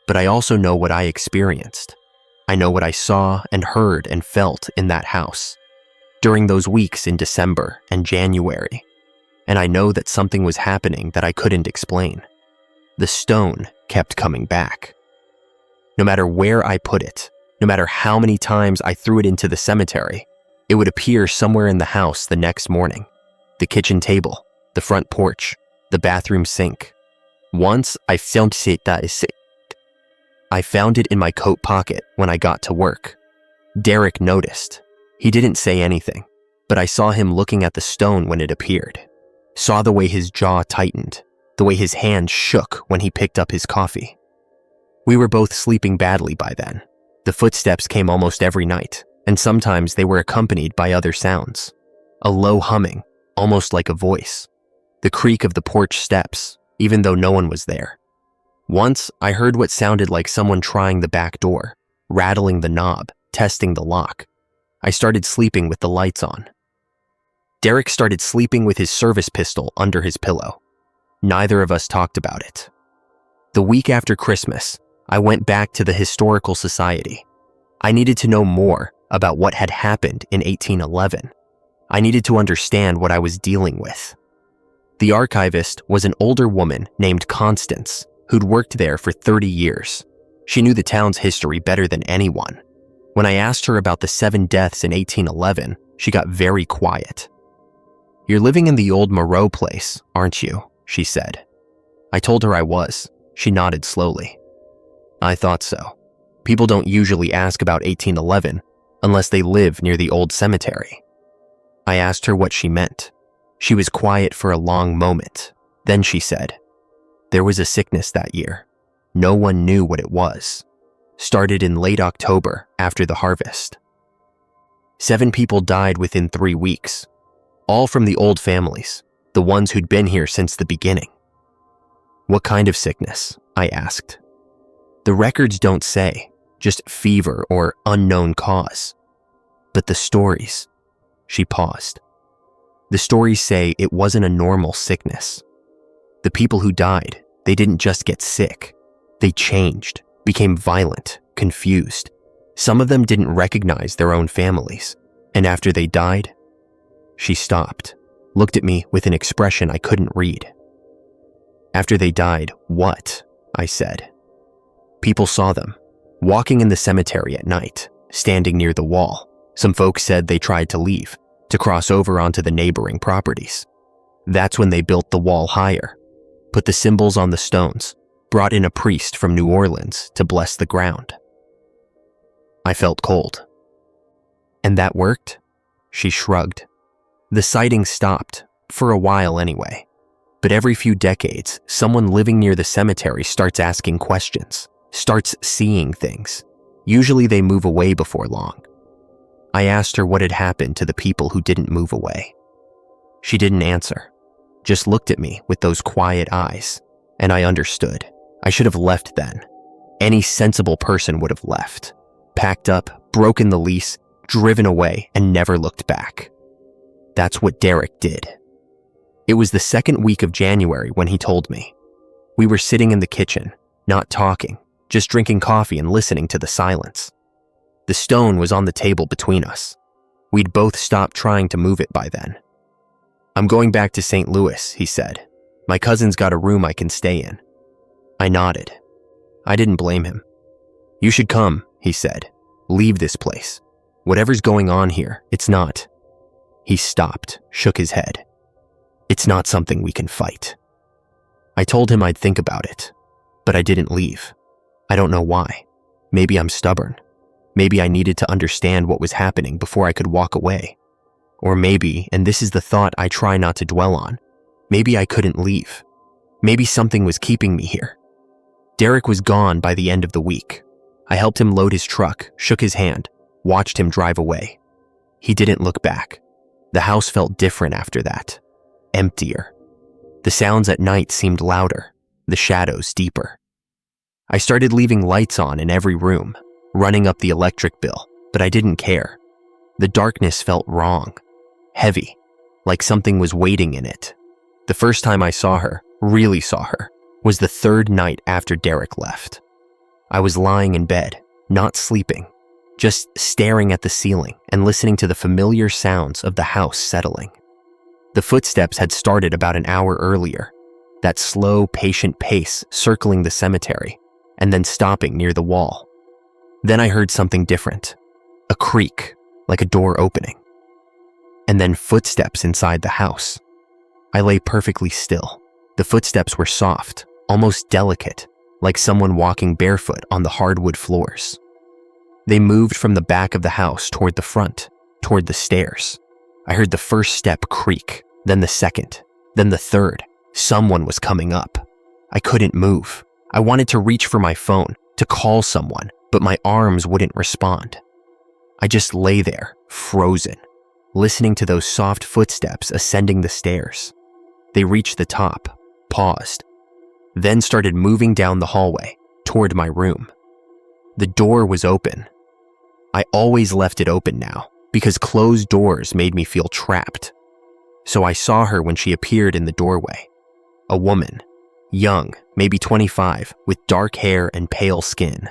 But I also know what I experienced. I know what I saw and heard and felt in that house during those weeks in December and January. And I know that something was happening that I couldn't explain. The stone kept coming back. No matter where I put it, no matter how many times I threw it into the cemetery, it would appear somewhere in the house the next morning. The kitchen table, the front porch, the bathroom sink. Once I found it in my coat pocket when I got to work. Derek noticed. He didn't say anything, but I saw him looking at the stone when it appeared. Saw the way his jaw tightened, the way his hand shook when he picked up his coffee. We were both sleeping badly by then. The footsteps came almost every night, and sometimes they were accompanied by other sounds. A low humming, almost like a voice. The creak of the porch steps, even though no one was there. Once, I heard what sounded like someone trying the back door, rattling the knob, testing the lock. I started sleeping with the lights on. Derek started sleeping with his service pistol under his pillow. Neither of us talked about it. The week after Christmas, I went back to the Historical Society. I needed to know more about what had happened in 1811. I needed to understand what I was dealing with. The archivist was an older woman named Constance, who'd worked there for 30 years. She knew the town's history better than anyone. When I asked her about the 7 deaths in 1811, she got very quiet. "You're living in the old Moreau place, aren't you?" she said. I told her I was. She nodded slowly. I thought so. People don't usually ask about 1811 unless they live near the old cemetery. I asked her what she meant. She was quiet for a long moment. Then she said, "There was a sickness that year. No one knew what it was. Started in late October after the harvest. 7 people died within 3 weeks, all from the old families, the ones who'd been here since the beginning." "What kind of sickness?" I asked. "The records don't say, just fever or unknown cause. But the stories," she paused. "The stories say it wasn't a normal sickness. The people who died, they didn't just get sick. They changed, became violent, confused. Some of them didn't recognize their own families. And after they died," she stopped, looked at me with an expression I couldn't read. "After they died, what?" I said. "People saw them, walking in the cemetery at night, standing near the wall. Some folks said they tried to leave, to cross over onto the neighboring properties. That's when they built the wall higher, put the symbols on the stones, brought in a priest from New Orleans to bless the ground." I felt cold. "And that worked?" She shrugged. "The sightings stopped, for a while anyway. But every few decades, someone living near the cemetery starts asking questions, starts seeing things. Usually they move away before long." I asked her what had happened to the people who didn't move away. She didn't answer, just looked at me with those quiet eyes, and I understood. I should have left then. Any sensible person would have left, packed up, broken the lease, driven away, and never looked back. That's what Derek did. It was the 2nd week of January when he told me. We were sitting in the kitchen, not talking, just drinking coffee and listening to the silence. The stone was on the table between us. We'd both stopped trying to move it by then. "I'm going back to St. Louis," he said. "My cousin's got a room I can stay in." I nodded. I didn't blame him. "You should come," he said. "Leave this place. Whatever's going on here, it's not." He stopped, shook his head. "It's not something we can fight." I told him I'd think about it, but I didn't leave. I don't know why. Maybe I'm stubborn. Maybe I needed to understand what was happening before I could walk away. Or maybe, and this is the thought I try not to dwell on, maybe I couldn't leave. Maybe something was keeping me here. Derek was gone by the end of the week. I helped him load his truck, shook his hand, watched him drive away. He didn't look back. The house felt different after that. Emptier. The sounds at night seemed louder, the shadows deeper. I started leaving lights on in every room, running up the electric bill, but I didn't care. The darkness felt wrong, heavy, like something was waiting in it. The first time I saw her, really saw her, was the 3rd night after Derek left. I was lying in bed, not sleeping, just staring at the ceiling and listening to the familiar sounds of the house settling. The footsteps had started about an hour earlier, that slow, patient pace circling the cemetery and then stopping near the wall. Then I heard something different, a creak, like a door opening, and then footsteps inside the house. I lay perfectly still. The footsteps were soft, almost delicate, like someone walking barefoot on the hardwood floors. They moved from the back of the house toward the front, toward the stairs. I heard the first step creak, then the second, then the third. Someone was coming up. I couldn't move. I wanted to reach for my phone, to call someone, but my arms wouldn't respond. I just lay there, frozen, listening to those soft footsteps ascending the stairs. They reached the top, paused, then started moving down the hallway toward my room. The door was open. I always left it open now because closed doors made me feel trapped. So I saw her when she appeared in the doorway. A woman, young, maybe 25, with dark hair and pale skin.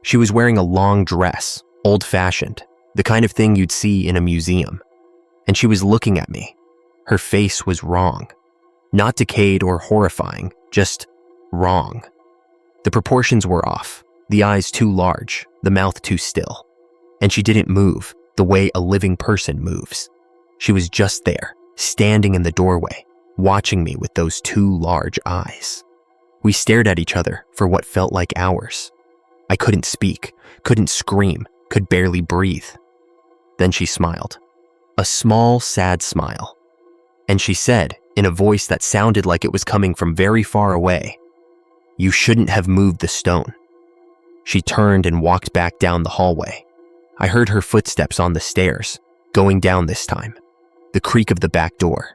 She was wearing a long dress, old-fashioned, the kind of thing you'd see in a museum. And she was looking at me. Her face was wrong. Not decayed or horrifying, just wrong. The proportions were off, the eyes too large, the mouth too still. And she didn't move the way a living person moves. She was just there, standing in the doorway, watching me with those two large eyes. We stared at each other for what felt like hours. I couldn't speak, couldn't scream, could barely breathe. Then she smiled. A small, sad smile. And she said, in a voice that sounded like it was coming from very far away, "You shouldn't have moved the stone." She turned and walked back down the hallway. I heard her footsteps on the stairs, going down this time, the creak of the back door,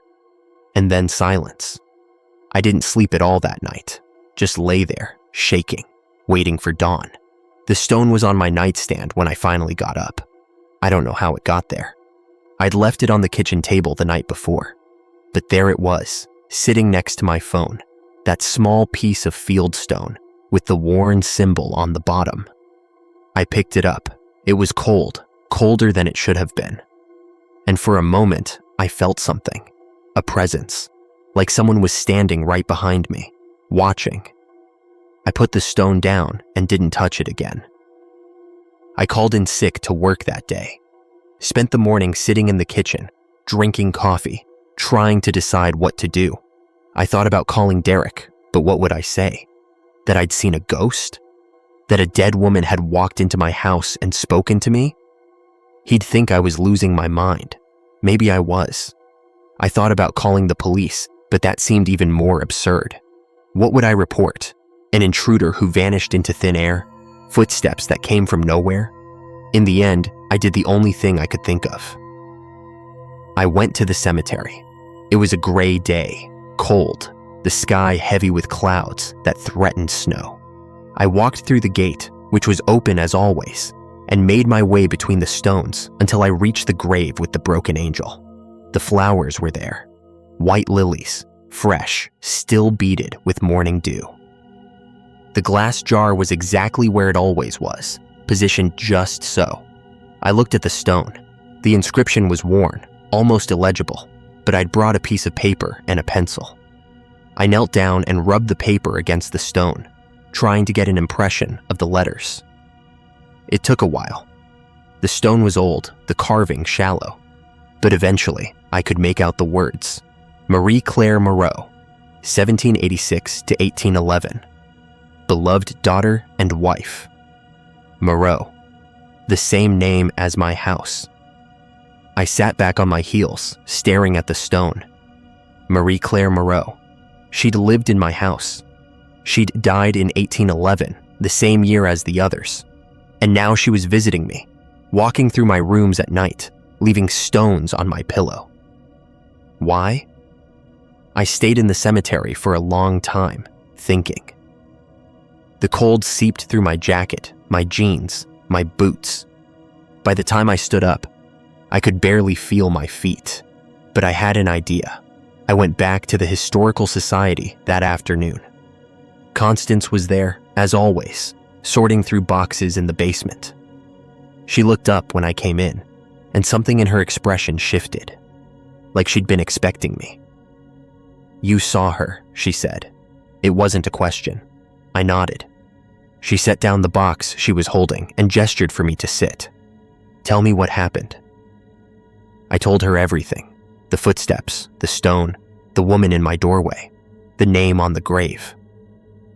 and then silence. I didn't sleep at all that night, just lay there, shaking, waiting for dawn. The stone was on my nightstand when I finally got up. I don't know how it got there. I'd left it on the kitchen table the night before, but there it was, sitting next to my phone, that small piece of fieldstone with the worn symbol on the bottom. I picked it up. It was cold, colder than it should have been. And for a moment, I felt something, a presence, like someone was standing right behind me, watching. I put the stone down and didn't touch it again. I called in sick to work that day. Spent the morning sitting in the kitchen, drinking coffee, trying to decide what to do. I thought about calling Derek, but what would I say? That I'd seen a ghost? That a dead woman had walked into my house and spoken to me? He'd think I was losing my mind. Maybe I was. I thought about calling the police, but that seemed even more absurd. What would I report? An intruder who vanished into thin air? Footsteps that came from nowhere? In the end, I did the only thing I could think of. I went to the cemetery. It was a gray day, cold, the sky heavy with clouds that threatened snow. I walked through the gate, which was open as always, and made my way between the stones until I reached the grave with the broken angel. The flowers were there, white lilies, fresh, still beaded with morning dew. The glass jar was exactly where it always was, positioned just so. I looked at the stone. The inscription was worn, almost illegible, but I'd brought a piece of paper and a pencil. I knelt down and rubbed the paper against the stone, trying to get an impression of the letters. It took a while. The stone was old, the carving shallow, but eventually I could make out the words. Marie Claire Moreau, 1786 to 1811. Beloved daughter and wife. Moreau, the same name as my house. I sat back on my heels, staring at the stone. Marie Claire Moreau. She'd lived in my house. She'd died in 1811, the same year as the others. And now she was visiting me, walking through my rooms at night, leaving stones on my pillow. Why? I stayed in the cemetery for a long time, thinking. The cold seeped through my jacket, my jeans, my boots. By the time I stood up, I could barely feel my feet, but I had an idea. I went back to the Historical Society that afternoon. Constance was there, as always, sorting through boxes in the basement. She looked up when I came in, and something in her expression shifted, like she'd been expecting me. "You saw her," she said. It wasn't a question. I nodded. She set down the box she was holding and gestured for me to sit. "Tell me what happened." I told her everything. The footsteps, the stone, the woman in my doorway, the name on the grave.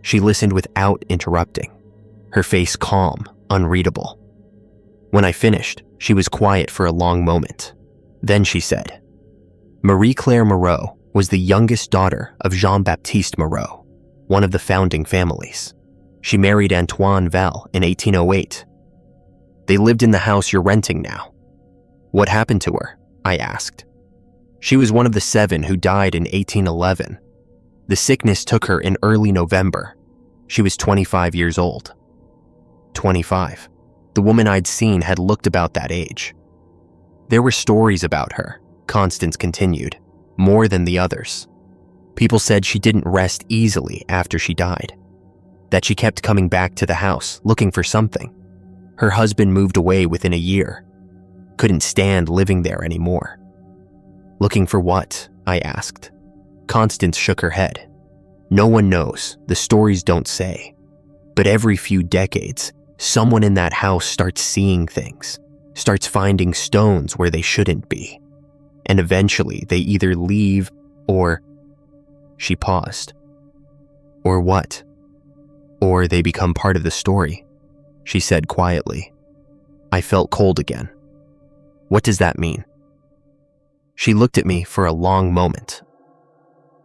She listened without interrupting, her face calm, unreadable. When I finished, she was quiet for a long moment. Then she said, "Marie-Claire Moreau was the youngest daughter of Jean-Baptiste Moreau, one of the founding families. She married Antoine Val in 1808. They lived in the house you're renting now." "What happened to her?" I asked. "She was one of the 7 who died in 1811. The sickness took her in early November. She was 25 years old." 25. The woman I'd seen had looked about that age. "There were stories about her," Constance continued, "more than the others. People said she didn't rest easily after she died, that she kept coming back to the house looking for something. Her husband moved away within a year, couldn't stand living there anymore." "Looking for what?" I asked. Constance shook her head. "No one knows, the stories don't say. But every few decades, someone in that house starts seeing things, starts finding stones where they shouldn't be. And eventually they either leave or..." She paused. "Or what?" "Or they become part of the story," she said quietly. I felt cold again. "What does that mean?" She looked at me for a long moment.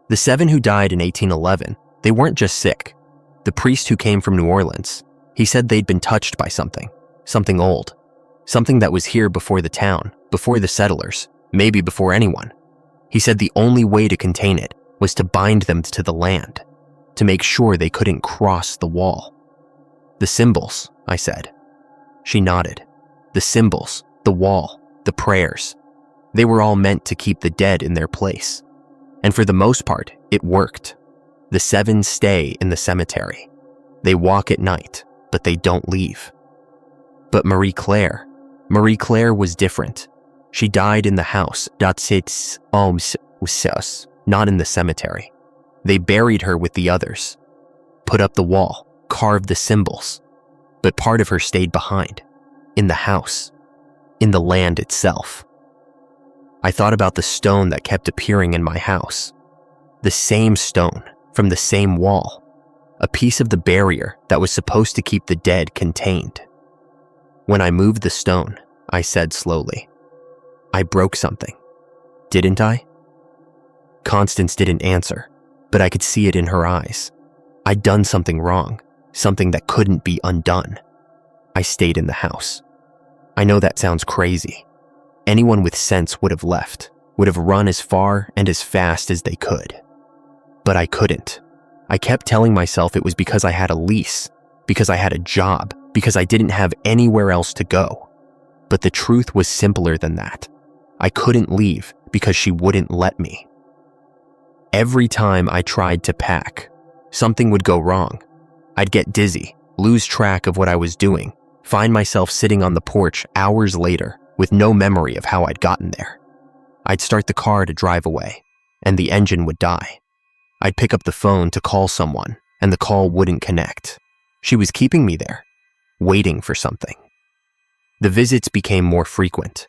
"The 7 who died in 1811, they weren't just sick. The priest who came from New Orleans, he said they'd been touched by something old, something that was here before the town, before the settlers, maybe before anyone. He said the only way to contain it was to bind them to the land, to make sure they couldn't cross the wall." "The symbols," I said. She nodded. "The symbols, the wall, the prayers. They were all meant to keep the dead in their place. And for the most part, it worked. The 7 stay in the cemetery. They walk at night, but they don't leave." "But Marie-Claire was different. She died in the house, not in the cemetery. They buried her with the others, put up the wall, carved the symbols. But part of her stayed behind, in the house, in the land itself." I thought about the stone that kept appearing in my house. The same stone, from the same wall. A piece of the barrier that was supposed to keep the dead contained. "When I moved the stone," I said slowly, "I broke something. Didn't I?" Constance didn't answer, but I could see it in her eyes. I'd done something wrong, something that couldn't be undone. I stayed in the house. I know that sounds crazy. Anyone with sense would have left, would have run as far and as fast as they could. But I couldn't. I kept telling myself it was because I had a lease, because I had a job, because I didn't have anywhere else to go. But the truth was simpler than that. I couldn't leave because she wouldn't let me. Every time I tried to pack, something would go wrong. I'd get dizzy, lose track of what I was doing, find myself sitting on the porch hours later with no memory of how I'd gotten there. I'd start the car to drive away, and the engine would die. I'd pick up the phone to call someone, and the call wouldn't connect. She was keeping me there, waiting for something. The visits became more frequent.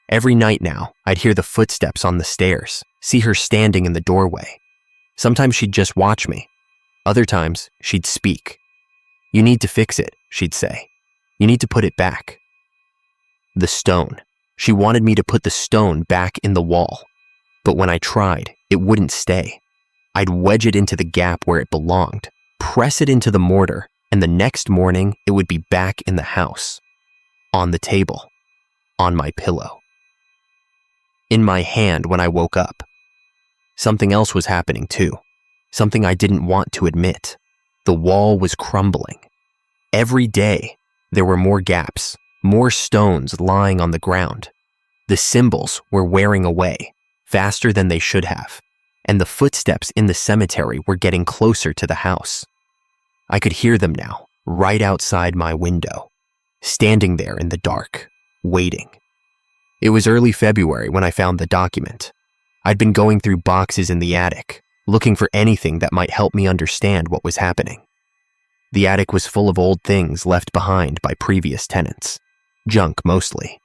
Every night now, I'd hear the footsteps on the stairs, see her standing in the doorway. Sometimes she'd just watch me. Other times, she'd speak. "You need to fix it," she'd say. "You need to put it back." The stone. She wanted me to put the stone back in the wall. But when I tried, it wouldn't stay. I'd wedge it into the gap where it belonged, press it into the mortar, and the next morning, it would be back in the house. On the table. On my pillow. In my hand when I woke up. Something else was happening too. Something I didn't want to admit. The wall was crumbling. Every day, there were more gaps, more stones lying on the ground. The symbols were wearing away, faster than they should have, and the footsteps in the cemetery were getting closer to the house. I could hear them now, right outside my window. standing there in the dark, waiting. It was early February when I found the document. I'd been going through boxes in the attic, looking for anything that might help me understand what was happening. The attic was full of old things left behind by previous tenants, junk mostly,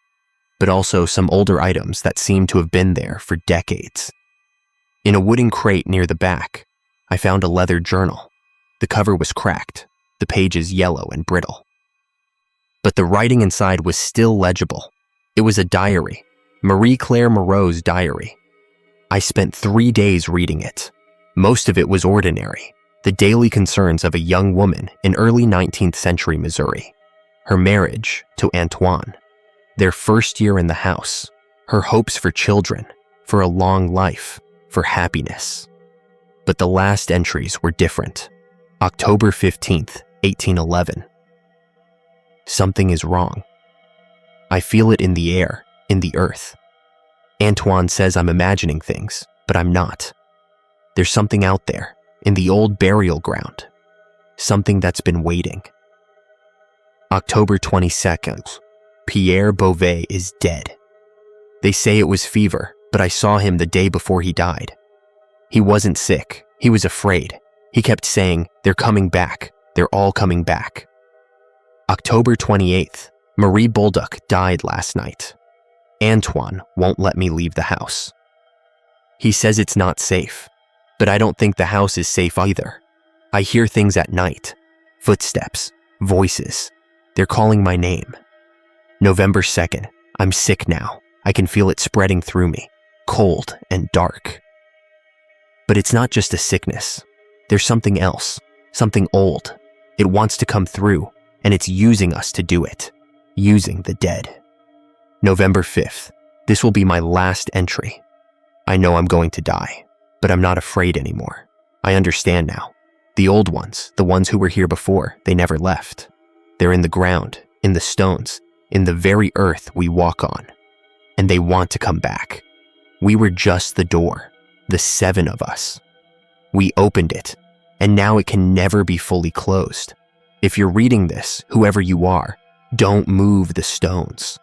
but also some older items that seemed to have been there for decades. In a wooden crate near the back, I found a leather journal. The cover was cracked, the pages yellow and brittle. But the writing inside was still legible. It was a diary, Marie Claire Moreau's diary. I spent 3 days reading it. Most of it was ordinary, the daily concerns of a young woman in early 19th century Missouri. Her marriage to Antoine, their first year in the house, her hopes for children, for a long life, for happiness. But the last entries were different. October 15th, 1811. Something is wrong. I feel it in the air, in the earth. Antoine says I'm imagining things, but I'm not. There's something out there, in the old burial ground. Something that's been waiting. October 22nd. Pierre Beauvais is dead. They say it was fever, but I saw him the day before he died. He wasn't sick. He was afraid. He kept saying, "They're coming back. They're all coming back." October 28th. Marie Bolduc died last night. Antoine won't let me leave the house. He says it's not safe, but I don't think the house is safe either. I hear things at night. Footsteps, voices. They're calling my name. November 2nd. I'm sick now. I can feel it spreading through me, cold and dark. But it's not just a sickness. There's something else, something old. It wants to come through, and it's using us to do it, using the dead. November 5th. This will be my last entry. I know I'm going to die, but I'm not afraid anymore. I understand now. The old ones, the ones who were here before, they never left. They're in the ground, in the stones, in the very earth we walk on. And they want to come back. We were just the door, the 7 of us. We opened it, and now it can never be fully closed. If you're reading this, whoever you are, don't move the stones.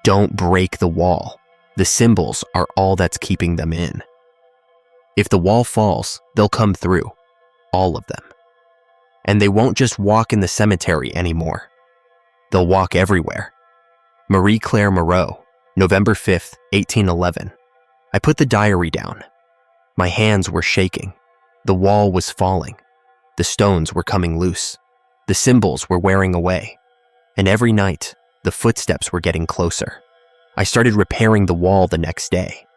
Don't break the wall. The symbols are all that's keeping them in. If the wall falls, they'll come through. All of them. And they won't just walk in the cemetery anymore. They'll walk everywhere. Marie Claire Moreau, November 5th, 1811. I put the diary down. My hands were shaking. The wall was falling. The stones were coming loose. The symbols were wearing away. And every night, the footsteps were getting closer. I started repairing the wall the next day.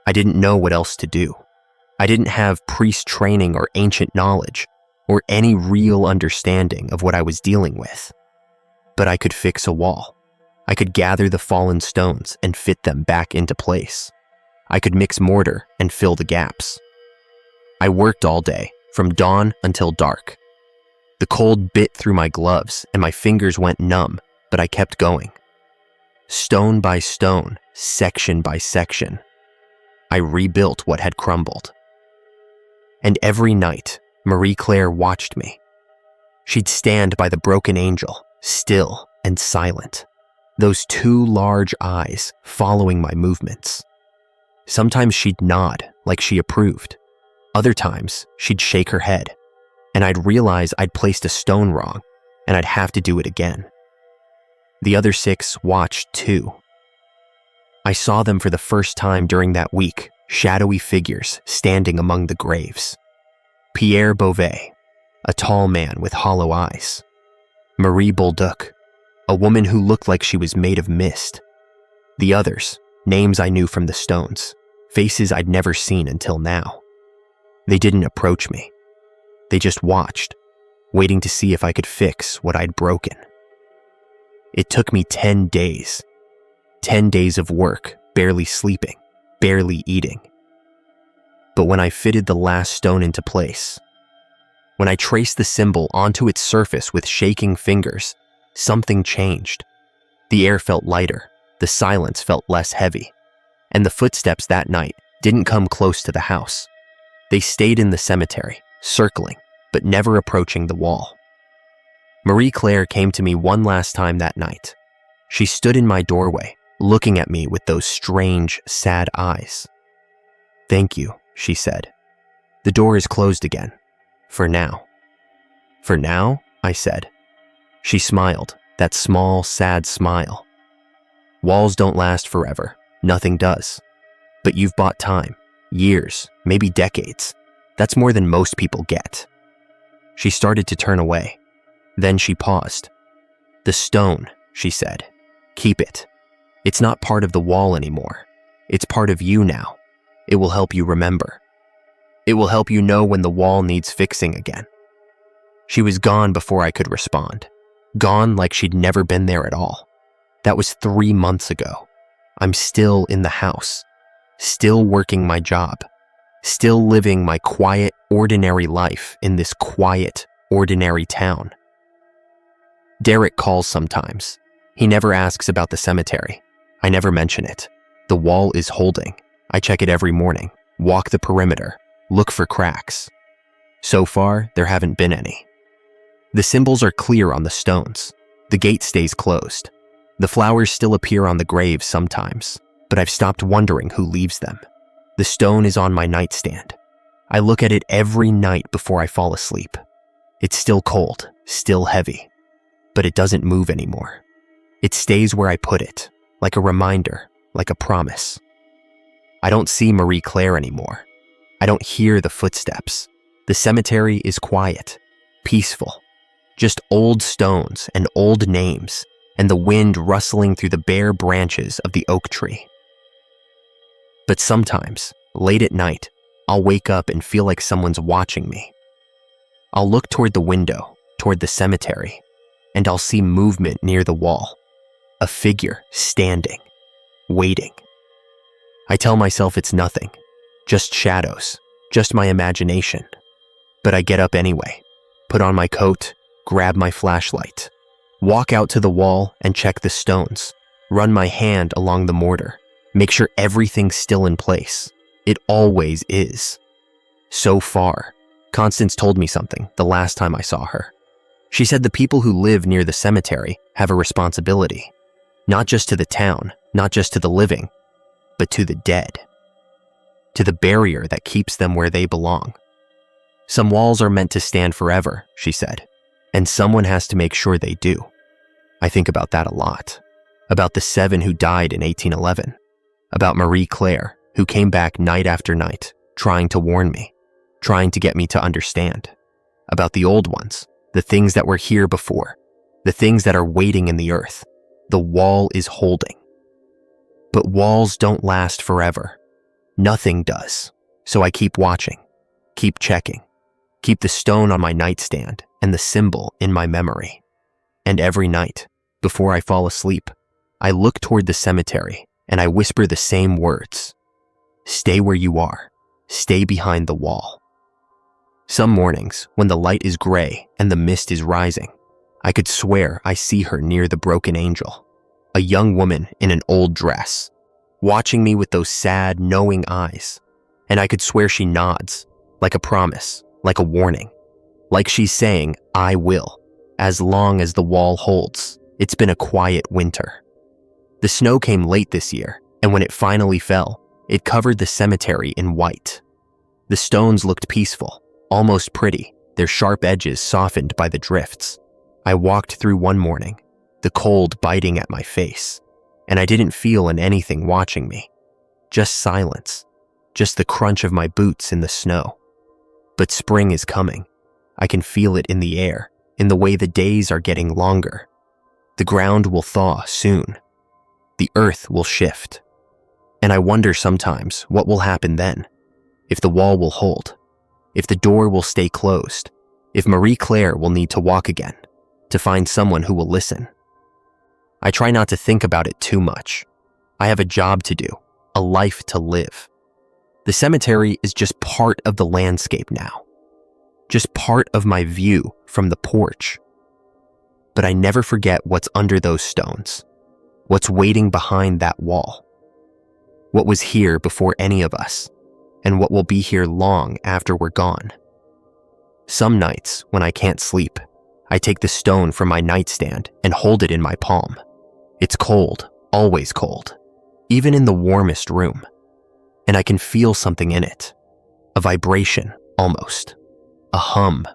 I didn't know what else to do. I didn't have priest training or ancient knowledge, or any real understanding of what I was dealing with. But I could fix a wall. I could gather the fallen stones and fit them back into place. I could mix mortar and fill the gaps. I worked all day, from dawn until dark. The cold bit through my gloves and my fingers went numb, but I kept going. Stone by stone, section by section, I rebuilt what had crumbled. And every night, Marie Claire watched me. She'd stand by the broken angel, still and silent, those 2 large eyes following my movements. Sometimes she'd nod like she approved. Other times, she'd shake her head, and I'd realize I'd placed a stone wrong, and I'd have to do it again. The other 6 watched too. I saw them for the first time during that week, shadowy figures standing among the graves. Pierre Beauvais, a tall man with hollow eyes. Marie Bolduc, a woman who looked like she was made of mist. The others, names I knew from the stones, faces I'd never seen until now. They didn't approach me. They just watched, waiting to see if I could fix what I'd broken. It took me 10 days. 10 days of work, barely sleeping, barely eating. But when I fitted the last stone into place, when I traced the symbol onto its surface with shaking fingers, something changed. The air felt lighter, the silence felt less heavy, and the footsteps that night didn't come close to the house. They stayed in the cemetery, circling, but never approaching the wall. Marie Claire came to me one last time that night. She stood in my doorway, looking at me with those strange, sad eyes. "Thank you," she said. "The door is closed again. For now." "For now?" I said. She smiled, that small, sad smile. "Walls don't last forever. Nothing does. But you've bought time. Years, maybe decades. That's more than most people get." She started to turn away. Then she paused. "The stone," she said. "Keep it. It's not part of the wall anymore. It's part of you now. It will help you remember. It will help you know when the wall needs fixing again." She was gone before I could respond. Gone like she'd never been there at all. That was 3 months ago. I'm still in the house. Still working my job. Still living my quiet, ordinary life in this quiet, ordinary town. Derek calls sometimes. He never asks about the cemetery. I never mention it. The wall is holding. I check it every morning, walk the perimeter, look for cracks. So far, there haven't been any. The symbols are clear on the stones. The gate stays closed. The flowers still appear on the graves sometimes, but I've stopped wondering who leaves them. The stone is on my nightstand. I look at it every night before I fall asleep. It's still cold, still heavy, but it doesn't move anymore. It stays where I put it, like a reminder, like a promise. I don't see Marie Claire anymore. I don't hear the footsteps. The cemetery is quiet, peaceful. Just old stones and old names, and the wind rustling through the bare branches of the oak tree. But sometimes, late at night, I'll wake up and feel like someone's watching me. I'll look toward the window, toward the cemetery, and I'll see movement near the wall. A figure standing, waiting. I tell myself it's nothing, just shadows, just my imagination. But I get up anyway, put on my coat, grab my flashlight, walk out to the wall and check the stones, run my hand along the mortar, make sure everything's still in place. It always is. So far, Constance told me something the last time I saw her. She said the people who live near the cemetery have a responsibility, not just to the town, not just to the living, but to the dead, to the barrier that keeps them where they belong. Some walls are meant to stand forever, she said, and someone has to make sure they do. I think about that a lot, about the 7 who died in 1811, about Marie Claire, who came back night after night, trying to warn me, trying to get me to understand, about the old ones, the things that were here before, the things that are waiting in the earth. The wall is holding. But walls don't last forever. Nothing does. So I keep watching, keep checking, keep the stone on my nightstand and the symbol in my memory. And every night, before I fall asleep, I look toward the cemetery and I whisper the same words. Stay where you are. Stay behind the wall. Some mornings, when the light is gray and the mist is rising, I could swear I see her near the broken angel, a young woman in an old dress, watching me with those sad, knowing eyes. And I could swear she nods, like a promise, like a warning, like she's saying, I will, as long as the wall holds. It's been a quiet winter. The snow came late this year, and when it finally fell, it covered the cemetery in white. The stones looked peaceful, almost pretty, their sharp edges softened by the drifts. I walked through one morning, the cold biting at my face, and I didn't feel anything watching me. Just silence, just the crunch of my boots in the snow. But spring is coming. I can feel it in the air, in the way the days are getting longer. The ground will thaw soon. The earth will shift. And I wonder sometimes what will happen then, if the wall will hold, if the door will stay closed, if Marie Claire will need to walk again, to find someone who will listen. I try not to think about it too much. I have a job to do, a life to live. The cemetery is just part of the landscape now, just part of my view from the porch. But I never forget what's under those stones, what's waiting behind that wall, what was here before any of us, and what will be here long after we're gone. Some nights, when I can't sleep, I take the stone from my nightstand and hold it in my palm. It's cold, always cold, even in the warmest room. And I can feel something in it. A vibration, almost. A hum.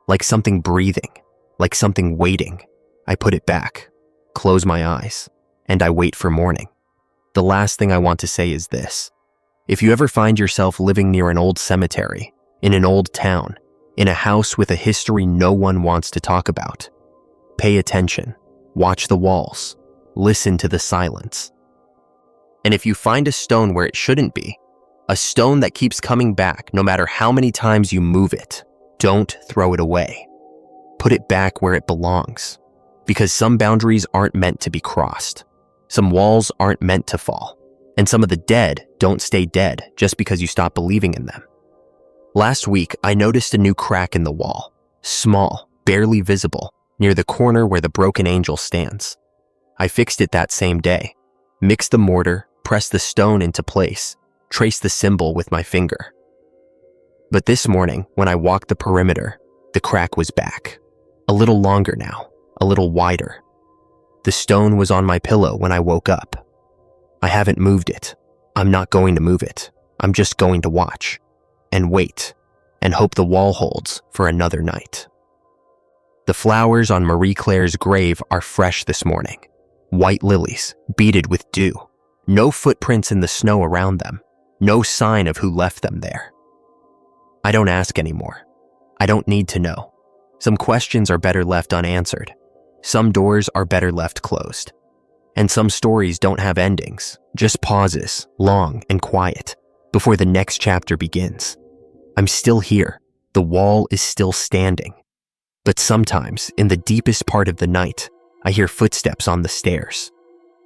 Like something breathing, like something waiting. I put it back, close my eyes, and I wait for morning. The last thing I want to say is this. If you ever find yourself living near an old cemetery, in an old town, in a house with a history no one wants to talk about, pay attention, watch the walls, listen to the silence. And if you find a stone where it shouldn't be, a stone that keeps coming back no matter how many times you move it, don't throw it away. Put it back where it belongs, because some boundaries aren't meant to be crossed. Some walls aren't meant to fall, and some of the dead don't stay dead just because you stop believing in them. Last week, I noticed a new crack in the wall, small, barely visible, near the corner where the broken angel stands. I fixed it that same day, mixed the mortar, pressed the stone into place, traced the symbol with my finger. But this morning, when I walked the perimeter, the crack was back. A little longer now, a little wider. The stone was on my pillow when I woke up. I haven't moved it. I'm not going to move it. I'm just going to watch and wait and hope the wall holds for another night. The flowers on Marie Claire's grave are fresh this morning. White lilies, beaded with dew. No footprints in the snow around them. No sign of who left them there. I don't ask anymore. I don't need to know. Some questions are better left unanswered. Some doors are better left closed. And some stories don't have endings, just pauses, long and quiet, before the next chapter begins. I'm still here. The wall is still standing. But sometimes, in the deepest part of the night, I hear footsteps on the stairs.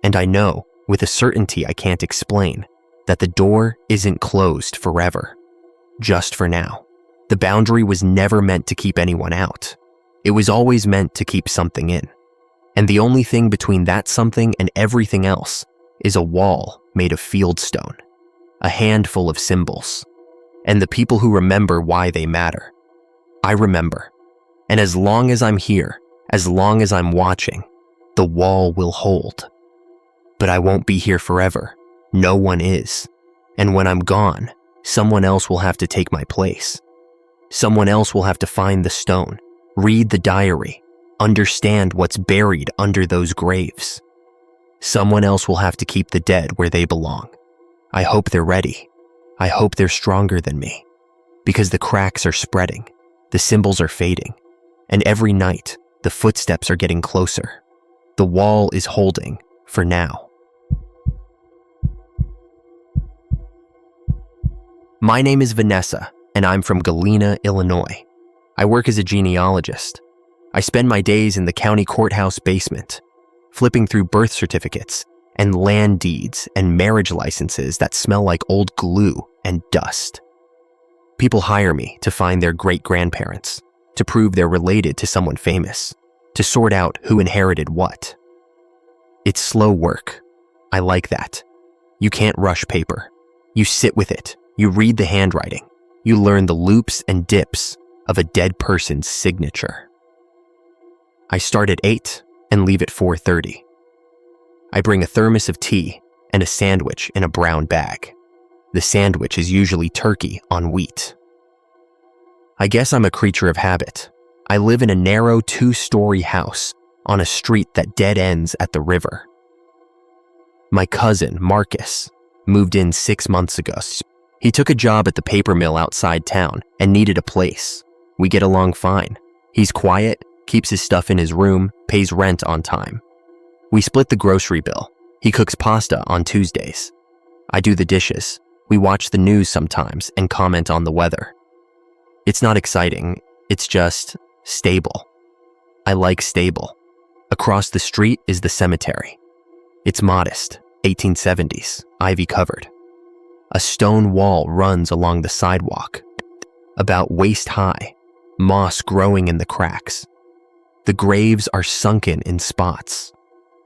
And I know, with a certainty I can't explain, that the door isn't closed forever. Just for now. The boundary was never meant to keep anyone out. It was always meant to keep something in. And the only thing between that something and everything else is a wall made of fieldstone, a handful of symbols, and the people who remember why they matter. I remember. And as long as I'm here, as long as I'm watching, the wall will hold. But I won't be here forever. No one is. And when I'm gone, someone else will have to take my place. Someone else will have to find the stone, read the diary, understand what's buried under those graves. Someone else will have to keep the dead where they belong. I hope they're ready. I hope they're stronger than me. Because the cracks are spreading, the symbols are fading, and every night, the footsteps are getting closer. The wall is holding, for now. My name is Vanessa, and I'm from Galena, Illinois. I work as a genealogist. I spend my days in the county courthouse basement, flipping through birth certificates and land deeds and marriage licenses that smell like old glue and dust. People hire me to find their great-grandparents, to prove they're related to someone famous, to sort out who inherited what. It's slow work. I like that. You can't rush paper. You sit with it. You read the handwriting. You learn the loops and dips of a dead person's signature. I start at 8 and leave at 4:30. I bring a thermos of tea and a sandwich in a brown bag. The sandwich is usually turkey on wheat. I guess I'm a creature of habit. I live in a narrow 2-story house on a street that dead ends at the river. My cousin, Marcus, moved in 6 months ago. He took a job at the paper mill outside town and needed a place. We get along fine. He's quiet, keeps his stuff in his room, pays rent on time. We split the grocery bill. He cooks pasta on Tuesdays. I do the dishes. We watch the news sometimes and comment on the weather. It's not exciting, it's just stable. I like stable. Across the street is the cemetery. It's modest, 1870s, ivy covered. A stone wall runs along the sidewalk, about waist high, moss growing in the cracks. The graves are sunken in spots,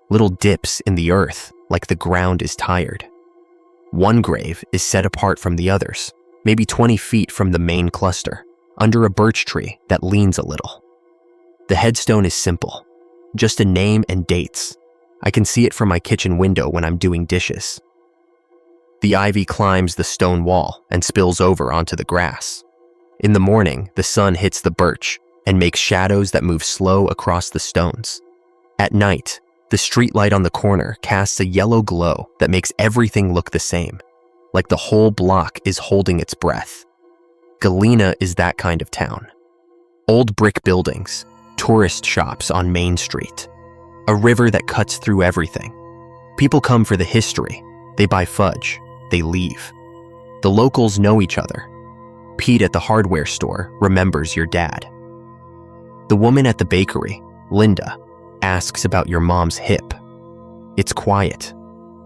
little dips in the earth like the ground is tired. One grave is set apart from the others, maybe 20 feet from the main cluster, under a birch tree that leans a little. The headstone is simple, just a name and dates. I can see it from my kitchen window when I'm doing dishes. The ivy climbs the stone wall and spills over onto the grass. In the morning, the sun hits the birch and makes shadows that move slow across the stones. At night, the streetlight on the corner casts a yellow glow that makes everything look the same, like the whole block is holding its breath. Galena is that kind of town. Old brick buildings, tourist shops on Main Street, a river that cuts through everything. People come for the history, they buy fudge, they leave. The locals know each other. Pete at the hardware store remembers your dad. The woman at the bakery, Linda, asks about your mom's hip. It's quiet.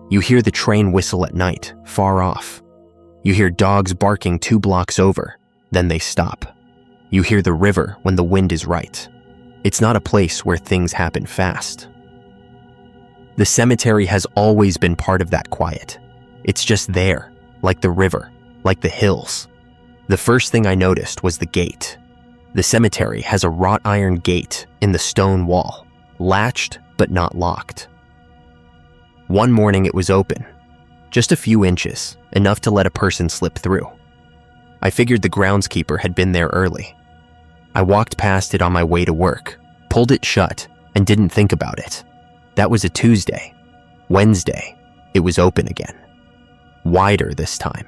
You hear the train whistle at night, far off. You hear dogs barking 2 blocks over, then they stop. You hear the river when the wind is right. It's not a place where things happen fast. The cemetery has always been part of that quiet. It's just there, like the river, like the hills. The first thing I noticed was the gate. The cemetery has a wrought iron gate in the stone wall, latched but not locked. One morning it was open, just a few inches, enough to let a person slip through. I figured the groundskeeper had been there early. I walked past it on my way to work, pulled it shut, and didn't think about it. That was a Tuesday. Wednesday, it was open again. Wider this time.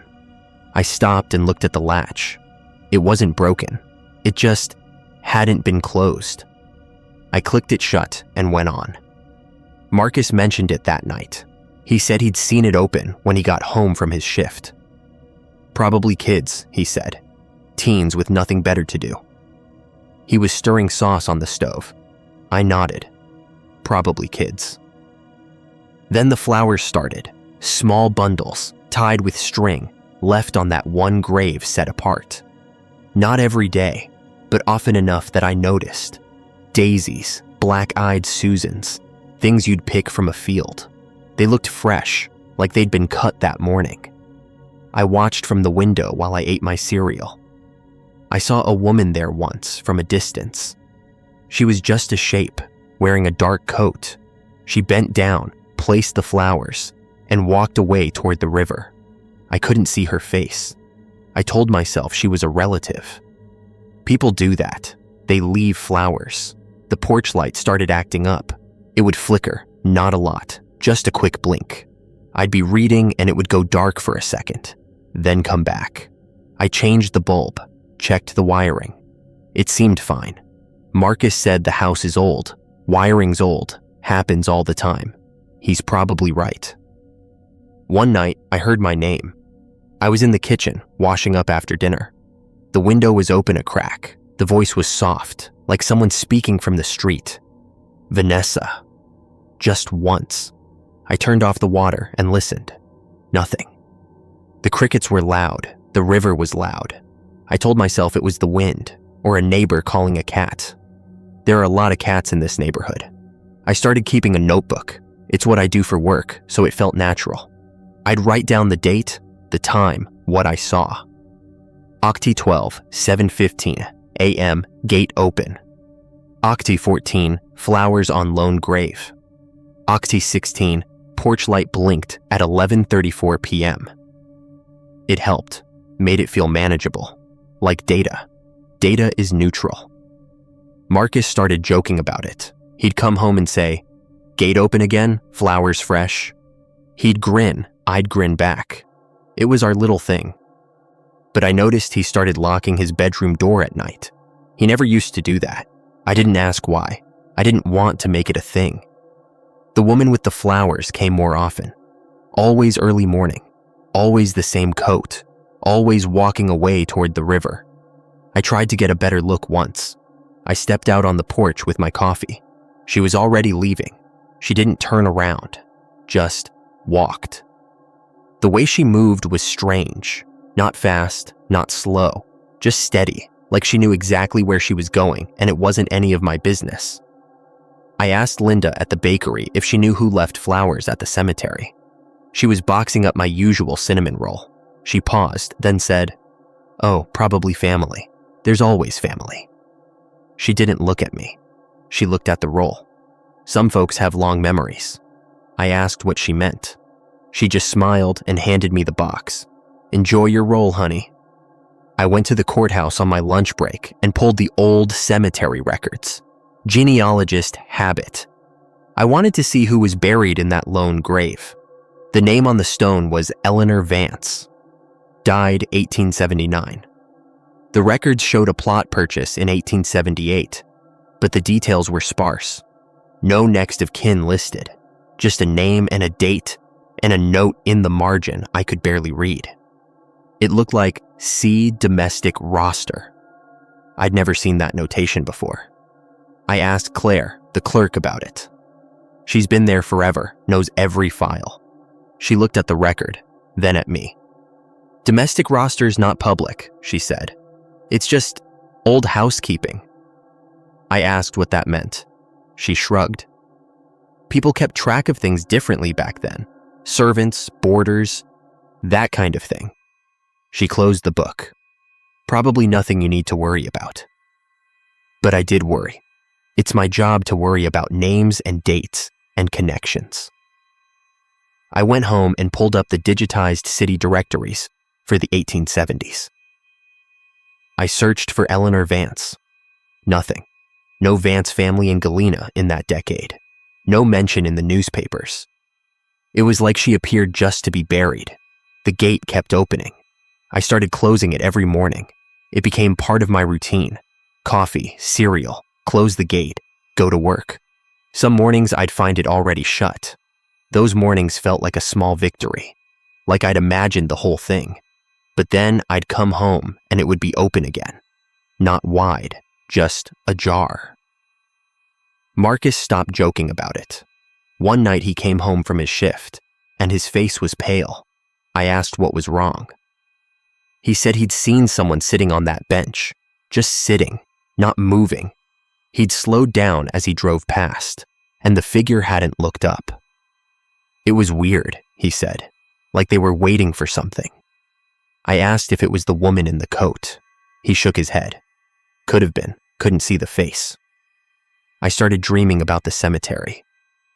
I stopped and looked at the latch. It wasn't broken. It just hadn't been closed. I clicked it shut and went on. Marcus mentioned it that night. He said he'd seen it open when he got home from his shift. Probably kids, he said. Teens with nothing better to do. He was stirring sauce on the stove. I nodded. Probably kids. Then the flowers started, small bundles, tied with string, left on that one grave set apart. Not every day, but often enough that I noticed. Daisies, black-eyed Susans, things you'd pick from a field. They looked fresh, like they'd been cut that morning. I watched from the window while I ate my cereal. I saw a woman there once from a distance. She was just a shape, wearing a dark coat. She bent down, placed the flowers, and walked away toward the river. I couldn't see her face. I told myself she was a relative. People do that. They leave flowers. The porch light started acting up. It would flicker, not a lot, just a quick blink. I'd be reading and it would go dark for a second, then come back. I changed the bulb, checked the wiring. It seemed fine. Marcus said the house is old, wiring's old, happens all the time. He's probably right. One night, I heard my name. I was in the kitchen, washing up after dinner. The window was open a crack. The voice was soft, like someone speaking from the street. Vanessa. Just once. I turned off the water and listened. Nothing. The crickets were loud. The river was loud. I told myself it was the wind, or a neighbor calling a cat. There are a lot of cats in this neighborhood. I started keeping a notebook. It's what I do for work, so it felt natural. I'd write down the date, the time, what I saw. Octi 12, 7:15 a.m., gate open. Octi 14, flowers on lone grave. Octi 16, porch light blinked at 11:34 p.m. It helped, made it feel manageable, like data. Data is neutral. Marcus started joking about it. He'd come home and say, "Gate open again, flowers fresh." He'd grin, I'd grin back. It was our little thing. But I noticed he started locking his bedroom door at night. He never used to do that. I didn't ask why. I didn't want to make it a thing. The woman with the flowers came more often. Always early morning. Always the same coat. Always walking away toward the river. I tried to get a better look once. I stepped out on the porch with my coffee. She was already leaving. She didn't turn around. Just walked. The way she moved was strange. Not fast, not slow. Just steady, like she knew exactly where she was going and it wasn't any of my business. I asked Linda at the bakery if she knew who left flowers at the cemetery. She was boxing up my usual cinnamon roll. She paused, then said, "Oh, probably family. There's always family." She didn't look at me. She looked at the roll. Some folks have long memories. I asked what she meant. She just smiled and handed me the box. Enjoy your roll, honey. I went to the courthouse on my lunch break and pulled the old cemetery records. Genealogist habit. I wanted to see who was buried in that lone grave. The name on the stone was Eleanor Vance. Died 1879. The records showed a plot purchase in 1878, but the details were sparse. No next of kin listed, just a name and a date and a note in the margin I could barely read. It looked like see domestic roster. I'd never seen that notation before. I asked Claire, the clerk, about it. She's been there forever, knows every file. She looked at the record, then at me. Domestic roster's not public, she said. It's just old housekeeping. I asked what that meant. She shrugged. People kept track of things differently back then. Servants, boarders, that kind of thing. She closed the book. Probably nothing you need to worry about. But I did worry. It's my job to worry about names and dates and connections. I went home and pulled up the digitized city directories for the 1870s. I searched for Eleanor Vance. Nothing. No Vance family in Galena in that decade. No mention in the newspapers. It was like she appeared just to be buried. The gate kept opening. I started closing it every morning. It became part of my routine. Coffee, cereal, close the gate, go to work. Some mornings I'd find it already shut. Those mornings felt like a small victory, like I'd imagined the whole thing. But then I'd come home and it would be open again. Not wide, just ajar. Marcus stopped joking about it. One night he came home from his shift, and his face was pale. I asked what was wrong. He said he'd seen someone sitting on that bench, just sitting, not moving. He'd slowed down as he drove past, and the figure hadn't looked up. It was weird, he said, like they were waiting for something. I asked if it was the woman in the coat. He shook his head. Could have been, couldn't see the face. I started dreaming about the cemetery.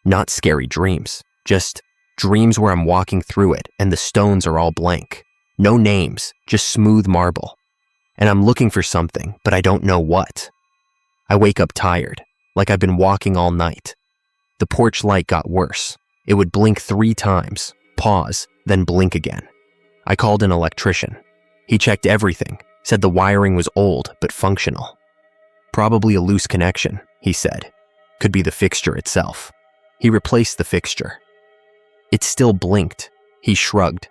Not scary dreams, just dreams where I'm walking through it and the stones are all blank. No names, just smooth marble. And I'm looking for something, but I don't know what. I wake up tired, like I've been walking all night. The porch light got worse. It would blink 3 times, pause, then blink again. I called an electrician. He checked everything, said the wiring was old but functional. Probably a loose connection, he said. Could be the fixture itself. He replaced the fixture. It still blinked. He shrugged.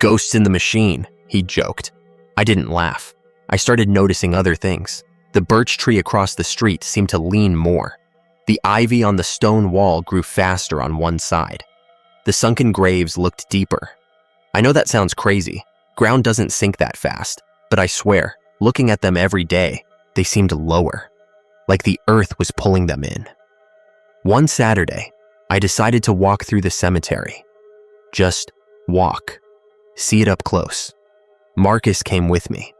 Ghosts in the machine, he joked. I didn't laugh. I started noticing other things. The birch tree across the street seemed to lean more. The ivy on the stone wall grew faster on one side. The sunken graves looked deeper. I know that sounds crazy. Ground doesn't sink that fast, but I swear, looking at them every day, they seemed lower, like the earth was pulling them in. One Saturday, I decided to walk through the cemetery. Just walk. See it up close. Marcus came with me.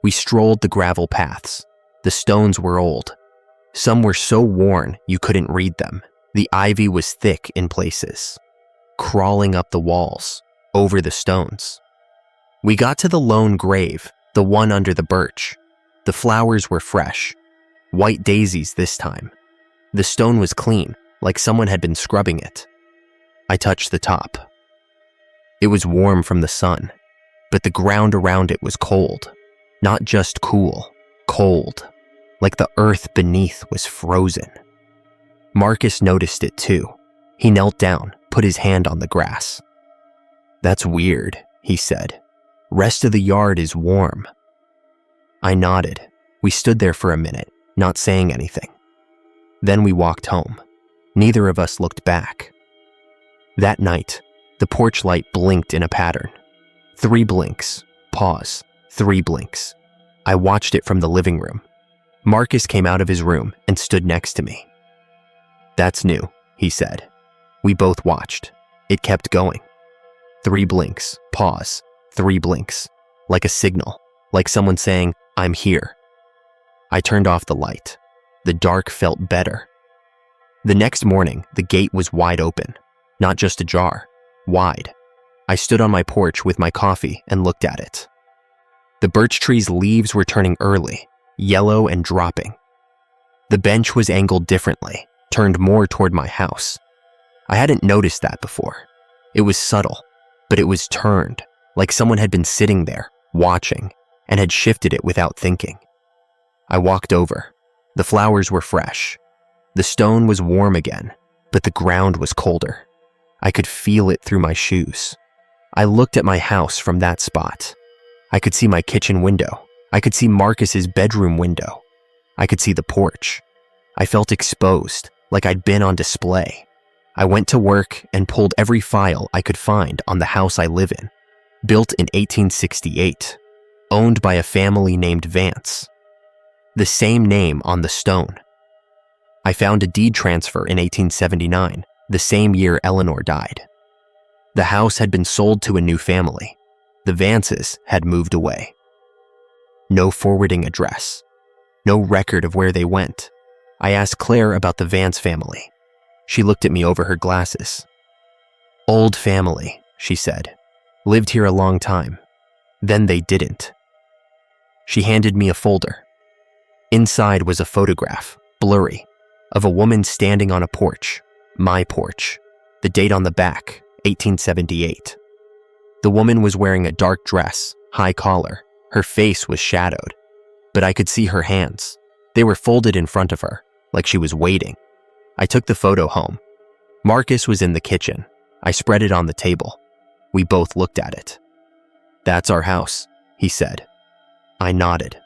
We strolled the gravel paths. The stones were old. Some were so worn you couldn't read them. The ivy was thick in places, crawling up the walls, over the stones. We got to the lone grave, the one under the birch. The flowers were fresh, white daisies this time. The stone was clean, like someone had been scrubbing it. I touched the top. It was warm from the sun, but the ground around it was cold. Not just cool, cold, like the earth beneath was frozen. Marcus noticed it too. He knelt down, put his hand on the grass. That's weird, he said. Rest of the yard is warm. I nodded. We stood there for a minute, not saying anything. Then we walked home. Neither of us looked back. That night, the porch light blinked in a pattern. 3 blinks, pause, 3 blinks. I watched it from the living room. Marcus came out of his room and stood next to me. That's new, he said. We both watched. It kept going. 3 blinks, pause, 3 blinks, like a signal, like someone saying, I'm here. I turned off the light. The The dark felt better. The next morning, the gate was wide open, not just ajar, wide. I stood on my porch with my coffee and looked at it. The birch tree's leaves were turning early, yellow and dropping. The bench was angled differently, turned more toward my house. I hadn't noticed that before. It was subtle, but it was turned, like someone had been sitting there, watching, and had shifted it without thinking. I walked over. The flowers were fresh. The stone was warm again, but the ground was colder. I could feel it through my shoes. I looked at my house from that spot. I could see my kitchen window. I could see Marcus's bedroom window. I could see the porch. I felt exposed, like I'd been on display. I went to work and pulled every file I could find on the house I live in. Built in 1868, owned by a family named Vance. The same name on the stone. I found a deed transfer in 1879, the same year Eleanor died. The house had been sold to a new family. The Vances had moved away. No forwarding address. No record of where they went. I asked Claire about the Vance family. She looked at me over her glasses. Old family, she said. Lived here a long time. Then they didn't. She handed me a folder. Inside was a photograph, blurry, of a woman standing on a porch, my porch. The date on the back, 1878. The woman was wearing a dark dress, high collar. Her face was shadowed, but I could see her hands. They were folded in front of her, like she was waiting. I took the photo home. Marcus was in the kitchen. I spread it on the table. We both looked at it. That's our house, he said. I nodded.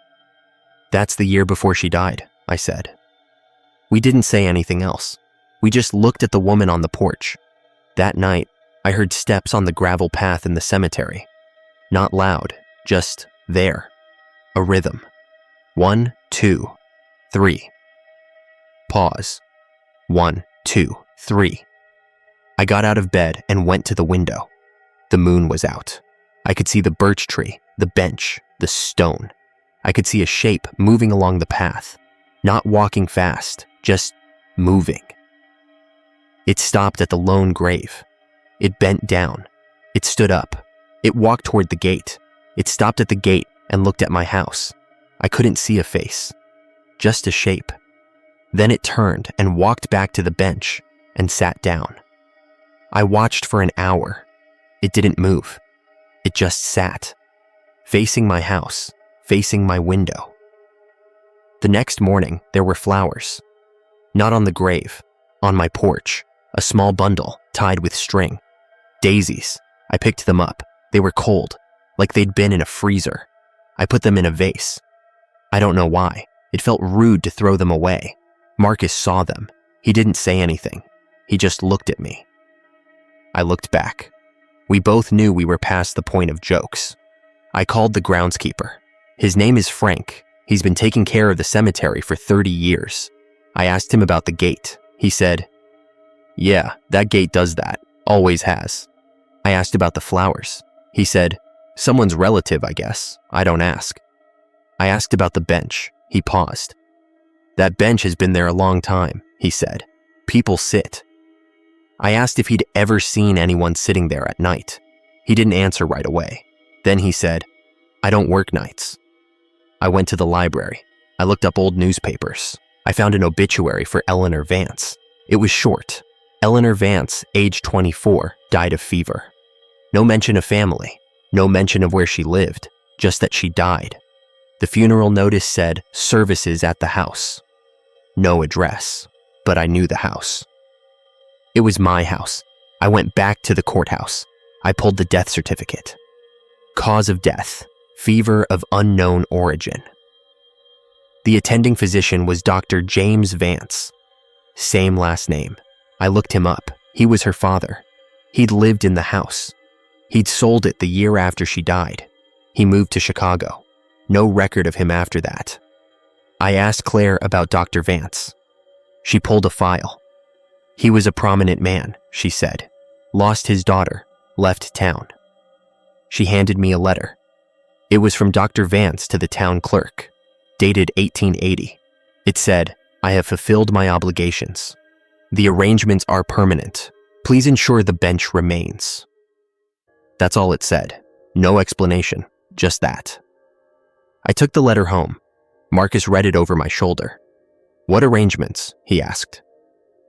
That's the year before she died, I said. We didn't say anything else. We just looked at the woman on the porch. That night, I heard steps on the gravel path in the cemetery. Not loud, just there. A rhythm. 1, 2, 3. Pause. 1, 2, 3. I got out of bed and went to the window. The moon was out. I could see the birch tree, the bench, the stone. I could see a shape moving along the path, not walking fast, just moving. It stopped at the lone grave. It bent down. It stood up. It walked toward the gate. It stopped at the gate and looked at my house. I couldn't see a face, just a shape. Then it turned and walked back to the bench and sat down. I watched for an hour. It didn't move. It just sat, facing my house, facing my window. The next morning, there were flowers. Not on the grave, on my porch, a small bundle tied with string. Daisies. I picked them up. They were cold, like they'd been in a freezer. I put them in a vase. I don't know why. It felt rude to throw them away. Marcus saw them. He didn't say anything. He just looked at me. I looked back. We both knew we were past the point of jokes. I called the groundskeeper. His name is Frank. He's been taking care of the cemetery for 30 years. I asked him about the gate. He said, "Yeah, that gate does that. Always has." I asked about the flowers. He said, "Someone's relative, I guess. I don't ask." I asked about the bench. He paused. "That bench has been there a long time," he said. "People sit." I asked if he'd ever seen anyone sitting there at night. He didn't answer right away. Then he said, "I don't work nights." I went to the library. I looked up old newspapers. I found an obituary for Eleanor Vance. It was short. Eleanor Vance, age 24, died of fever. No mention of family. No mention of where she lived. Just that she died. The funeral notice said, "Services at the house." No address, but I knew the house. It was my house. I went back to the courthouse. I pulled the death certificate. Cause of death, fever of unknown origin. The attending physician was Dr. James Vance. Same last name. I looked him up. He was her father. He'd lived in the house. He'd sold it the year after she died. He moved to Chicago. No record of him after that. I asked Claire about Dr. Vance. She pulled a file. He was a prominent man, she said. Lost his daughter, left town. She handed me a letter. It was from Dr. Vance to the town clerk, dated 1880. It said, I have fulfilled my obligations. The arrangements are permanent. Please ensure the bench remains. That's all it said. No explanation, just that. I took the letter home. Marcus read it over my shoulder. What arrangements? He asked.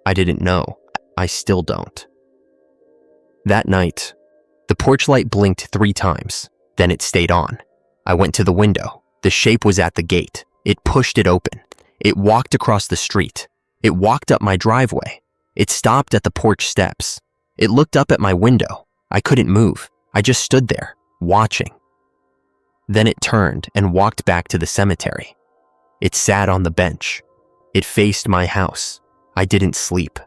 I didn't know. I still don't. That night, the porch light blinked 3 times, then it stayed on. I went to the window. The shape was at the gate. It pushed it open. It walked across the street. It walked up my driveway. It stopped at the porch steps. It looked up at my window. I couldn't move. I just stood there, watching. Then it turned and walked back to the cemetery. It sat on the bench. It faced my house. I didn't sleep.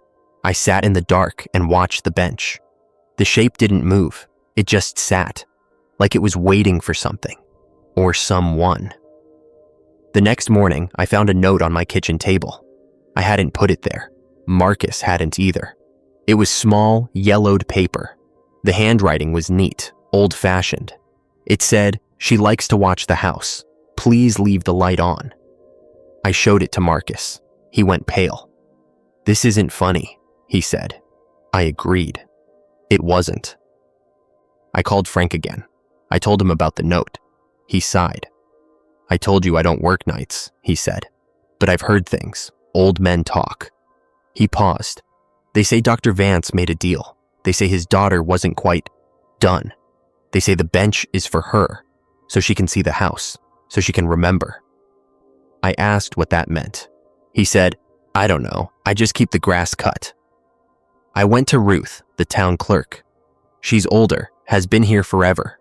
I sat in the dark and watched the bench. The shape didn't move. It just sat, like it was waiting for something, or someone. The next morning, I found a note on my kitchen table. I hadn't put it there. Marcus hadn't either. It was small, yellowed paper. The handwriting was neat, old-fashioned. It said, "She likes to watch the house. Please leave the light on." I showed it to Marcus. He went pale. "This isn't funny," he said. I agreed. It wasn't. I called Frank again. I told him about the note. He sighed. "I told you I don't work nights," he said. "But I've heard things. Old men talk." He paused. "They say Dr. Vance made a deal. They say his daughter wasn't quite done. They say the bench is for her, so she can see the house, so she can remember." I asked what that meant. He said, "I don't know. I just keep the grass cut." I went to Ruth, the town clerk. She's older, has been here forever.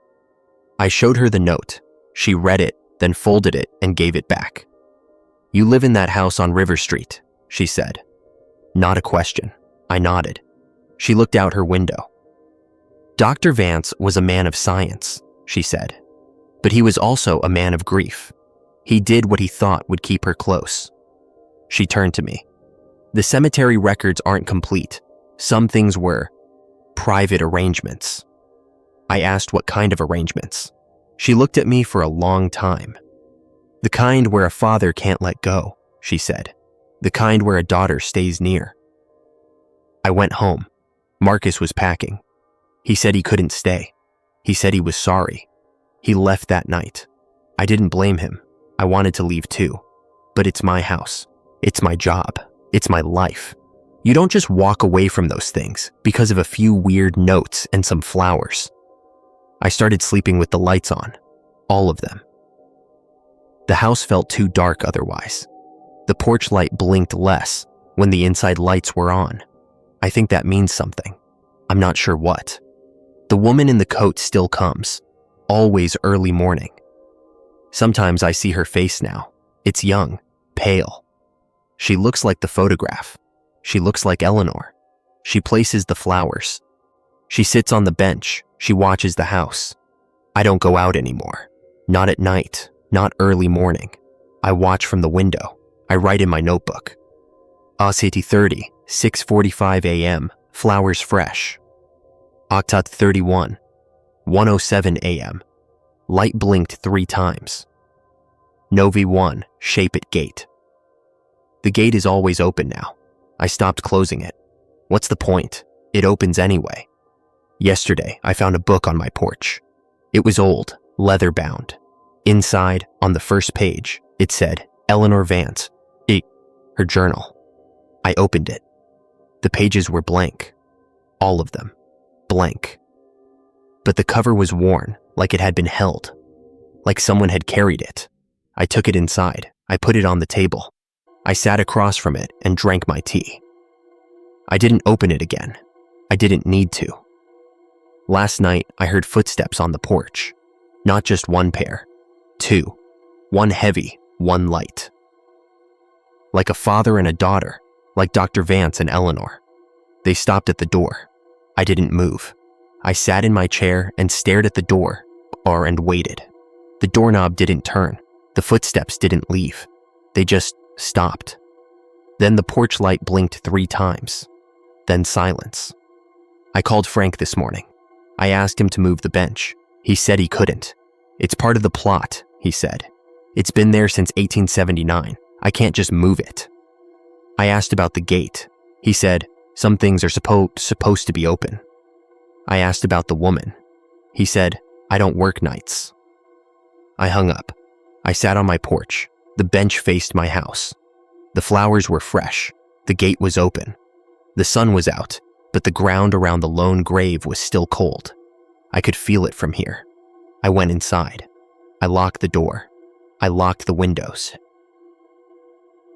I showed her the note. She read it, then folded it and gave it back. "You live in that house on River Street," she said. Not a question. I nodded. She looked out her window. "Dr. Vance was a man of science," she said. "But he was also a man of grief. He did what he thought would keep her close." She turned to me. "The cemetery records aren't complete. Some things were private arrangements." I asked what kind of arrangements. She looked at me for a long time. "The kind where a father can't let go," she said. "The kind where a daughter stays near." I went home. Marcus was packing. He said he couldn't stay. He said he was sorry. He left that night. I didn't blame him. I wanted to leave too. But it's my house. It's my job. It's my life. You don't just walk away from those things because of a few weird notes and some flowers. I started sleeping with the lights on. All of them. The house felt too dark otherwise. The porch light blinked less when the inside lights were on. I think that means something. I'm not sure what. The woman in the coat still comes. Always early morning. Sometimes I see her face now. It's young, pale. She looks like the photograph. She looks like Eleanor. She places the flowers. She sits on the bench. She watches the house. I don't go out anymore. Not at night. Not early morning. I watch from the window. I write in my notebook. City 30, 6:45 a.m. Flowers fresh. Octat 31, 1:07 a.m. Light blinked 3 times. Novi 1, shape at gate. The gate is always open now. I stopped closing it. What's the point? It opens anyway. Yesterday, I found a book on my porch. It was old, leather-bound. Inside, on the first page, it said, Eleanor Vance, her journal. I opened it. The pages were blank. All of them. Blank. But the cover was worn, like it had been held. Like someone had carried it. I took it inside. I put it on the table. I sat across from it and drank my tea. I didn't open it again. I didn't need to. Last night, I heard footsteps on the porch. Not just one pair. 2. One heavy, one light. Like a father and a daughter, like Dr. Vance and Eleanor. They stopped at the door. I didn't move. I sat in my chair and stared at the door, and waited. The doorknob didn't turn. The footsteps didn't leave. They just stopped. Then the porch light blinked 3 times. Then silence. I called Frank this morning. I asked him to move the bench. He said he couldn't. It's part of the plot, he said. It's been there since 1879. I can't just move it. I asked about the gate. He said, some things are supposed to be open. I asked about the woman. He said, I don't work nights. I hung up. I sat on my porch. The bench faced my house. The flowers were fresh. The gate was open. The sun was out, but the ground around the lone grave was still cold. I could feel it from here. I went inside. I locked the door. I locked the windows.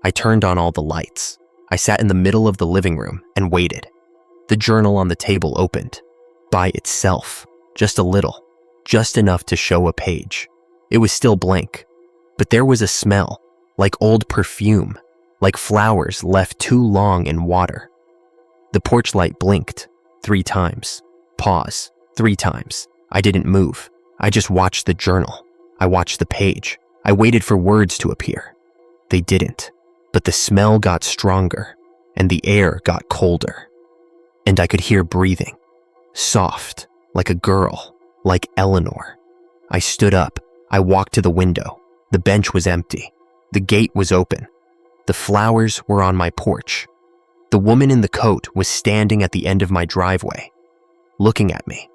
I turned on all the lights. I sat in the middle of the living room and waited. The journal on the table opened. By itself. Just a little. Just enough to show a page. It was still blank. But there was a smell. Like old perfume. Like flowers left too long in water. The porch light blinked 3 times. Pause. 3 times. I didn't move. I just watched the journal. I watched the page. I waited for words to appear. They didn't. But the smell got stronger, and the air got colder. And I could hear breathing. Soft, like a girl, like Eleanor. I stood up. I walked to the window. The bench was empty. The gate was open. The flowers were on my porch. The woman in the coat was standing at the end of my driveway, looking at me.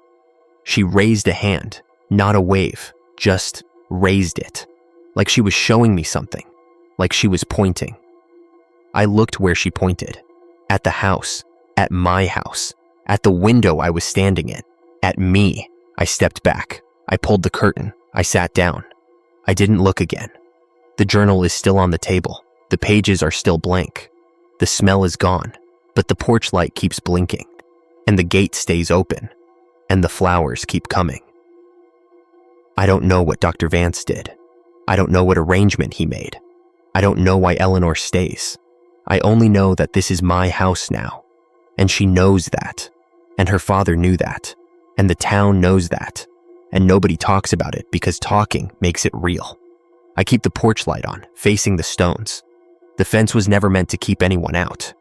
She raised a hand, not a wave, just raised it, like she was showing me something, like she was pointing. I looked where she pointed, at the house, at my house, at the window I was standing in, at me. I stepped back. I pulled the curtain. I sat down. I didn't look again. The journal is still on the table. The pages are still blank. The smell is gone, but the porch light keeps blinking, and the gate stays open, and the flowers keep coming. I don't know what Dr. Vance did. I don't know what arrangement he made. I don't know why Eleanor stays. I only know that this is my house now, and she knows that, and her father knew that, and the town knows that, and nobody talks about it because talking makes it real. I keep the porch light on, facing the stones. The fence was never meant to keep anyone out.